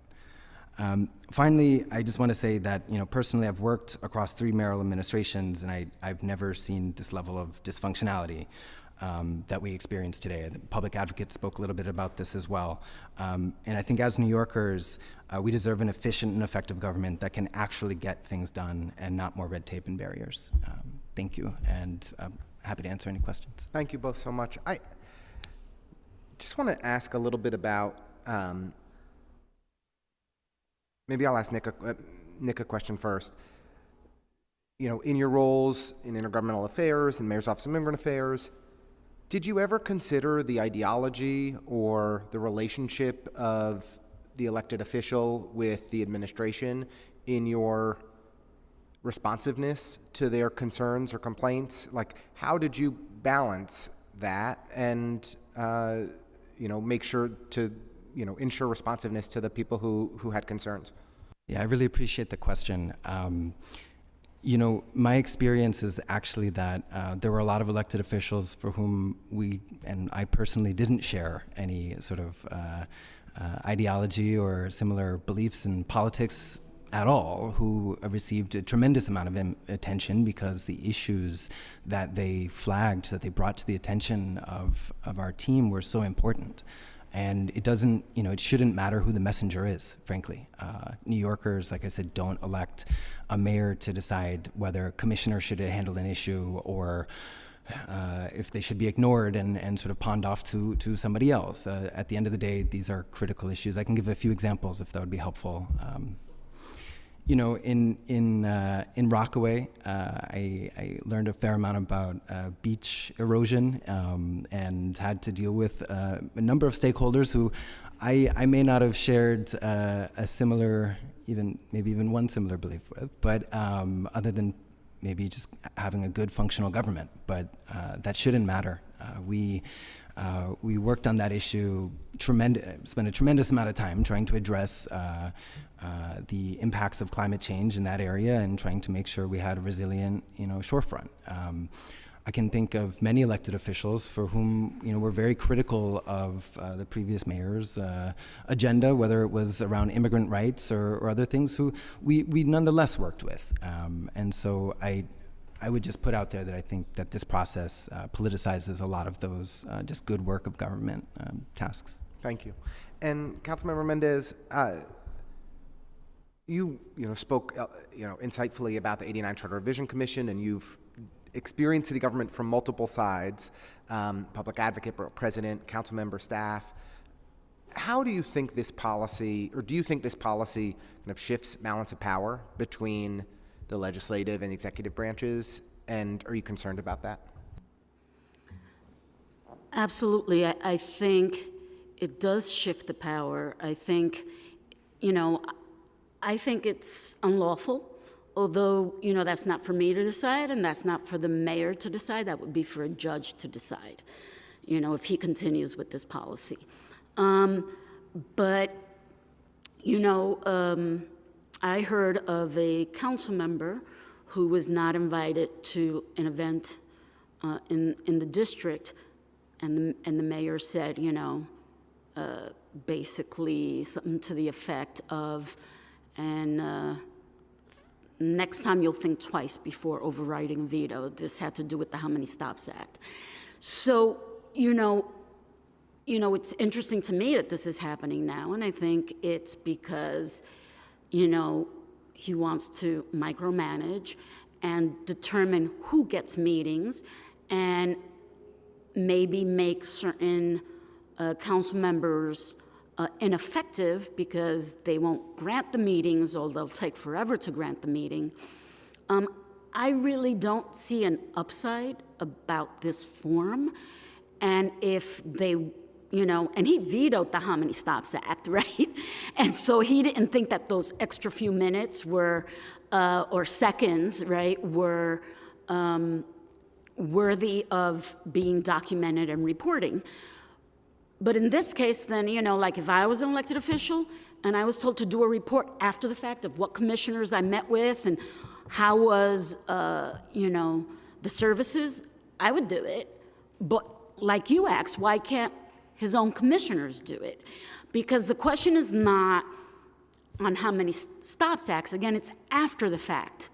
Finally, I just want to say that, personally, I've worked across 3 mayoral administrations, and I've never seen this level of dysfunctionality that we experience today. The public advocate spoke a little bit about this as well. And I think as New Yorkers, we deserve an efficient and effective government that can actually get things done and not more red tape and barriers. Thank you, and I'm happy to answer any questions. Thank you both so much. I just want to ask a little bit about, maybe I'll ask Nick a question first. In your roles in intergovernmental affairs and Mayor's Office of Immigrant Affairs, did you ever consider the ideology or the relationship of the elected official with the administration in your responsiveness to their concerns or complaints? Like, how did you balance that and, make sure to, ensure responsiveness to the people who had concerns? Yeah, I really appreciate the question. My experience is actually that there were a lot of elected officials for whom we, and I personally, didn't share any sort of ideology or similar beliefs in politics at all, who received a tremendous amount of attention because the issues that they flagged, that they brought to the attention of our team were so important. And it doesn't, it shouldn't matter who the messenger is, frankly. New Yorkers, like I said, don't elect a mayor to decide whether a commissioner should handle an issue or if they should be ignored and sort of pawned off to somebody else. At the end of the day, these are critical issues. I can give a few examples if that would be helpful. In Rockaway, I learned a fair amount about beach erosion and had to deal with a number of stakeholders who I may not have shared a similar, maybe even one similar belief with, but other than maybe just having a good functional government. But that shouldn't matter. We worked on that issue, spent a tremendous amount of time trying to address the impacts of climate change in that area and trying to make sure we had a resilient, shorefront. I can think of many elected officials for whom, were very critical of the previous mayor's agenda, whether it was around immigrant rights or other things, who we nonetheless worked with. And so I would just put out there that I think that this process politicizes a lot of those just good work of government tasks. Thank you. And Councilmember Mendez, you spoke insightfully about the '89 Charter Revision Commission, and you've experienced city government from multiple sides, public advocate, president, council member, staff. How do you think this policy, or do you think this policy kind of shifts balance of power between the legislative and executive branches, and are you concerned about that? Absolutely. I think it does shift the power. I think it's unlawful, although, that's not for me to decide, and that's not for the mayor to decide. That would be for a judge to decide, if he continues with this policy. But I heard of a council member who was not invited to an event in the district, and the mayor said, basically something to the effect of, and next time you'll think twice before overriding a veto. This had to do with the How Many Stops Act. So, it's interesting to me that this is happening now, and I think it's because, he wants to micromanage and determine who gets meetings and maybe make certain council members ineffective because they won't grant the meetings, or they'll take forever to grant the meeting. I really don't see an upside about this form. And if they, and he vetoed the How Many Stops Act, right? And so he didn't think that those extra few minutes were, or seconds, right, were worthy of being documented and reporting. But in this case, then, like if I was an elected official and I was told to do a report after the fact of what commissioners I met with and how was, the services, I would do it. But like you asked, why can't his own commissioners do it? Because the question is not on how many stops acts. Again, it's after the fact.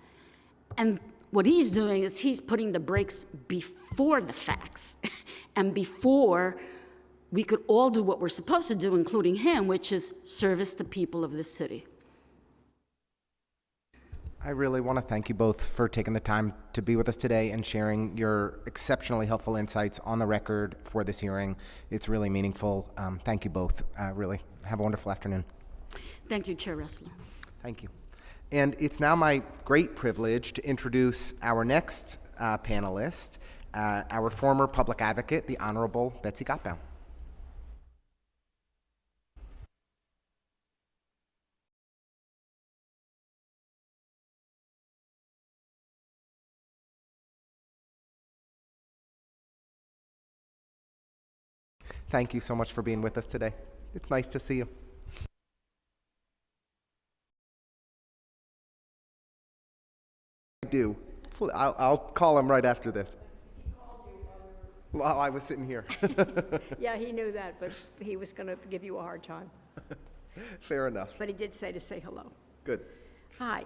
And what he's doing is he's putting the brakes before the facts and before we could all do what we're supposed to do, including him, which is service the people of this city. I really want to thank you both for taking the time to be with us today and sharing your exceptionally helpful insights on the record for this hearing. It's really meaningful. Thank you both. Really. Have a wonderful afternoon. Thank you, Chair Ressler. Thank you. And it's now my great privilege to introduce our next panelist, our former public advocate, the Honorable Betsy Gottbaum. Thank you so much for being with us today. It's nice to see you. I do. I'll call him right after this. While I was sitting here. Yeah, he knew that, but he was going to give you a hard time. Fair enough. But he did say to say hello. Good. Hi.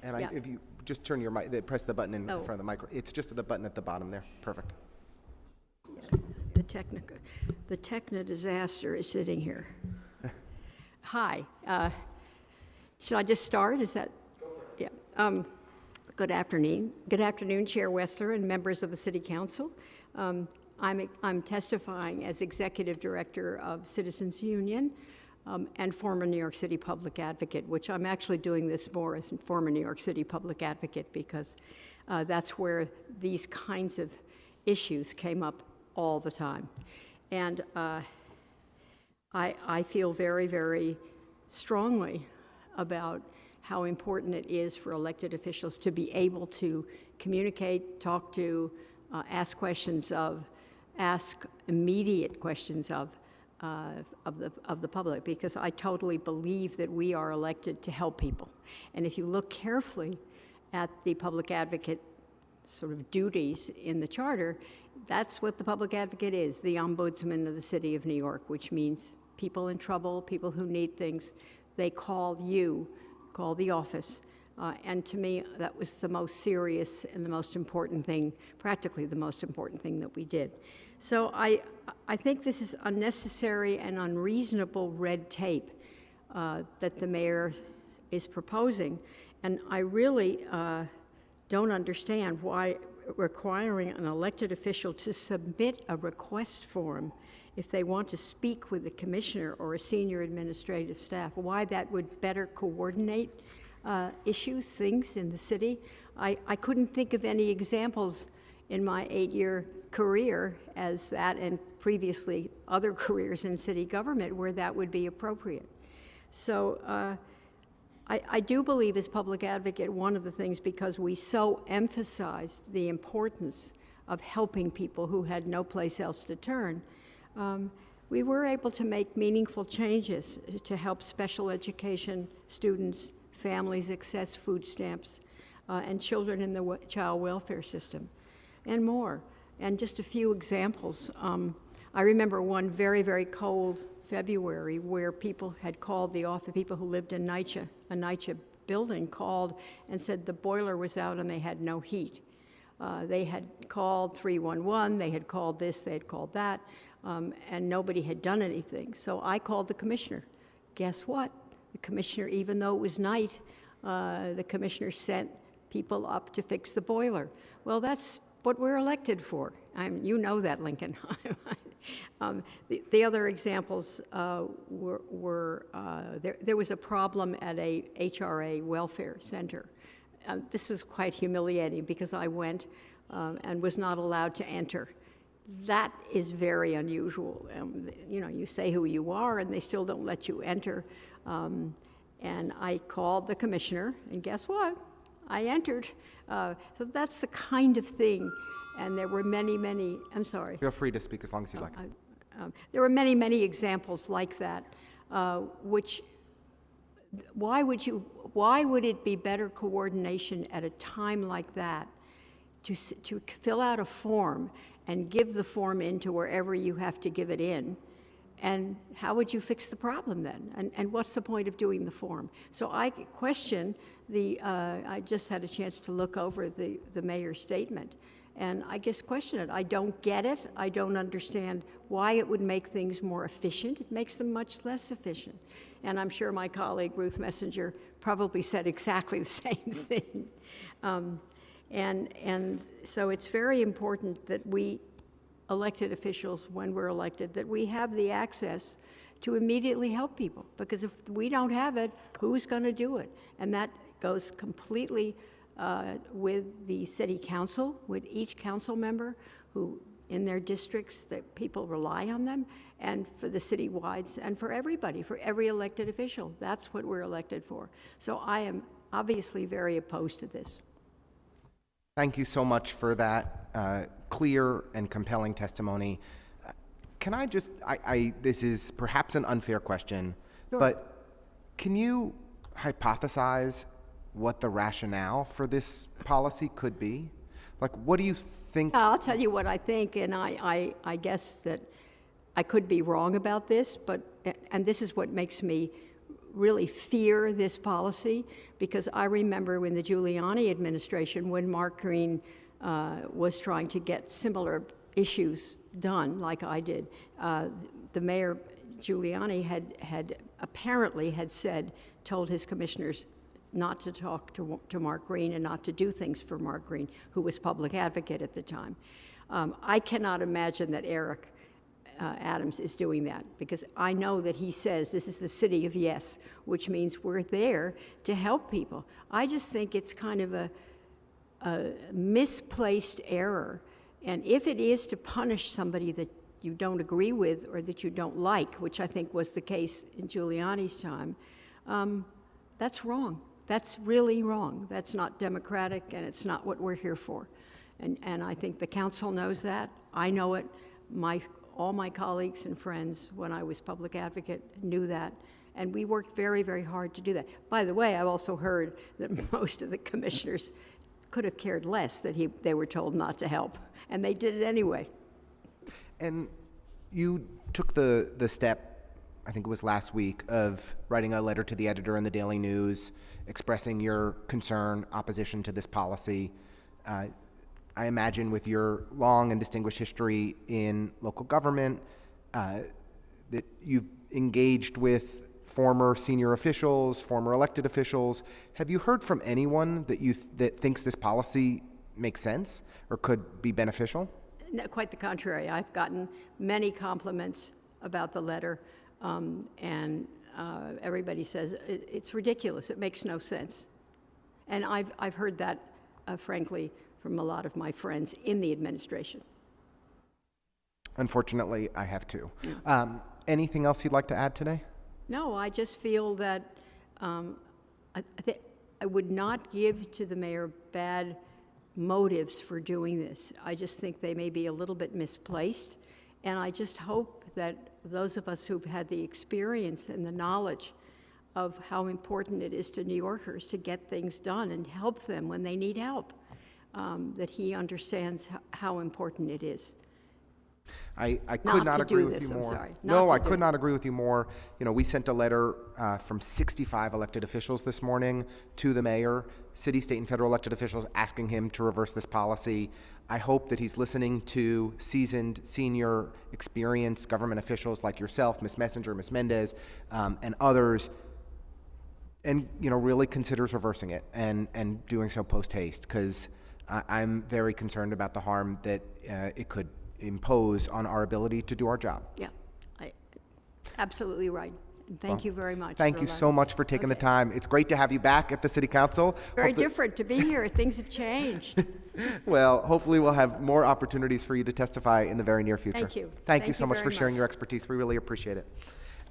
And yeah. if you just turn your mic, press the button in Oh. front of the micro. It's just the button at the bottom there. Perfect. The Techno disaster is sitting here. Hi. Should I just start? Is that? Go for it. Yeah. Good afternoon. Good afternoon, Chair Wessler and members of the City Council. I'm testifying as Executive Director of Citizens Union and former New York City Public Advocate, which I'm actually doing this more as a former New York City Public Advocate because that's where these kinds of issues came up all the time. And I feel very, very strongly about how important it is for elected officials to be able to communicate, talk to, ask questions of, ask immediate questions of the public, because I totally believe that we are elected to help people. And if you look carefully at the public advocate sort of duties in the charter, that's what the public advocate is, the ombudsman of the city of New York, which means people in trouble, people who need things, they call you, call the office. And to me, that was the most serious and the most important thing, practically the most important thing that we did. So I think this is unnecessary and unreasonable red tape that the mayor is proposing. And I really don't understand why requiring an elected official to submit a request form if they want to speak with the commissioner or a senior administrative staff, why that would better coordinate issues, things in the city. I couldn't think of any examples in my 8-year career as that, and previously other careers in city government, where that would be appropriate. So I do believe as public advocate, one of the things, because we so emphasized the importance of helping people who had no place else to turn, we were able to make meaningful changes to help special education students, families access food stamps, and children in the child welfare system, and more. And just a few examples. I remember one very, very cold February where people had called the office, people who lived in a NYCHA building called and said the boiler was out and they had no heat. They had called 311, they had called this, they had called that, and nobody had done anything. So I called the commissioner. Guess what? The commissioner, even though it was night, the commissioner sent people up to fix the boiler. Well, that's what we're elected for. You know that, Lincoln. The other examples were there was a problem at a HRA welfare center. This was quite humiliating because I went and was not allowed to enter. That is very unusual. You know, you say who you are and they still don't let you enter. And I called the commissioner, and guess what? I entered. So that's the kind of thing. And there were many, many, I'm sorry. Feel free to speak as long as you like. There were many, many examples like that, which, why would it be better coordination at a time like that to fill out a form and give the form in to wherever you have to give it in. And how would you fix the problem then? And what's the point of doing the form? So I question I just had a chance to look over the mayor's statement, and I just question it. I don't get it. I don't understand why it would make things more efficient. It makes them much less efficient. And I'm sure my colleague Ruth Messenger probably said exactly the same thing. And so it's very important that we elected officials, when we're elected, that we have the access to immediately help people. Because if we don't have it, who's going to do it? And that goes completely with the city council, with each council member who, in their districts, that people rely on them, and for the citywides, and for everybody, for every elected official. That's what we're elected for. So I am obviously very opposed to this. Thank you so much for that clear and compelling testimony. Can I just, this is perhaps an unfair question, Sure. but can you hypothesize what the rationale for this policy could be? Like, what do you think? I'll tell you what I think, and I guess that I could be wrong about this, and this is what makes me really fear this policy, because I remember when the Giuliani administration, when Mark Green was trying to get similar issues done, like I did, the mayor Giuliani had apparently told his commissioners not to talk to Mark Green and not to do things for Mark Green, who was public advocate at the time. I cannot imagine that Eric Adams is doing that, because I know that he says this is the city of yes, which means we're there to help people. I just think it's kind of a misplaced error. And if it is to punish somebody that you don't agree with or that you don't like, which I think was the case in Giuliani's time, that's wrong. That's really wrong. That's not democratic, and it's not what we're here for. And I think the council knows that. I know it. All my colleagues and friends, when I was public advocate, knew that. And we worked very, very hard to do that. By the way, I've also heard that most of the commissioners could have cared less that they were told not to help, and they did it anyway. And you took the step, I think it was last week, of writing a letter to the editor in the Daily News expressing your concern, opposition to this policy. I imagine with your long and distinguished history in local government, that you've engaged with former senior officials, former elected officials. Have you heard from anyone that thinks this policy makes sense or could be beneficial? No, quite the contrary. I've gotten many compliments about the letter, and everybody says it's ridiculous. It makes no sense. And I've heard that, frankly, from a lot of my friends in the administration. Unfortunately, I have too. Anything else you'd like to add today? No, I just feel that I would not give to the mayor bad motives for doing this. I just think they may be a little bit misplaced, and I just hope that those of us who've had the experience and the knowledge of how important it is to New Yorkers to get things done and help them when they need help, that he understands how important it is. I could not agree with you more. I'm sorry. No, I could not agree with you more. You know, we sent a letter from 65 elected officials this morning to the mayor, city, state, and federal elected officials, asking him to reverse this policy. I hope that he's listening to seasoned, senior, experienced government officials like yourself, Ms. Messenger, Ms. Mendez, and others, and really considers reversing it and doing so post haste, because I'm very concerned about the harm that it could impose on our ability to do our job. Yeah, absolutely right. Thank you very much. Thank you so much for taking the time. It's great to have you back at the City Council. Very different to be here. Things have changed. Well, hopefully we'll have more opportunities for you to testify in the very near future. Thank you. Thank you so much for sharing your expertise. We really appreciate it.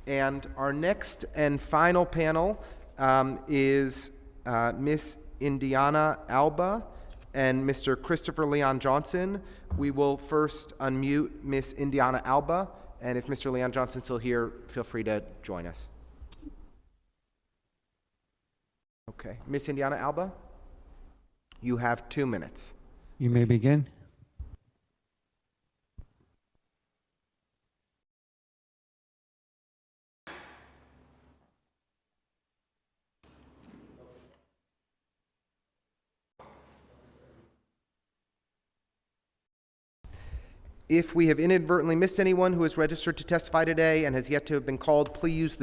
And our next and final panel is Miss Indiana Alba and Mr. Christopher Leon Johnson. We will first unmute Miss Indiana Alba, and if Mr. Leon Johnson's still here, feel free to join us. Okay, Miss Indiana Alba, you have 2 minutes. You may begin. If we have inadvertently missed anyone who is registered to testify today and has yet to have been called, please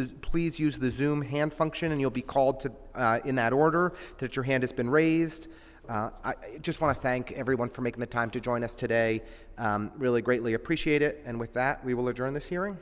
use the Zoom hand function and you'll be called to in that order that your hand has been raised. I just want to thank everyone for making the time to join us today. Really greatly appreciate it. And with that, we will adjourn this hearing.